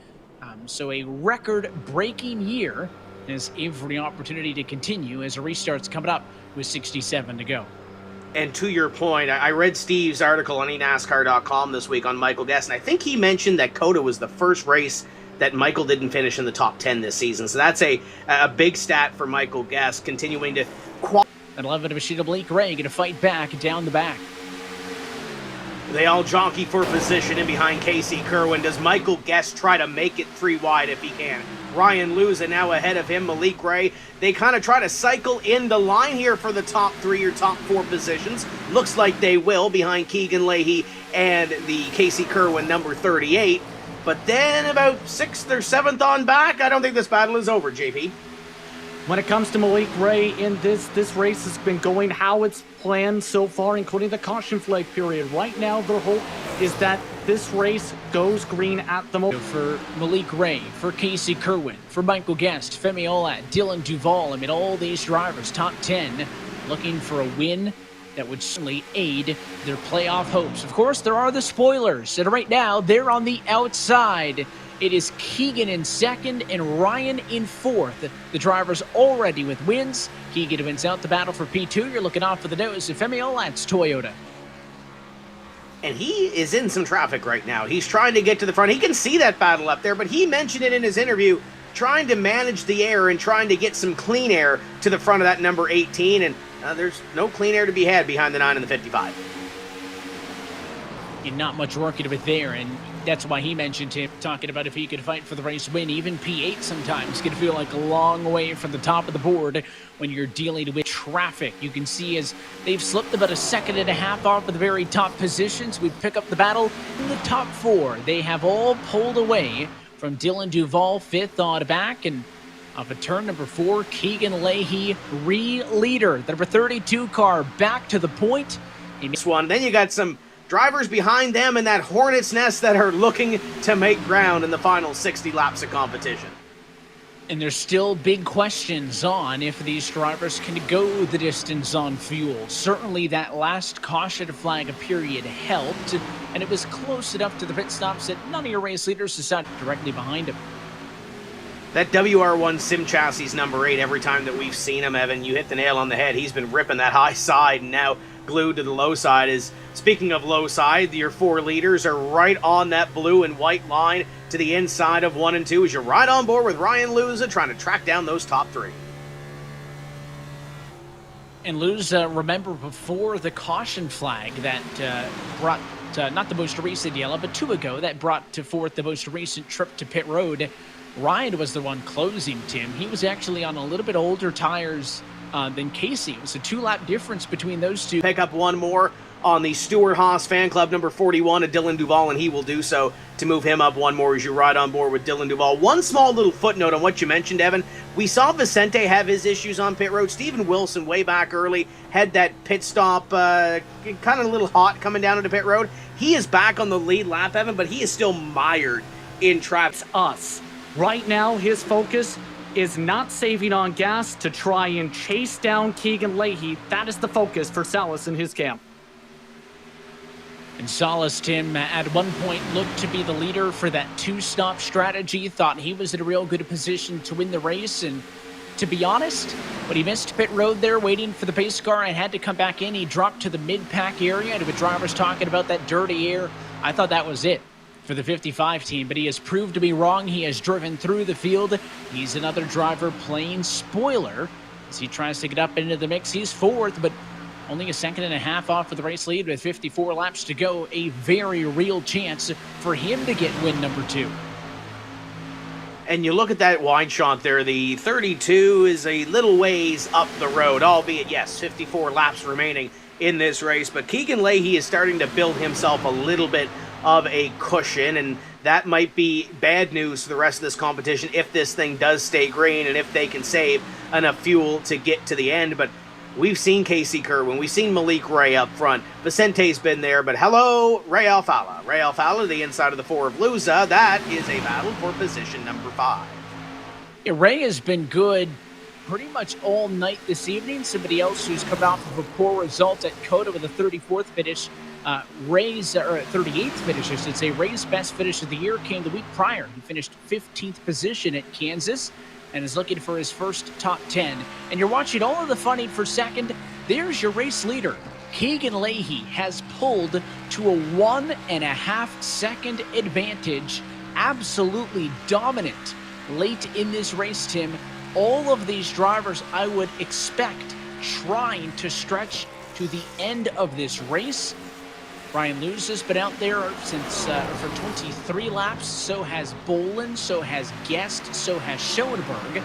So a record-breaking year is every opportunity to continue as a restart's coming up with 67 to go. And to your point, I read Steve's article on eNASCAR.com this week on Michael Guest, and I think he mentioned that COTA was the first race that Michael didn't finish in the top 10 this season. So that's a big stat for Michael Guest, continuing to At 11 of Machine Blake Ray going to fight back down the back. They all jockey for position in behind Casey Kerwin. Does Michael Guest try to make it 3 wide if he can? Ryan Lusa now ahead of him, Malik Ray. They kind of try to cycle in the line here for the top 3 or top 4 positions. Looks like they will behind Keegan Leahy and the Casey Kerwin number 38. But then about 6th or 7th on back, I don't think this battle is over, JP. When it comes to Malik Ray in this race has been going how it's planned so far, including the caution flag period. Right now, their hope is that this race goes green at the moment. For Malik Ray, for Casey Kerwin, for Michael Guest, Femi Olat, Dylan Duval, all these drivers, top 10, looking for a win that would certainly aid their playoff hopes. Of course, there are the spoilers, and right now, they're on the outside. It is Keegan in 2nd and Ryan in 4th. The drivers already with wins. Keegan wins out the battle for P2. You're looking off for the nose of Femi Olat's Toyota. And he is in some traffic right now. He's trying to get to the front. He can see that battle up there, but he mentioned it in his interview, trying to manage the air and trying to get some clean air to the front of that number 18. And there's no clean air to be had behind the 9 and the 55. And not much work into it there. And that's why he mentioned him, talking about if he could fight for the race win. Even P8 sometimes can feel like a long way from the top of the board when you're dealing with traffic. You can see as they've slipped about a second and a half off of the very top positions. We pick up the battle in the top 4. They have all pulled away from Dylan Duval, 5th on back, and off of turn number 4, Keegan Leahy, leader. The number 32 car back to the point. This one. Then you got some drivers behind them in that hornet's nest that are looking to make ground in the final 60 laps of competition. And there's still big questions on if these drivers can go the distance on fuel. Certainly that last caution flag period helped, and it was close enough to the pit stops that none of your race leaders decided directly behind him. That WR1 Sim Chassis number 8, every time that we've seen him, Evan, you hit the nail on the head. He's been ripping that high side and now glued to the low side. Speaking of low side, your 4 leaders are right on that blue and white line to the inside of 1 and 2 as you're right on board with Ryan Luza trying to track down those top 3. And Luza, remember before the caution flag that brought, not the most recent yellow, but 2 ago, that brought to forth the most recent trip to pit road, Ryan was the one closing, Tim. He was actually on a little bit older tires than Casey. It was a 2-lap difference between those two. Pick up one more on the Stuart Haas fan club, number 41, of Dylan Duval, and he will do so to move him up one more as you ride on board with Dylan Duval. One small little footnote on what you mentioned, Evan. We saw Vicente have his issues on pit road. Steven Wilson, way back early, had that pit stop kind of a little hot coming down into pit road. He is back on the lead lap, Evan, but he is still mired in traffic. Us. Right now, his focus is not saving on gas to try and chase down Keegan Leahy. That is the focus for Salas and his camp. And Salas, Tim, at one point looked to be the leader for that 2-stop strategy, thought he was in a real good position to win the race, and to be honest, when he missed pit road there waiting for the pace car and had to come back in, he dropped to the mid-pack area, and with drivers talking about that dirty air, I thought that was it for the 55 team, but he has proved to be wrong. He has driven through the field. He's another driver playing spoiler as he tries to get up into the mix. He's 4th, but only a second and a half off of the race lead with 54 laps to go. A very real chance for him to get win number 2. And you look at that wide shot there, the 32 is a little ways up the road, albeit, yes, 54 laps remaining in this race, but Keegan Leahy is starting to build himself a little bit of a cushion, and that might be bad news for the rest of this competition if this thing does stay green and if they can save enough fuel to get to the end. But we've seen Casey Kerwin, we've seen Malik Ray up front, Vicente's been there, but hello, Ray Alfala. Ray Alfala, the inside of the 4 of Luza, that is a battle for position number 5. Yeah, Ray has been good pretty much all night this evening. Somebody else who's come out of a poor result at Coda with a 34th finish. Ray's, or 38th finish, I should say, Ray's best finish of the year came the week prior. He finished 15th position at Kansas and is looking for his first top 10. And you're watching all of the funny for second. There's your race leader. Keegan Leahy has pulled to a 1.5 second advantage. Absolutely dominant late in this race, Tim. All of these drivers, I would expect, trying to stretch to the end of this race. Ryan Lewis has been out there since for 23 laps. So has Bolin, so has Guest, so has Schoenberg,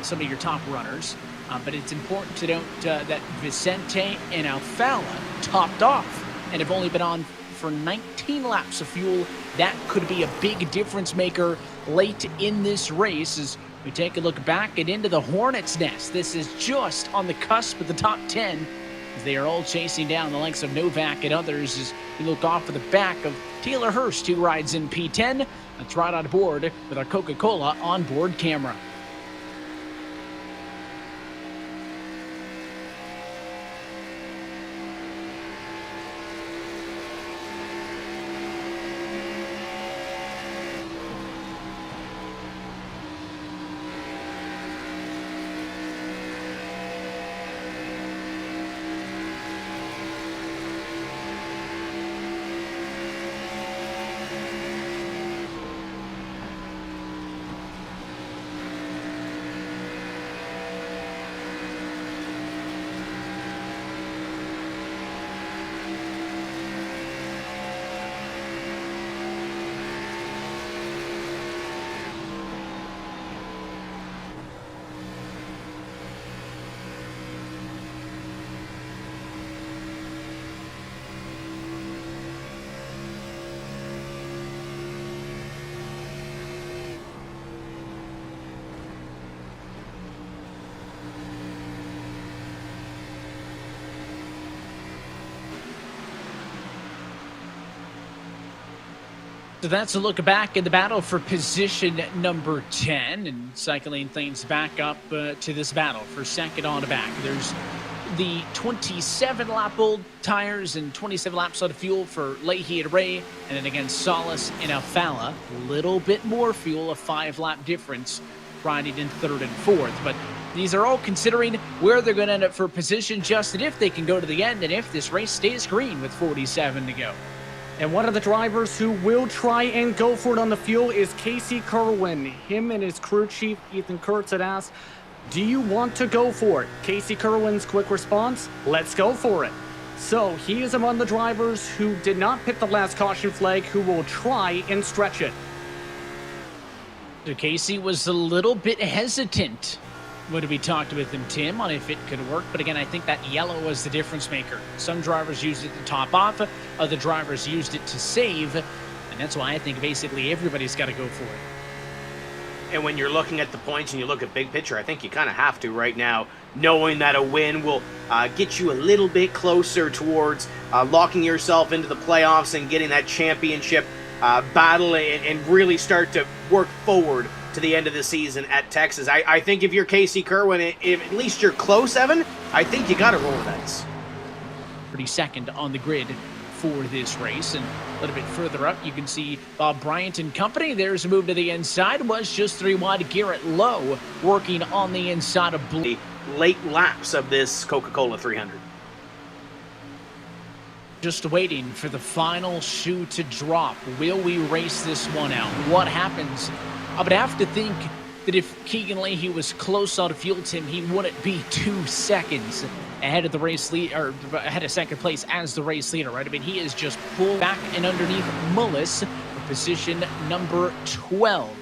some of your top runners. But it's important to note that Vicente and Alfala topped off and have only been on for 19 laps of fuel. That could be a big difference maker late in this race as we take a look back and into the Hornets' nest. This is just on the cusp of the top 10 as they are all chasing down the likes of Novak and others as we look off of the back of Taylor Hurst, who rides in P10. Let's ride on board with our Coca-Cola onboard camera. So that's a look back at the battle for position number 10 and cycling things back up to this battle for second on the back. There's the 27-lap-old tires and 27 laps out of fuel for Leahy and Ray, and then again Salas and Alfala. A little bit more fuel, a 5-lap difference, riding in third and fourth. But these are all considering where they're going to end up for position, just if they can go to the end and if this race stays green with 47 to go. And one of the drivers who will try and go for it on the fuel is Casey Kerwin. Him and his crew chief, Ethan Kurtz, had asked, do you want to go for it? Casey Kerwin's quick response, let's go for it. So he is among the drivers who did not pick the last caution flag, who will try and stretch it. So Casey was a little bit hesitant when we talked with him, Tim, on if it could work. But again, I think that yellow was the difference maker. Some drivers used it to top off, other drivers used it to save. And that's why I think basically everybody's got to go for it. And when you're looking at the points and you look at big picture, I think you kind of have to right now, knowing that a win will get you a little bit closer towards locking yourself into the playoffs and getting that championship battle and really start to work forward to the end of the season at Texas. I think if you're Casey Kerwin, if at least you're close, Evan, I think you got to roll the dice. Pretty second on the grid for this race. And a little bit further up, you can see Bob Bryant and company. There's a move to the inside. Was just 3 wide. Garrett Lowe working on the inside of Blue. Late laps of this Coca-Cola 300. Just waiting for the final shoe to drop. Will we race this one out? What happens? I would have to think that if Keegan Leahy was close out of fuel, Tim, he wouldn't be 2 seconds ahead of the race lead, or ahead of second place as the race leader, right? I mean, he is just pulled back and underneath Mullis for position number 12.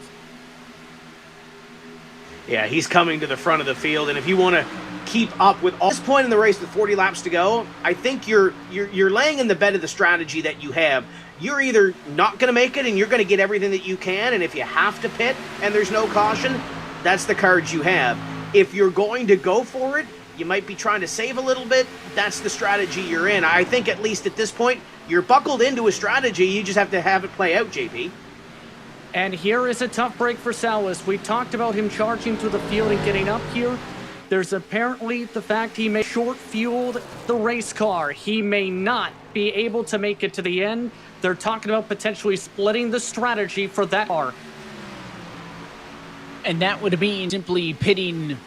Yeah, he's coming to the front of the field, and if you want to keep up with all this point in the race with 40 laps to go, I think you're laying in the bed of the strategy that you have. You're either not going to make it and you're going to get everything that you can, and if you have to pit and there's no caution, that's the cards you have. If you're going to go for it, you might be trying to save a little bit. That's the strategy you're in. I think at least at this point, you're buckled into a strategy. You just have to have it play out, JP. And here is a tough break for Salas. We talked about him charging through the field and getting up here. There's apparently the fact he may short-fueled the race car. He may not be able to make it to the end. They're talking about potentially splitting the strategy for that car. And that would mean simply pitting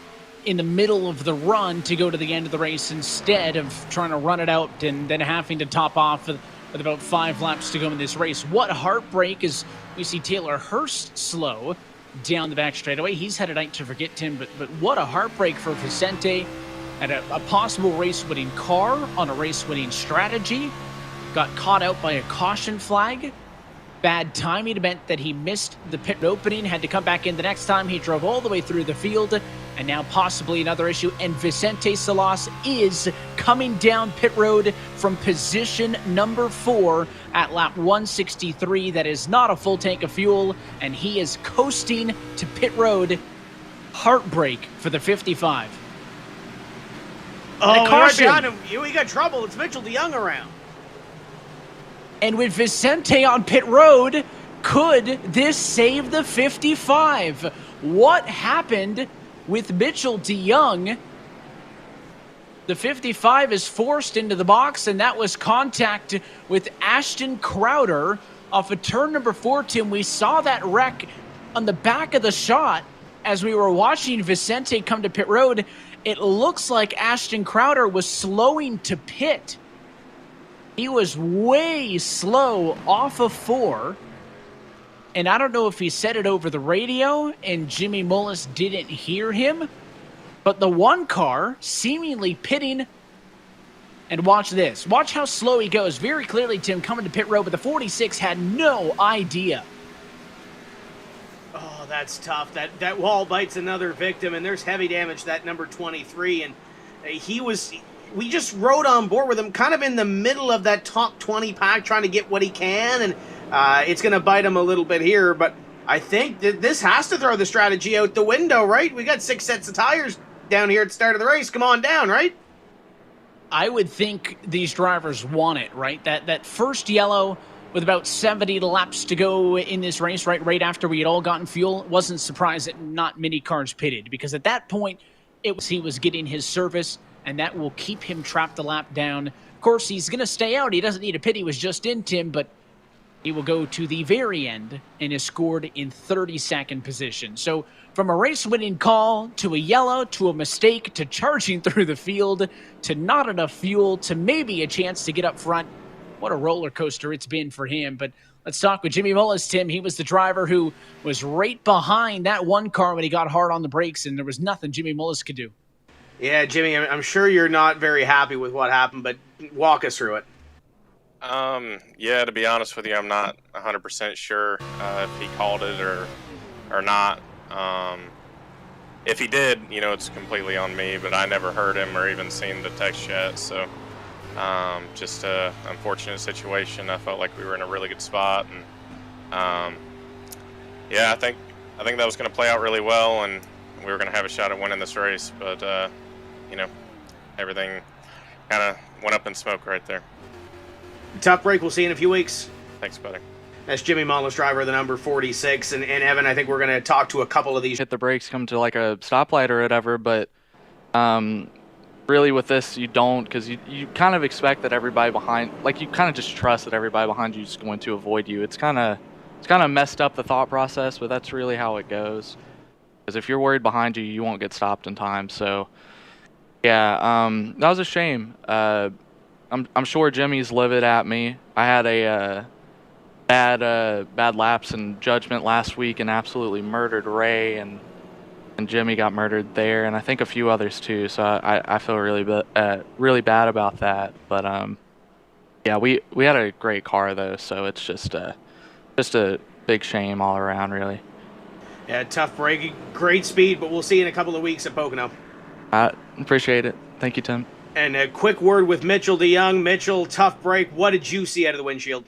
in the middle of the run to go to the end of the race instead of trying to run it out and then having to top off with about 5 laps to go in this race. What heartbreak as we see Taylor Hurst slow down the back straightaway. He's headed out to forget Tim, but what a heartbreak for Vicente at a possible race-winning car on a race-winning strategy. Got caught out by a caution flag. Bad timing meant that he missed the pit opening, had to come back in the next time. He drove all the way through the field, and now possibly another issue. And Vicente Salas is coming down pit road from position number 4 at lap 163. That is not a full tank of fuel, and he is coasting to pit road. Heartbreak for the 55. Oh, right behind him. We got trouble. It's Mitchell DeYoung around. And with Vicente on pit road, could this save the 55? What happened with Mitchell DeYoung? The 55 is forced into the box, and that was contact with Ashton Crowder off of turn number 4, Tim. We saw that wreck on the back of the shot as we were watching Vicente come to pit road. It looks like Ashton Crowder was slowing to pit. He was way slow off of 4. And I don't know if he said it over the radio and Jimmy Mullis didn't hear him. But the one car seemingly pitting. And watch this. Watch how slow he goes. Very clearly, Tim, coming to pit road. But the 46 had no idea. Oh, that's tough. That wall bites another victim. And there's heavy damage to that number 23. And we just rode on board with him kind of in the middle of that top 20 pack trying to get what he can, and it's going to bite him a little bit here, but I think that this has to throw the strategy out the window, right? We got 6 sets of tires down here at the start of the race. Come on down, right? I would think these drivers want it, right? That first yellow with about 70 laps to go in this race, right after we had all gotten fuel. Wasn't surprised that not many cars pitted, because at that point, he was getting his service, and that will keep him trapped a lap down. Of course, he's going to stay out. He doesn't need a pit. He was just in, Tim, but he will go to the very end and is scored in 32nd position. So from a race-winning call to a yellow to a mistake to charging through the field to not enough fuel to maybe a chance to get up front, what a roller coaster it's been for him. But let's talk with Jimmy Mullis, Tim. He was the driver who was right behind that one car when he got hard on the brakes, and there was nothing Jimmy Mullis could do. Yeah, Jimmy, I'm sure you're not very happy with what happened, but walk us through it. Yeah, to be honest with you, I'm not 100% sure if he called it or not. If he did, it's completely on me, but I never heard him or even seen the text yet, so just a unfortunate situation. I felt like we were in a really good spot, and yeah, I think that was going to play out really well, and we were going to have a shot at winning this race, but everything kind of went up in smoke right there. Tough break. We'll see you in a few weeks. Thanks, buddy. That's Jimmy Mullis, driver of the number 46. And Evan, I think we're going to talk to a couple of these. Hit the brakes, come to like a stoplight or whatever, but really with this, you don't, because you kind of expect that everybody behind, like you kind of just trust that everybody behind you is going to avoid you. It's kind of messed up the thought process, but that's really how it goes. Because if you're worried behind you, you won't get stopped in time. So, yeah, that was a shame. I'm sure Jimmy's livid at me. I had a bad lapse in judgment last week and absolutely murdered Ray, and Jimmy got murdered there, and I think a few others too. So I feel really bad about that. But yeah, we had a great car though, so it's just a big shame all around, really. Yeah, tough break, great speed, but we'll see you in a couple of weeks at Pocono. I appreciate it. Thank you, Tim. And a quick word with Mitchell DeYoung. Mitchell, tough break. What did you see out of the windshield?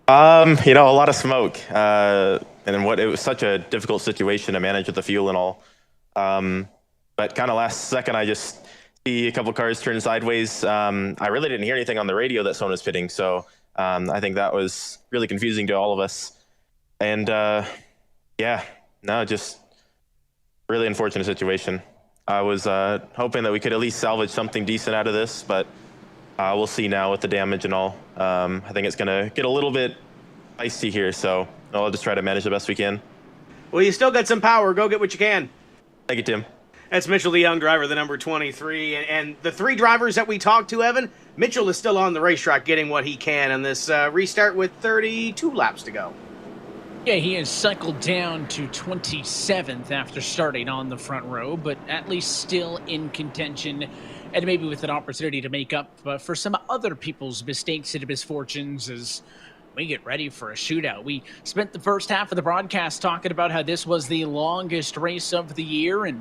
A lot of smoke. And it was such a difficult situation to manage with the fuel and all. But kind of last second, I just see a couple cars turn sideways. I really didn't hear anything on the radio that someone was pitting. So I think that was really confusing to all of us. And just really unfortunate situation. I was hoping that we could at least salvage something decent out of this, but we'll see now with the damage and all. I think it's going to get a little bit icy here, so I'll just try to manage the best we can. Well, you still got some power. Go get what you can. Thank you, Tim. That's Mitchell DeYoung, driver, the number 23. And the three drivers that we talked to, Evan, Mitchell is still on the racetrack getting what he can on this restart with 32 laps to go. Yeah, he has cycled down to 27th after starting on the front row, but at least still in contention, and maybe with an opportunity to make up for some other people's mistakes and misfortunes as we get ready for a shootout. We spent the first half of the broadcast talking about how this was the longest race of the year, and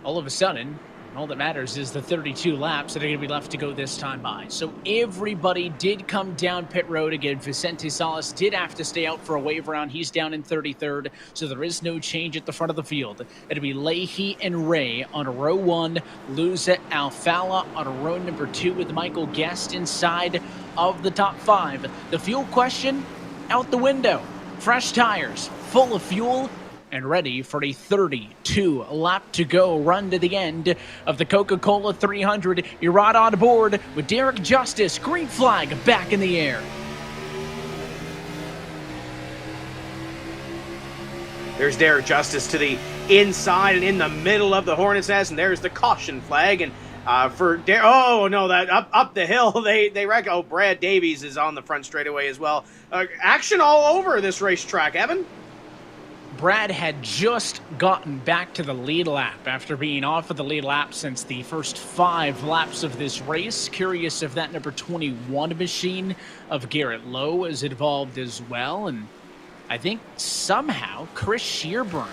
all of a sudden, all that matters is the 32 laps that are going to be left to go this time by. So everybody did come down pit road again. Vicente Salas did have to stay out for a wave round. He's down in 33rd, so there is no change at the front of the field. It'll be Leahy and Ray on row 1, Luza Alfala on row number 2 with Michael Guest inside of the top 5. The fuel question, out the window. Fresh tires, full of fuel, and ready for a 32 lap to go run to the end of the Coca-Cola 300. You're right on board with Derek Justice. Green flag back in the air. There's Derek Justice to the inside and in the middle of the Hornet's Nest, and there's the caution flag. And for Derek, oh no, that up the hill, they reckon. Oh, Brad Davies is on the front straightaway as well. Action all over this racetrack, Evan. Brad had just gotten back to the lead lap after being off of the lead lap since the first 5 laps of this race. Curious if that number 21 machine of Garrett Lowe is involved as well. And I think somehow Chris Shearburn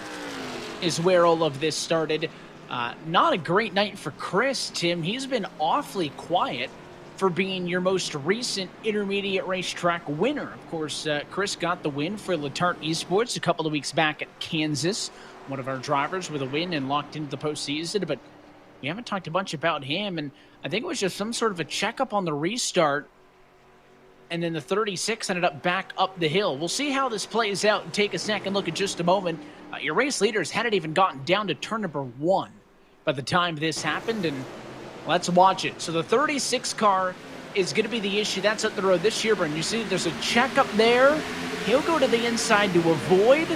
is where all of this started. Not a great night for Chris, Tim. He's been awfully quiet for being your most recent intermediate racetrack winner. Of course, Chris got the win for Letarte Esports a couple of weeks back at Kansas. One of our drivers with a win and locked into the postseason, but we haven't talked a bunch about him, and I think it was just some sort of a checkup on the restart. and then the 36 ended up back up the hill. We'll see how this plays out and take a second look in just a moment. Your race leaders hadn't even gotten down to turn number 1 by the time this happened, and let's watch it. So the 36 car is going to be the issue. That's up the road this year, but you see there's a check up there. He'll go to the inside to avoid.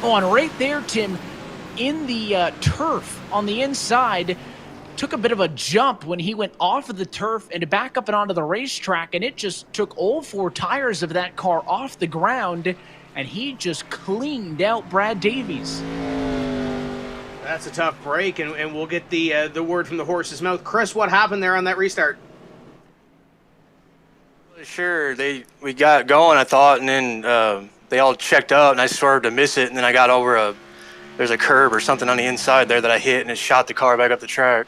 Oh, and right there, Tim, in the turf on the inside, took a bit of a jump when he went off of the turf and back up and onto the racetrack, and it just took all 4 tires of that car off the ground, and he just cleaned out Brad Davies. That's a tough break, and we'll get the word from the horse's mouth. Chris, what happened there on that restart? Sure, we got going, I thought, and then they all checked up, and I swerved to miss it, and then I got over there's a curb or something on the inside there that I hit, and it shot the car back up the track.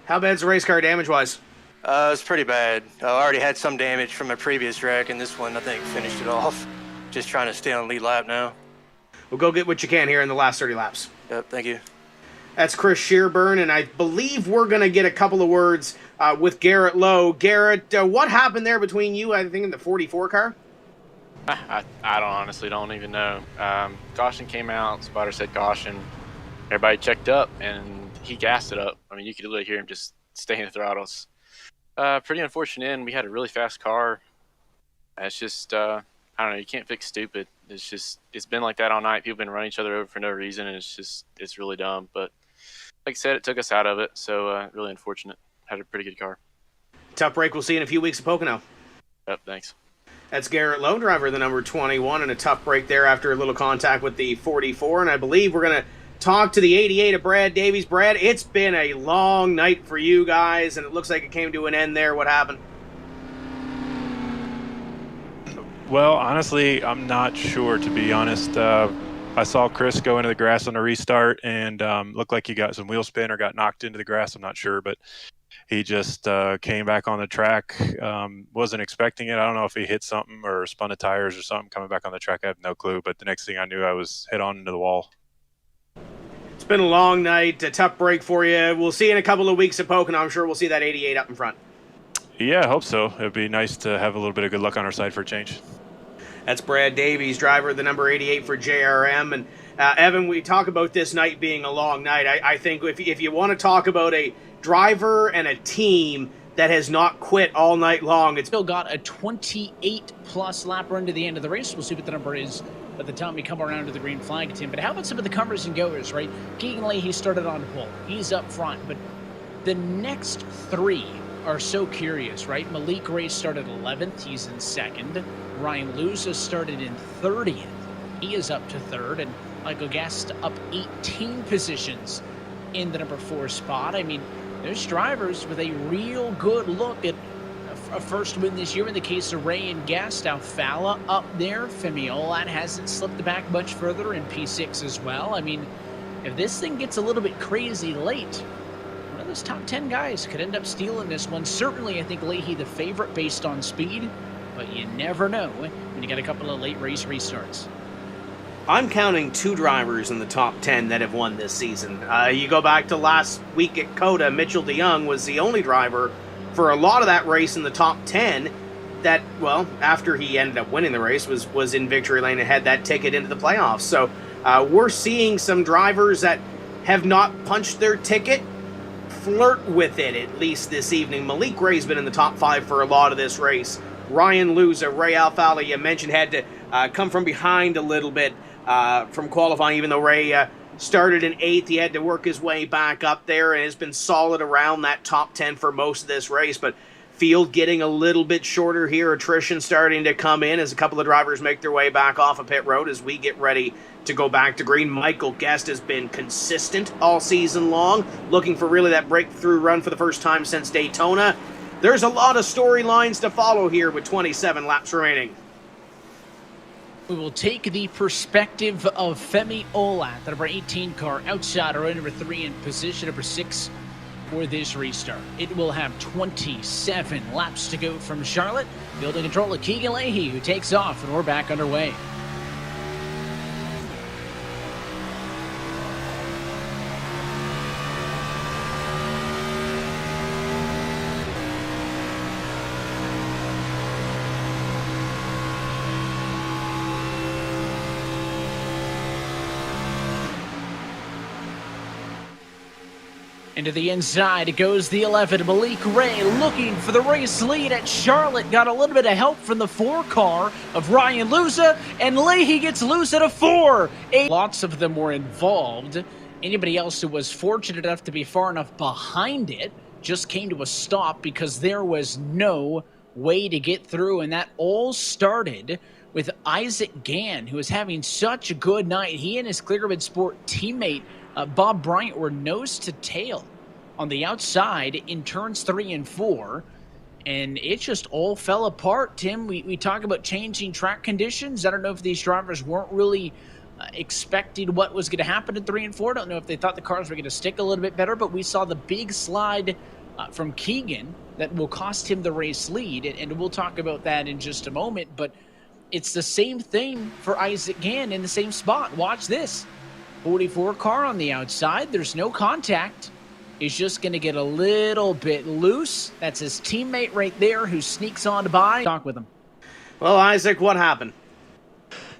How bad's the race car damage-wise? It's pretty bad. I already had some damage from my previous wreck, and this one, I think, finished it off. Just trying to stay on the lead lap now. Well, go get what you can here in the last 30 laps. Yep, thank you. That's Chris Shearburn, and I believe we're going to get a couple of words with Garrett Lowe. Garrett, what happened there between you, I think, in the 44 car? I honestly don't even know. Caution came out, spotter said caution. Everybody checked up, and he gassed it up. I mean, you could literally hear him just staying the throttles. Pretty unfortunate end. We had a really fast car. It's just, I don't know, you can't fix stupid. It's been like that all night. People have been running each other over for no reason, and it's really dumb. But like I said, it took us out of it, so really unfortunate. Had a pretty good car. Tough break. We'll see you in a few weeks at Pocono. Yep, thanks. That's Garrett Lowe, driver of the number 21, and a tough break there after a little contact with the 44. And I believe we're going to talk to the 88 of Brad Davies. Brad, it's been a long night for you guys, and it looks like it came to an end there. What happened? Well, honestly, I'm not sure, to be honest. I saw Chris go into the grass on a restart and looked like he got some wheel spin or got knocked into the grass. I'm not sure, but he just came back on the track. Wasn't expecting it. I don't know if he hit something or spun the tires or something coming back on the track. I have no clue, but the next thing I knew, I was head on into the wall. It's been a long night, a tough break for you. We'll see you in a couple of weeks at Pocono. I'm sure we'll see that 88 up in front. Yeah, I hope so. It'd be nice to have a little bit of good luck on our side for a change. That's Brad Davies, driver of the number 88 for JRM. And Evan, we talk about this night being a long night. I think if you want to talk about a driver and a team that has not quit all night long, it's still got a 28-plus lap run to the end of the race. We'll see what the number is by the time we come around to the green flag, Tim. But how about some of the comers and goers, right? Keegan Leahy started on pole. He's up front. But the next 3 are so curious, right? Malik Ray started 11th. He's in 2nd. Ryan Luza started in 30th. He is up to 3rd. And Michael Guest up 18 positions in the number 4 spot. I mean, there's drivers with a real good look at a first win this year in the case of Ray and Guest. Alfala up there. Femi Olat hasn't slipped back much further in P6 as well. I mean, if this thing gets a little bit crazy late, one of those top 10 guys could end up stealing this one. Certainly, I think Leahy the favorite based on speed, but you never know when you get a couple of late race restarts. I'm counting 2 drivers in the top 10 that have won this season. You go back to last week at COTA, Mitchell DeYoung was the only driver for a lot of that race in the top 10 that, well, after he ended up winning the race, was in victory lane and had that ticket into the playoffs. So we're seeing some drivers that have not punched their ticket flirt with it, at least this evening. Malik Ray's been in the top 5 for a lot of this race. Ryan Luza, Ray Alfala, you mentioned, had to come from behind a little bit from qualifying, even though Ray started in 8th. He had to work his way back up there and has been solid around that top 10 for most of this race. But field getting a little bit shorter here. Attrition starting to come in as a couple of drivers make their way back off of pit road as we get ready to go back to green. Michael Guest has been consistent all season long, looking for really that breakthrough run for the first time since Daytona. There's a lot of storylines to follow here with 27 laps remaining. We will take the perspective of Femi Olat, the number 18 car, outside row number 3 in position number 6 for this restart. It will have 27 laps to go from Charlotte. Building control of Keegan Leahy, who takes off, and we're back underway. Into the inside goes the 11, Malik Ray, looking for the race lead at Charlotte. Got a little bit of help from the 4 car of Ryan Luza, and Leahy gets loose at a 4. Lots of them were involved. Anybody else who was fortunate enough to be far enough behind it just came to a stop because there was no way to get through, and that all started with Isaac Gann, who was having such a good night. He and his Clearwood Sport teammate Bob Bryant were nose to tail on the outside in turns 3 and 4, and it just all fell apart. Tim, we talk about changing track conditions. I don't know if these drivers weren't really expecting what was going to happen in 3 and 4. I don't know if they thought the cars were going to stick a little bit better, but we saw the big slide from Keegan that will cost him the race lead, and we'll talk about that in just a moment. But it's the same thing for Isaac Gann in the same spot. Watch this. 44 car on the outside. There's no contact. He's just going to get a little bit loose. That's his teammate right there who sneaks on by. Talk with him. Well, Isaac, what happened?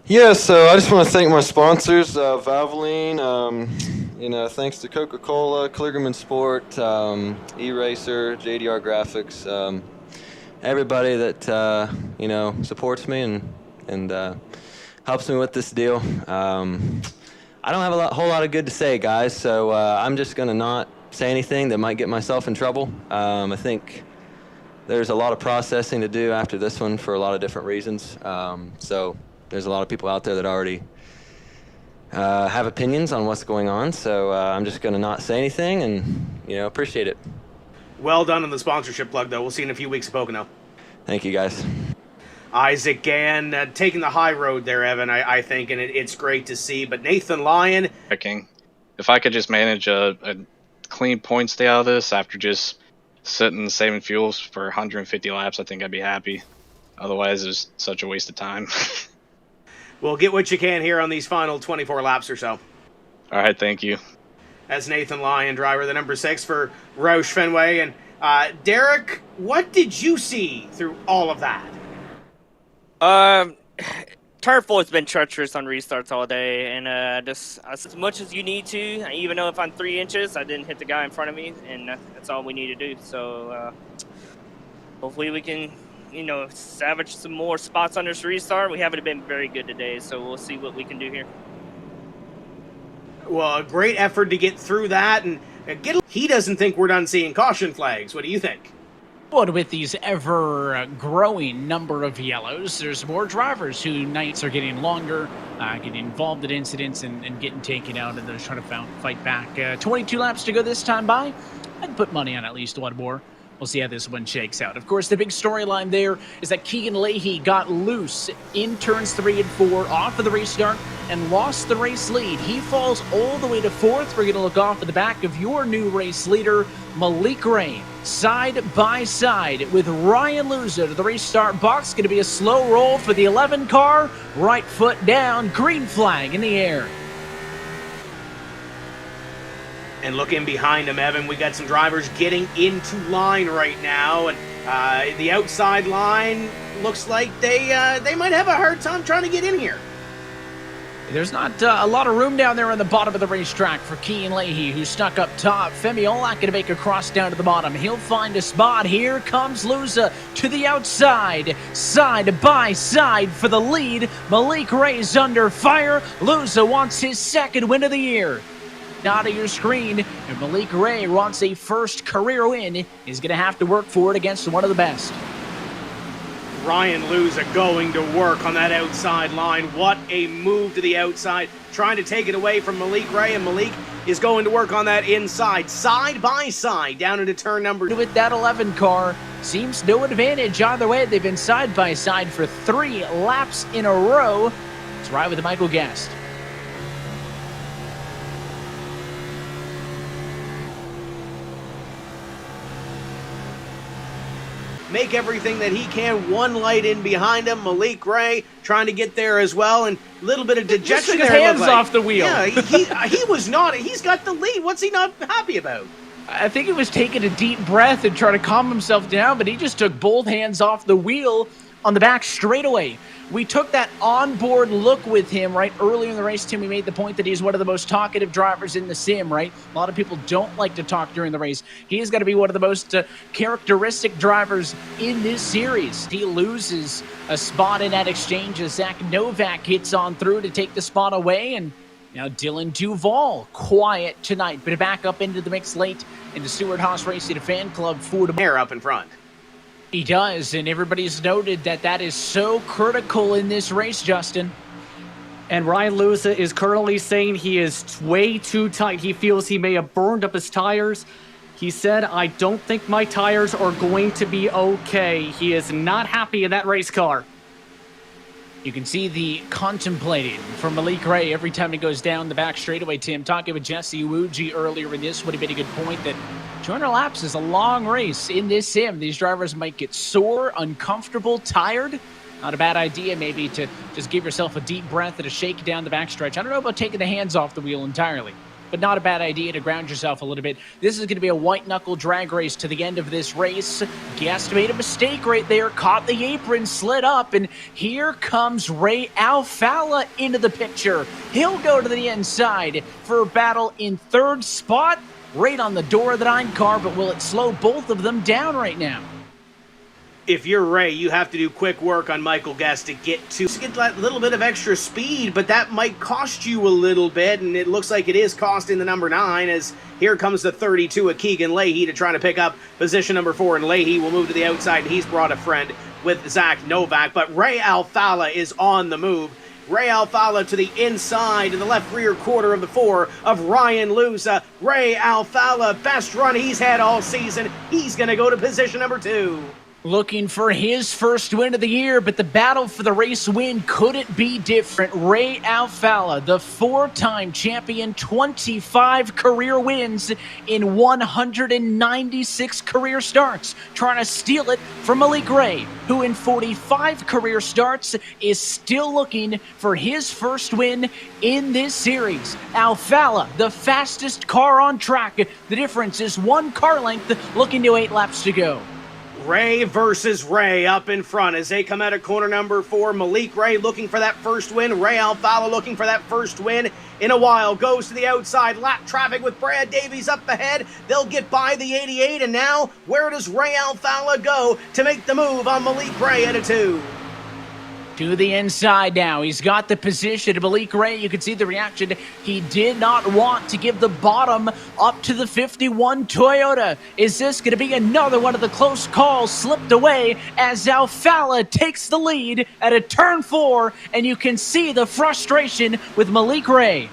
Yeah, so I just want to thank my sponsors, Valvoline, thanks to Coca-Cola, Clearwood Sport, eRacer, JDR Graphics, everybody that, supports me and helps me with this deal. I don't have a whole lot of good to say, guys, so I'm just going to not say anything that might get myself in trouble. I think there's a lot of processing to do after this one for a lot of different reasons. So there's a lot of people out there that already have opinions on what's going on, so I'm just going to not say anything and, appreciate it. Well done on the sponsorship plug, though. We'll see you in a few weeks at Pocono. Thank you, guys. Isaac Gann taking the high road there, Evan, I think, and it's great to see. But Nathan Lyon... If I could just manage a clean point stay out of this after just sitting saving fuels for 150 laps, I think I'd be happy. Otherwise, it was such a waste of time. Well, get what you can here on these final 24 laps or so. All right, thank you. That's Nathan Lyon, driver, the number 6 for Roush Fenway. And Derek, what did you see through all of that? Turn 4 has been treacherous on restarts all day, and just as much as you need to, even though if I'm 3 inches, I didn't hit the guy in front of me, and that's all we need to do. So hopefully we can, salvage some more spots on this restart. We haven't been very good today, so we'll see what we can do here. Well, a great effort to get through that, and he doesn't think we're done seeing caution flags. What do you think? But with these ever-growing number of yellows, there's more drivers who nights are getting longer, getting involved in incidents and getting taken out, and they're trying to fight back. 22 laps to go this time by. I'd put money on at least one more. We'll see how this one shakes out. Of course, the big storyline there is that Keegan Leahy got loose in turns 3 and 4 off of the restart and lost the race lead. He falls all the way to 4th. We're going to look off at the back of your new race leader, Malik Ray, side by side with Ryan Luza to the restart box. Going to be a slow roll for the 11 car. Right foot down, green flag in the air. And looking behind him, Evan, we got some drivers getting into line right now. And the outside line looks like they might have a hard time trying to get in here. There's not a lot of room down there on the bottom of the racetrack for Keegan Leahy, who's stuck up top. Femi Olak going to make a cross down to the bottom. He'll find a spot. Here comes Luza to the outside. Side by side for the lead. Malik Ray's under fire. Luza wants his 2nd win of the year. Out of your screen, and Malik Ray wants a first career win. He's going to have to work for it against one of the best. Ryan Luza going to work on that outside line. What a move to the outside, trying to take it away from Malik Ray, and Malik is going to work on that inside, side by side, down into turn number 2. With that 11 car, seems no advantage either way. They've been side by side for 3 laps in a row. Let's ride with Michael Guest. Make everything that he can. One light in behind him. Malik Ray trying to get there as well, and a little bit of dejection there. Hands off the wheel. Yeah, he was not. He's got the lead. What's he not happy about? I think he was taking a deep breath and trying to calm himself down, but he just took both hands off the wheel on the back straightaway. We took that onboard look with him, right? Earlier in the race, Tim, we made the point that he's one of the most talkative drivers in the sim, right? A lot of people don't like to talk during the race. He's got to be one of the most characteristic drivers in this series. He loses a spot in that exchange as Zach Novak hits on through to take the spot away, and now Dylan Duval, quiet tonight, but back up into the mix late into Stewart Haas Racing Fan Club for tomorrow. Up in front. He does, and everybody's noted that is so critical in this race, Justin. And Ryan Luza is currently saying he is way too tight. He feels he may have burned up his tires. He said, I don't think my tires are going to be okay. He is not happy in that race car. You can see the contemplating from Malik Ray every time he goes down the back straightaway, Tim. Talking with Jesse Iwuji earlier in this would have been a good point that 200 laps is a long race in this sim. These drivers might get sore, uncomfortable, tired. Not a bad idea maybe to just give yourself a deep breath and a shake down the backstretch. I don't know about taking the hands off the wheel entirely, but not a bad idea to ground yourself a little bit. This is going to be a white-knuckle drag race to the end of this race. Guest made a mistake right there, caught the apron, slid up, and here comes Ray Alfalla into the picture. He'll go to the inside for a battle in third spot, right on the door of the 9 car, but will it slow both of them down right now? If you're Ray, you have to do quick work on Michael Guest to get that little bit of extra speed, but that might cost you a little bit, and it looks like it is costing the number 9, as here comes the 32 of Keegan Leahy to try to pick up position number 4, and Leahy will move to the outside, and he's brought a friend with Zach Novak, but Ray Alfalla is on the move. Ray Alfalla to the inside, to the left rear quarter of the 4 of Ryan Luza. Ray Alfalla, best run he's had all season. He's going to go to position number 2. Looking for his first win of the year, but the battle for the race win couldn't be different. Ray Alfalla, the 4-time champion, 25 career wins in 196 career starts, trying to steal it from Malik Ray, who in 45 career starts is still looking for his first win in this series. Alfalla, the fastest car on track. The difference is 1 car length, looking to 8 laps to go. Ray versus Ray up in front as they come out of corner number 4. Malik Ray looking for that first win. Ray Alfalla looking for that first win in a while. Goes to the outside. Lap traffic with Brad Davies up ahead. They'll get by the 88. And now, where does Ray Alfalla go to make the move on Malik Ray at a 2? To the inside now. He's got the position. Malik Ray, you can see the reaction. He did not want to give the bottom up to the 51 Toyota. Is this going to be another one of the close calls slipped away as Alfalla takes the lead at a turn 4, and you can see the frustration with Malik Ray.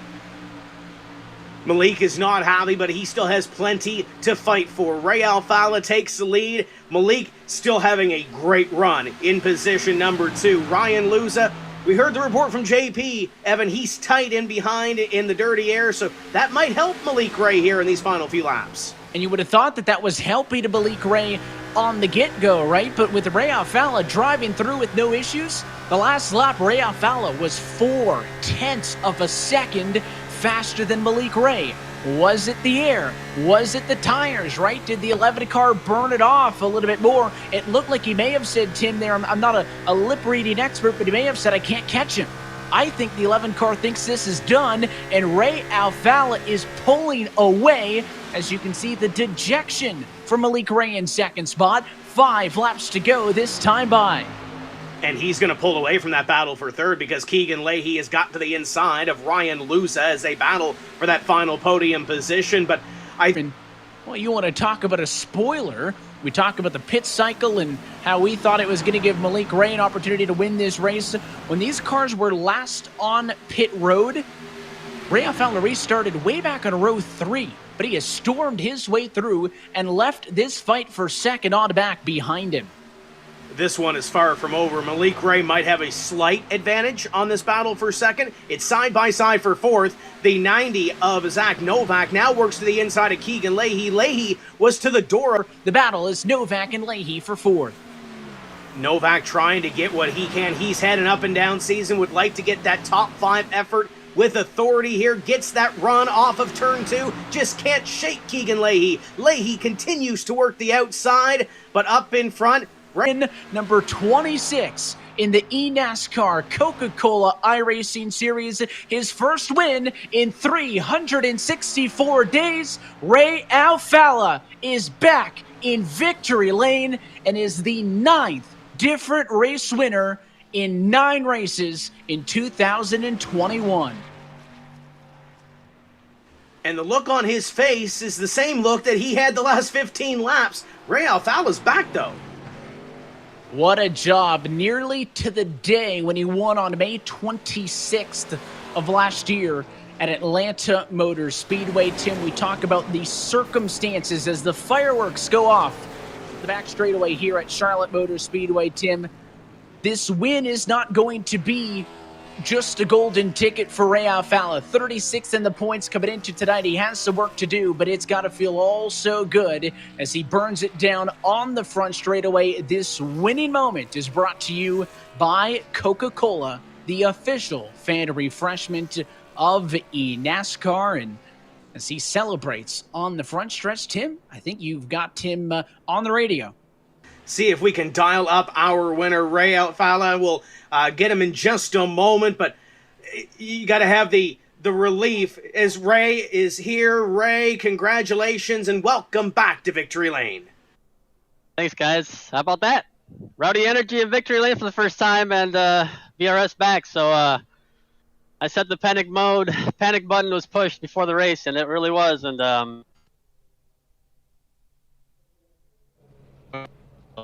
Malik is not happy, but he still has plenty to fight for. Ray Alfalla takes the lead. Malik still having a great run in position number 2. Ryan Luza, we heard the report from JP. Evan, he's tight in behind in the dirty air, so that might help Malik Ray here in these final few laps. And you would have thought that was helping to Malik Ray on the get-go, right? But with Ray Alfalla driving through with no issues, the last lap, Ray Alfalla was 0.4 of a second faster than Malik Ray. Was it the air? Was it the tires, right? Did the 11 car burn it off a little bit more? It looked like he may have said, Tim, there, I'm not a lip-reading expert, but he may have said, I can't catch him. I think the 11 car thinks this is done, and Ray Alfalla is pulling away. As you can see, the dejection from Malik Ray in second spot. 5 laps to go this time by. And he's going to pull away from that battle for third because Keegan Leahy has got to the inside of Ryan Luza as they battle for that final podium position. But well, you want to talk about a spoiler. We talk about the pit cycle and how we thought it was going to give Malik Ray an opportunity to win this race. When these cars were last on pit road, Ray Alfalla restarted way back on row 3, but he has stormed his way through and left this fight for second on back behind him. This one is far from over. Malik Ray might have a slight advantage on this battle for second. It's side by side for fourth. The 90 of Zach Novak now works to the inside of Keegan Leahy. Leahy was to the door. The battle is Novak and Leahy for fourth. Novak trying to get what he can. He's had an up and down season, would like to get that top 5 effort with authority here. Gets that run off of turn 2. Just can't shake Keegan Leahy. Leahy continues to work the outside, but up in front, Win number 26 in the eNASCAR Coca-Cola iRacing Series. His first win in 364 days. Ray Alfalla is back in victory lane and is the 9th different race winner in 9 races in 2021. And the look on his face is the same look that he had the last 15 laps. Ray Alfalla's back, though. What a job. Nearly to the day when he won on May 26th of last year at Atlanta Motor Speedway. Tim, we talk about the circumstances as the fireworks go off the back straightaway here at Charlotte Motor Speedway. Tim, this win is not going to be just a golden ticket for Ray Alfalla. 36th in the points coming into tonight. He has some work to do, but it's got to feel all so good as he burns it down on the front straightaway. This winning moment is brought to you by Coca-Cola, the official fan refreshment of eNASCAR. And as he celebrates on the front stretch, Tim, I think you've got Tim on the radio. See if we can dial up our winner, Ray Alfalla. We'll get him in just a moment, but you got to have the relief as Ray is here. Ray, congratulations and welcome back to Victory Lane. Thanks, guys. How about that? Rowdy Energy in Victory Lane for the first time, and VRS back. So I set the panic button was pushed before the race, and it really was. And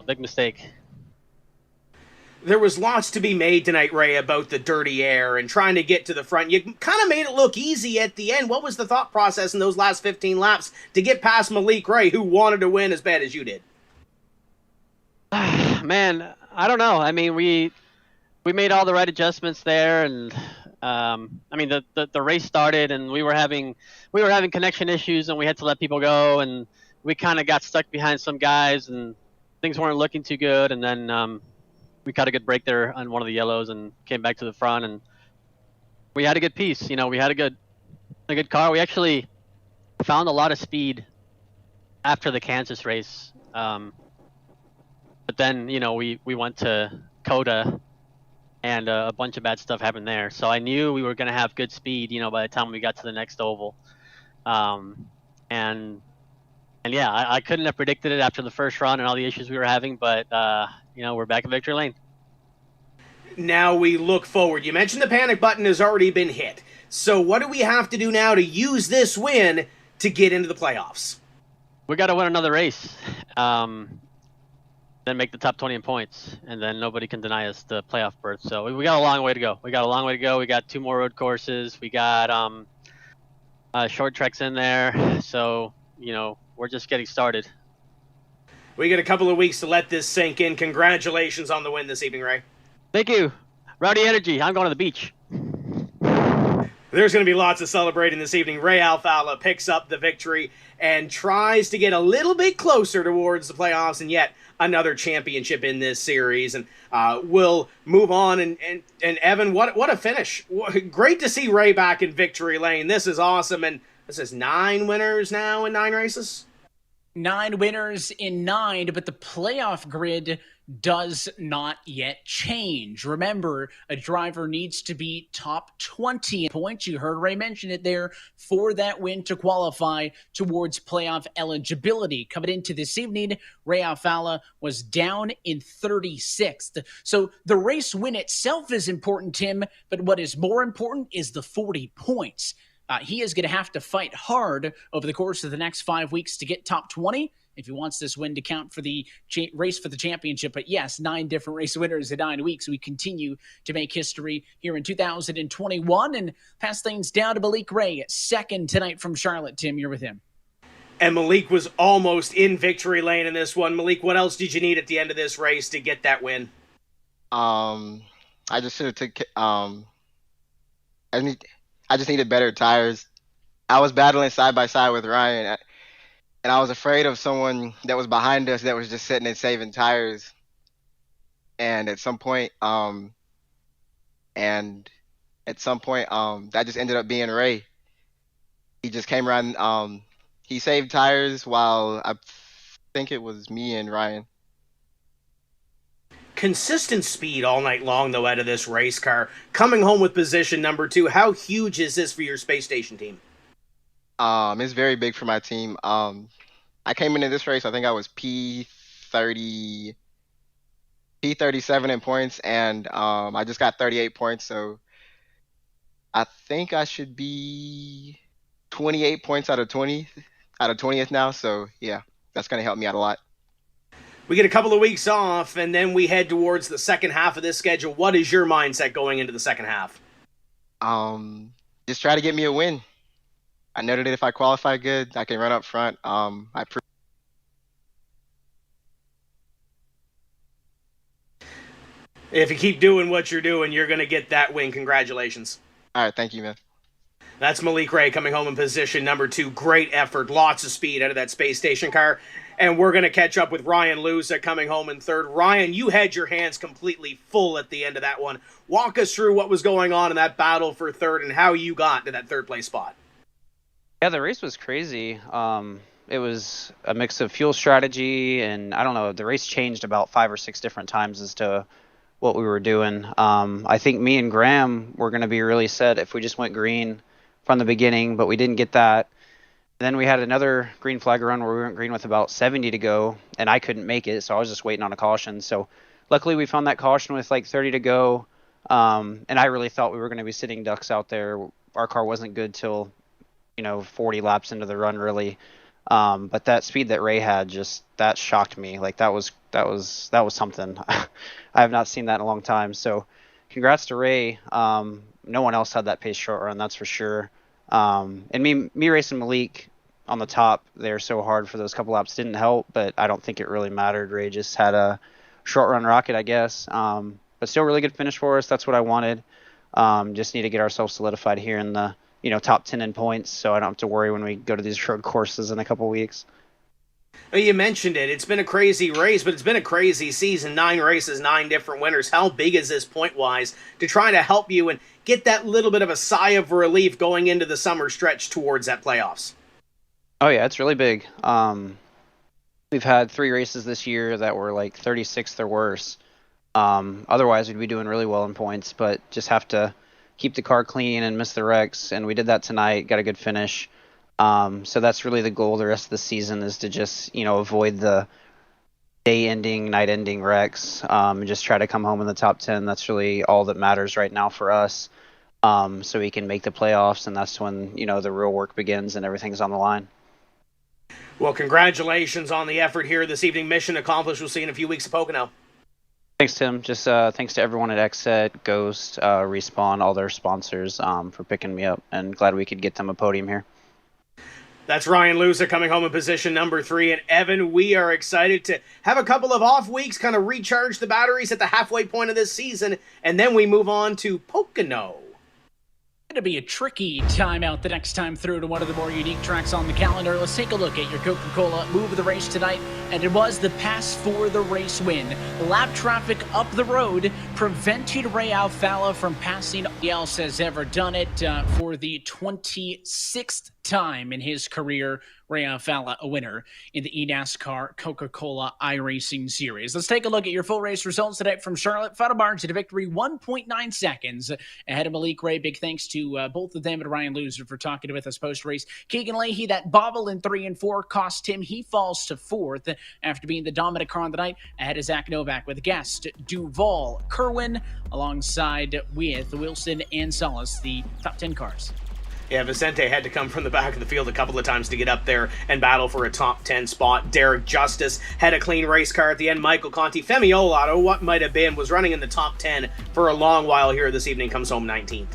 big mistake. There was lots to be made tonight, Ray, about the dirty air and trying to get to the front. You kind of made it look easy at the end. What was the thought process in those last 15 laps to get past Malik Ray, who wanted to win as bad as you did? Man, I don't know. I mean, we made all the right adjustments there, and I mean the race started, and we were having connection issues, and we had to let people go, and we kind of got stuck behind some guys, and things weren't looking too good, and then we got a good break there on one of the yellows and came back to the front, and we had a good piece. You know, we had a good car. We actually found a lot of speed after the Kansas race, but then we went to Coda, and a bunch of bad stuff happened there. So I knew we were going to have good speed, by the time we got to the next oval, and yeah, I couldn't have predicted it after the first run and all the issues we were having, but we're back in victory lane. Now we look forward. You mentioned the panic button has already been hit. So what do we have to do now to use this win to get into the playoffs? We got to win another race, then make the top 20 in points, and then nobody can deny us the playoff berth. So we got a long way to go. We got 2 more road courses. We got short treks in there. So, we're just getting started. We got a couple of weeks to let this sink in. Congratulations on the win this evening, Ray. Thank you. Rowdy Energy. I'm going to the beach. There's going to be lots of celebrating this evening. Ray Alfalla picks up the victory and tries to get a little bit closer towards the playoffs and yet another championship in this series. And we'll move on. And Evan, what a finish. Great to see Ray back in victory lane. This is awesome. And this is 9 winners now in 9 races. 9 winners in 9, but the playoff grid does not yet change. Remember, a driver needs to be top 20 points. You heard Ray mention it there for that win to qualify towards playoff eligibility. Coming into this evening, Ray Alfalla was down in 36th. So the race win itself is important, Tim, but what is more important is the 40 points. He is going to have to fight hard over the course of the next 5 weeks to get top 20 if he wants this win to count for the race for the championship. But yes, 9 different race winners in 9 weeks. We continue to make history here in 2021 and pass things down to Malik Ray, second tonight from Charlotte. Tim, you're with him. And Malik was almost in victory lane in this one. Malik, what else did you need at the end of this race to get that win? I just should have took. I just needed better tires. I was battling side by side with Ryan, and I was afraid of someone that was behind us that was just sitting and saving tires. And at some point, that just ended up being Ray. He just came around. He saved tires while I think it was me and Ryan. consistent speed all night long, though, out of this race car. Coming home with position number 2, how huge is this for your space station team? It's very big for my team. I came into this race, I think I was P37 in points, and I just got 38 points, so I think I should be 28 points out of 20th now, so yeah, that's going to help me out a lot. We get a couple of weeks off, and then we head towards the second half of this schedule. What is your mindset going into the second half? Just try to get me a win. I know that if I qualify good, I can run up front. If you keep doing what you're doing, you're going to get that win. Congratulations. All right, thank you, man. That's Malik Ray coming home in position number 2. Great effort, lots of speed out of that space station car. And we're going to catch up with Ryan Luza coming home in third. Ryan, you had your hands completely full at the end of that one. Walk us through what was going on in that battle for third and how you got to that third place spot. Yeah, the race was crazy. It was a mix of fuel strategy, and I don't know, the race changed about 5 or 6 different times as to what we were doing. I think me and Graham were going to be really set if we just went green from the beginning, but we didn't get that. Then we had another green flag run where we went green with about 70 to go, and I couldn't make it, so I was just waiting on a caution. So luckily we found that caution with like 30 to go, and I really thought we were going to be sitting ducks out there. Our car wasn't good till 40 laps into the run, really. But that speed that Ray had, just that shocked me. Like that was something. I have not seen that in a long time. So congrats to Ray. No one else had that pace short run, that's for sure. And me racing Malik on the top there so hard for those couple laps didn't help, but I don't think it really mattered. Ray just had a short run rocket, I guess. But still really good finish for us. That's what I wanted. Just need to get ourselves solidified here in the top 10 in points, so I don't have to worry when we go to these road courses in a couple weeks. You mentioned it. It's been a crazy race, but it's been a crazy season. 9 races, 9 different winners. How big is this point-wise to try to help you and get that little bit of a sigh of relief going into the summer stretch towards that playoffs? Oh, yeah, it's really big. We've had 3 races this year that were like 36th or worse. Otherwise, we'd be doing really well in points, but just have to keep the car clean and miss the wrecks, and we did that tonight, got a good finish. So that's really the goal the rest of the season, is to just avoid the day-ending, night-ending wrecks, and just try to come home in the top 10. That's really all that matters right now for us, so we can make the playoffs, and that's when the real work begins and everything's on the line. Well, congratulations on the effort here this evening. Mission accomplished. We'll see you in a few weeks at Pocono. Thanks, Tim. Just thanks to everyone at XSET, Ghost, Respawn, all their sponsors for picking me up, and glad we could get them a podium here. That's Ryan Luza coming home in position number 3. And Evan, we are excited to have a couple of off weeks, kind of recharge the batteries at the halfway point of this season, and then we move on to Pocono. Going to be a tricky time out the next time through to one of the more unique tracks on the calendar. Let's take a look at your Coca-Cola move of the race tonight, and it was the pass for the race win. Lap traffic up the road prevented Ray Alfalla from passing. Nobody else has ever done it for the 26th time in his career. Ray Alfalla, a winner in the eNASCAR Coca-Cola iRacing Series. Let's take a look at your full race results today from Charlotte. Final margin to victory, 1.9 seconds ahead of Malik Ray. Big thanks to both of them and Ryan Luzer for talking with us post-race. Keegan Leahy, that bobble in 3 and 4 cost him. He falls to 4th after being the dominant car on the night ahead of Zach Novak with guest Duval Kerwin alongside with Wilson and Salas, the top 10 cars. Yeah, Vicente had to come from the back of the field a couple of times to get up there and battle for a top 10 spot. Derek Justice had a clean race car at the end. Michael Conti, Femi Olato, what might have been, was running in the top 10 for a long while here this evening, comes home 19th.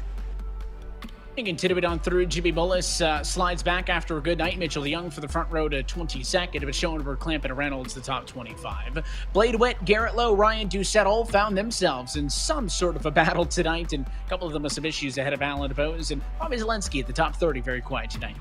Continue it on through. Jimmy Bullis slides back after a good night. Mitchell Young for the front row to 22nd, but Schoenberg, Clampett, and Reynolds the top 25. Blade Witt, Garrett Lowe, Ryan Doucette all found themselves in some sort of a battle tonight, and a couple of them with some issues ahead of Alan DeBose, and Bobby Zelensky at the top 30, very quiet tonight.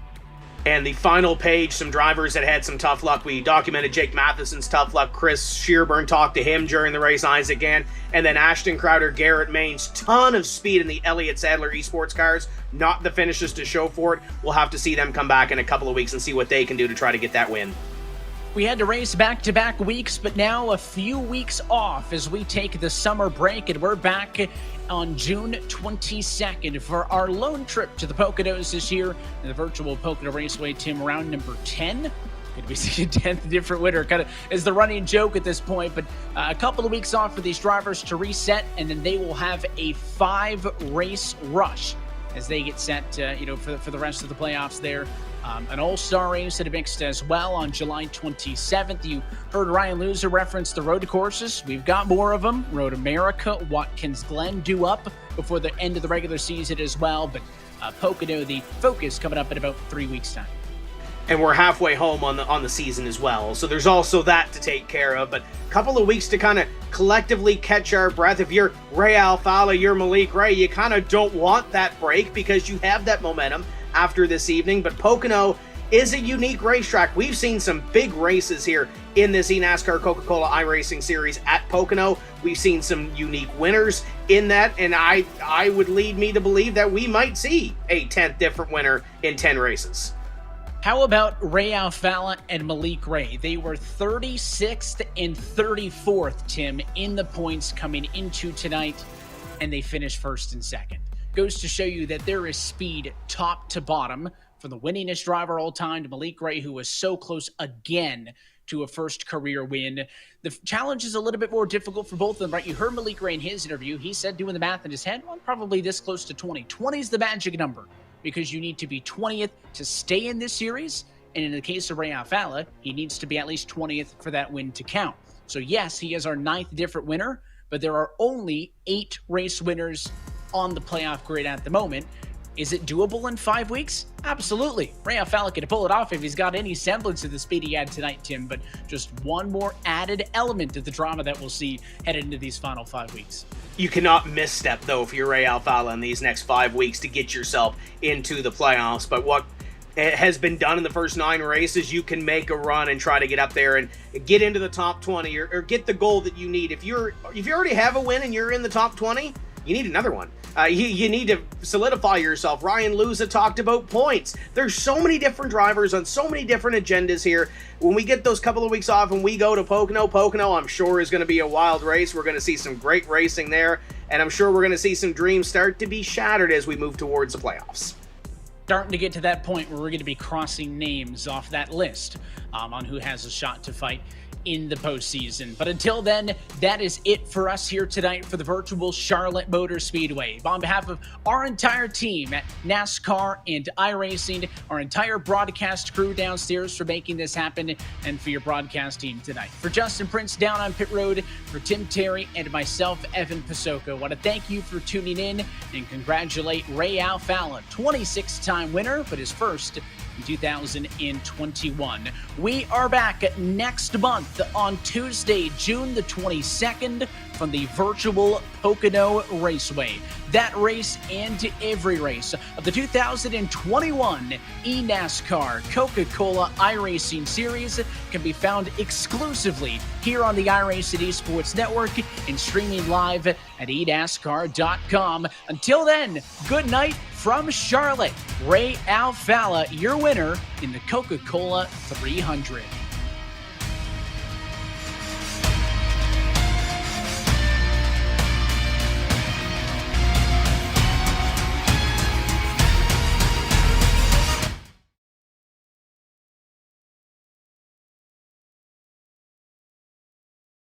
And the final page, some drivers that had some tough luck. We documented Jake Matheson's tough luck. Chris Shearburn talked to him during the race, Isaac Gann. And then Ashton Crowder, Garrett Maines, ton of speed in the Elliott Sadler eSports cars. Not the finishes to show for it. We'll have to see them come back in a couple of weeks and see what they can do to try to get that win. We had to race back-to-back weeks, but now a few weeks off as we take the summer break, and we're back on June 22nd for our lone trip to the Poconos this year in the virtual Pocono Raceway. Tim, round number 10. Going to be seeing 10th different winner, kind of is the running joke at this point, but a couple of weeks off for these drivers to reset, and then they will have a 5-race rush as they get set, for the rest of the playoffs there. An all-star race that mixed as well on July 27th. You heard Ryan Loser reference the road courses. We've got more of them. Road America, Watkins Glen due up before the end of the regular season as well. But Pocono, the focus coming up in about 3 weeks' time. And we're halfway home on the season as well. So there's also that to take care of. But a couple of weeks to kind of collectively catch our breath. If you're Ray Alfala, you're Malik Ray, you kind of don't want that break because you have that momentum after this evening. But Pocono is a unique racetrack. We've seen some big races here in this eNASCAR Coca-Cola iRacing series at Pocono. We've seen some unique winners in that, and I would lead me to believe that we might see a 10th different winner in 10 races. How about Ray Alfala and Malik Ray? They were 36th and 34th, Tim, in the points coming into tonight, and they finished first and second. Goes to show you that there is speed top to bottom from the winningest driver all time to Malik Ray, who was so close again to a first career win. The challenge is a little bit more difficult for both of them, right? You heard Malik Ray in his interview. He said, doing the math in his head, well, probably this close to 20. 20 is the magic number because you need to be 20th to stay in this series. And in the case of Ray Alfala, he needs to be at least 20th for that win to count. So yes, he is our 9th different winner, but there are only 8 race winners on the playoff grid at the moment. Is it doable in 5 weeks? Absolutely. Ray Alfala could pull it off if he's got any semblance of the speed he had tonight, Tim, but just one more added element to the drama that we'll see headed into these final 5 weeks. You cannot misstep, though, if you're Ray Alfala in these next 5 weeks to get yourself into the playoffs. But what has been done in the first 9 races, you can make a run and try to get up there and get into the top 20 or get the goal that you need. If you already have a win and you're in the top 20, you need another one. You need to solidify yourself. Ryan Luza talked about points. There's so many different drivers on so many different agendas here. When we get those couple of weeks off and we go to Pocono, I'm sure is going to be a wild race. We're going to see some great racing there, and I'm sure we're going to see some dreams start to be shattered as we move towards the playoffs. Starting to get to that point where we're going to be crossing names off that list on who has a shot to fight in the postseason. But until then, that is it for us here tonight for the virtual Charlotte Motor Speedway. On behalf of our entire team at NASCAR and iRacing, our entire broadcast crew downstairs for making this happen, and for your broadcast team tonight. For Justin Prince down on pit road, for Tim Terry, and myself, Evan Pasoko, I want to thank you for tuning in and congratulate Ray Alfala, 26-time winner, but his first in 2021. We are back next month on Tuesday, June the 22nd from the virtual Pocono Raceway. That race and every race of the 2021 eNASCAR Coca-Cola iRacing Series can be found exclusively here on the iRacing Esports Network and streaming live at eNASCAR.com. Until then, good night from Charlotte. Ray Alfala, your winner in the Coca-Cola 300.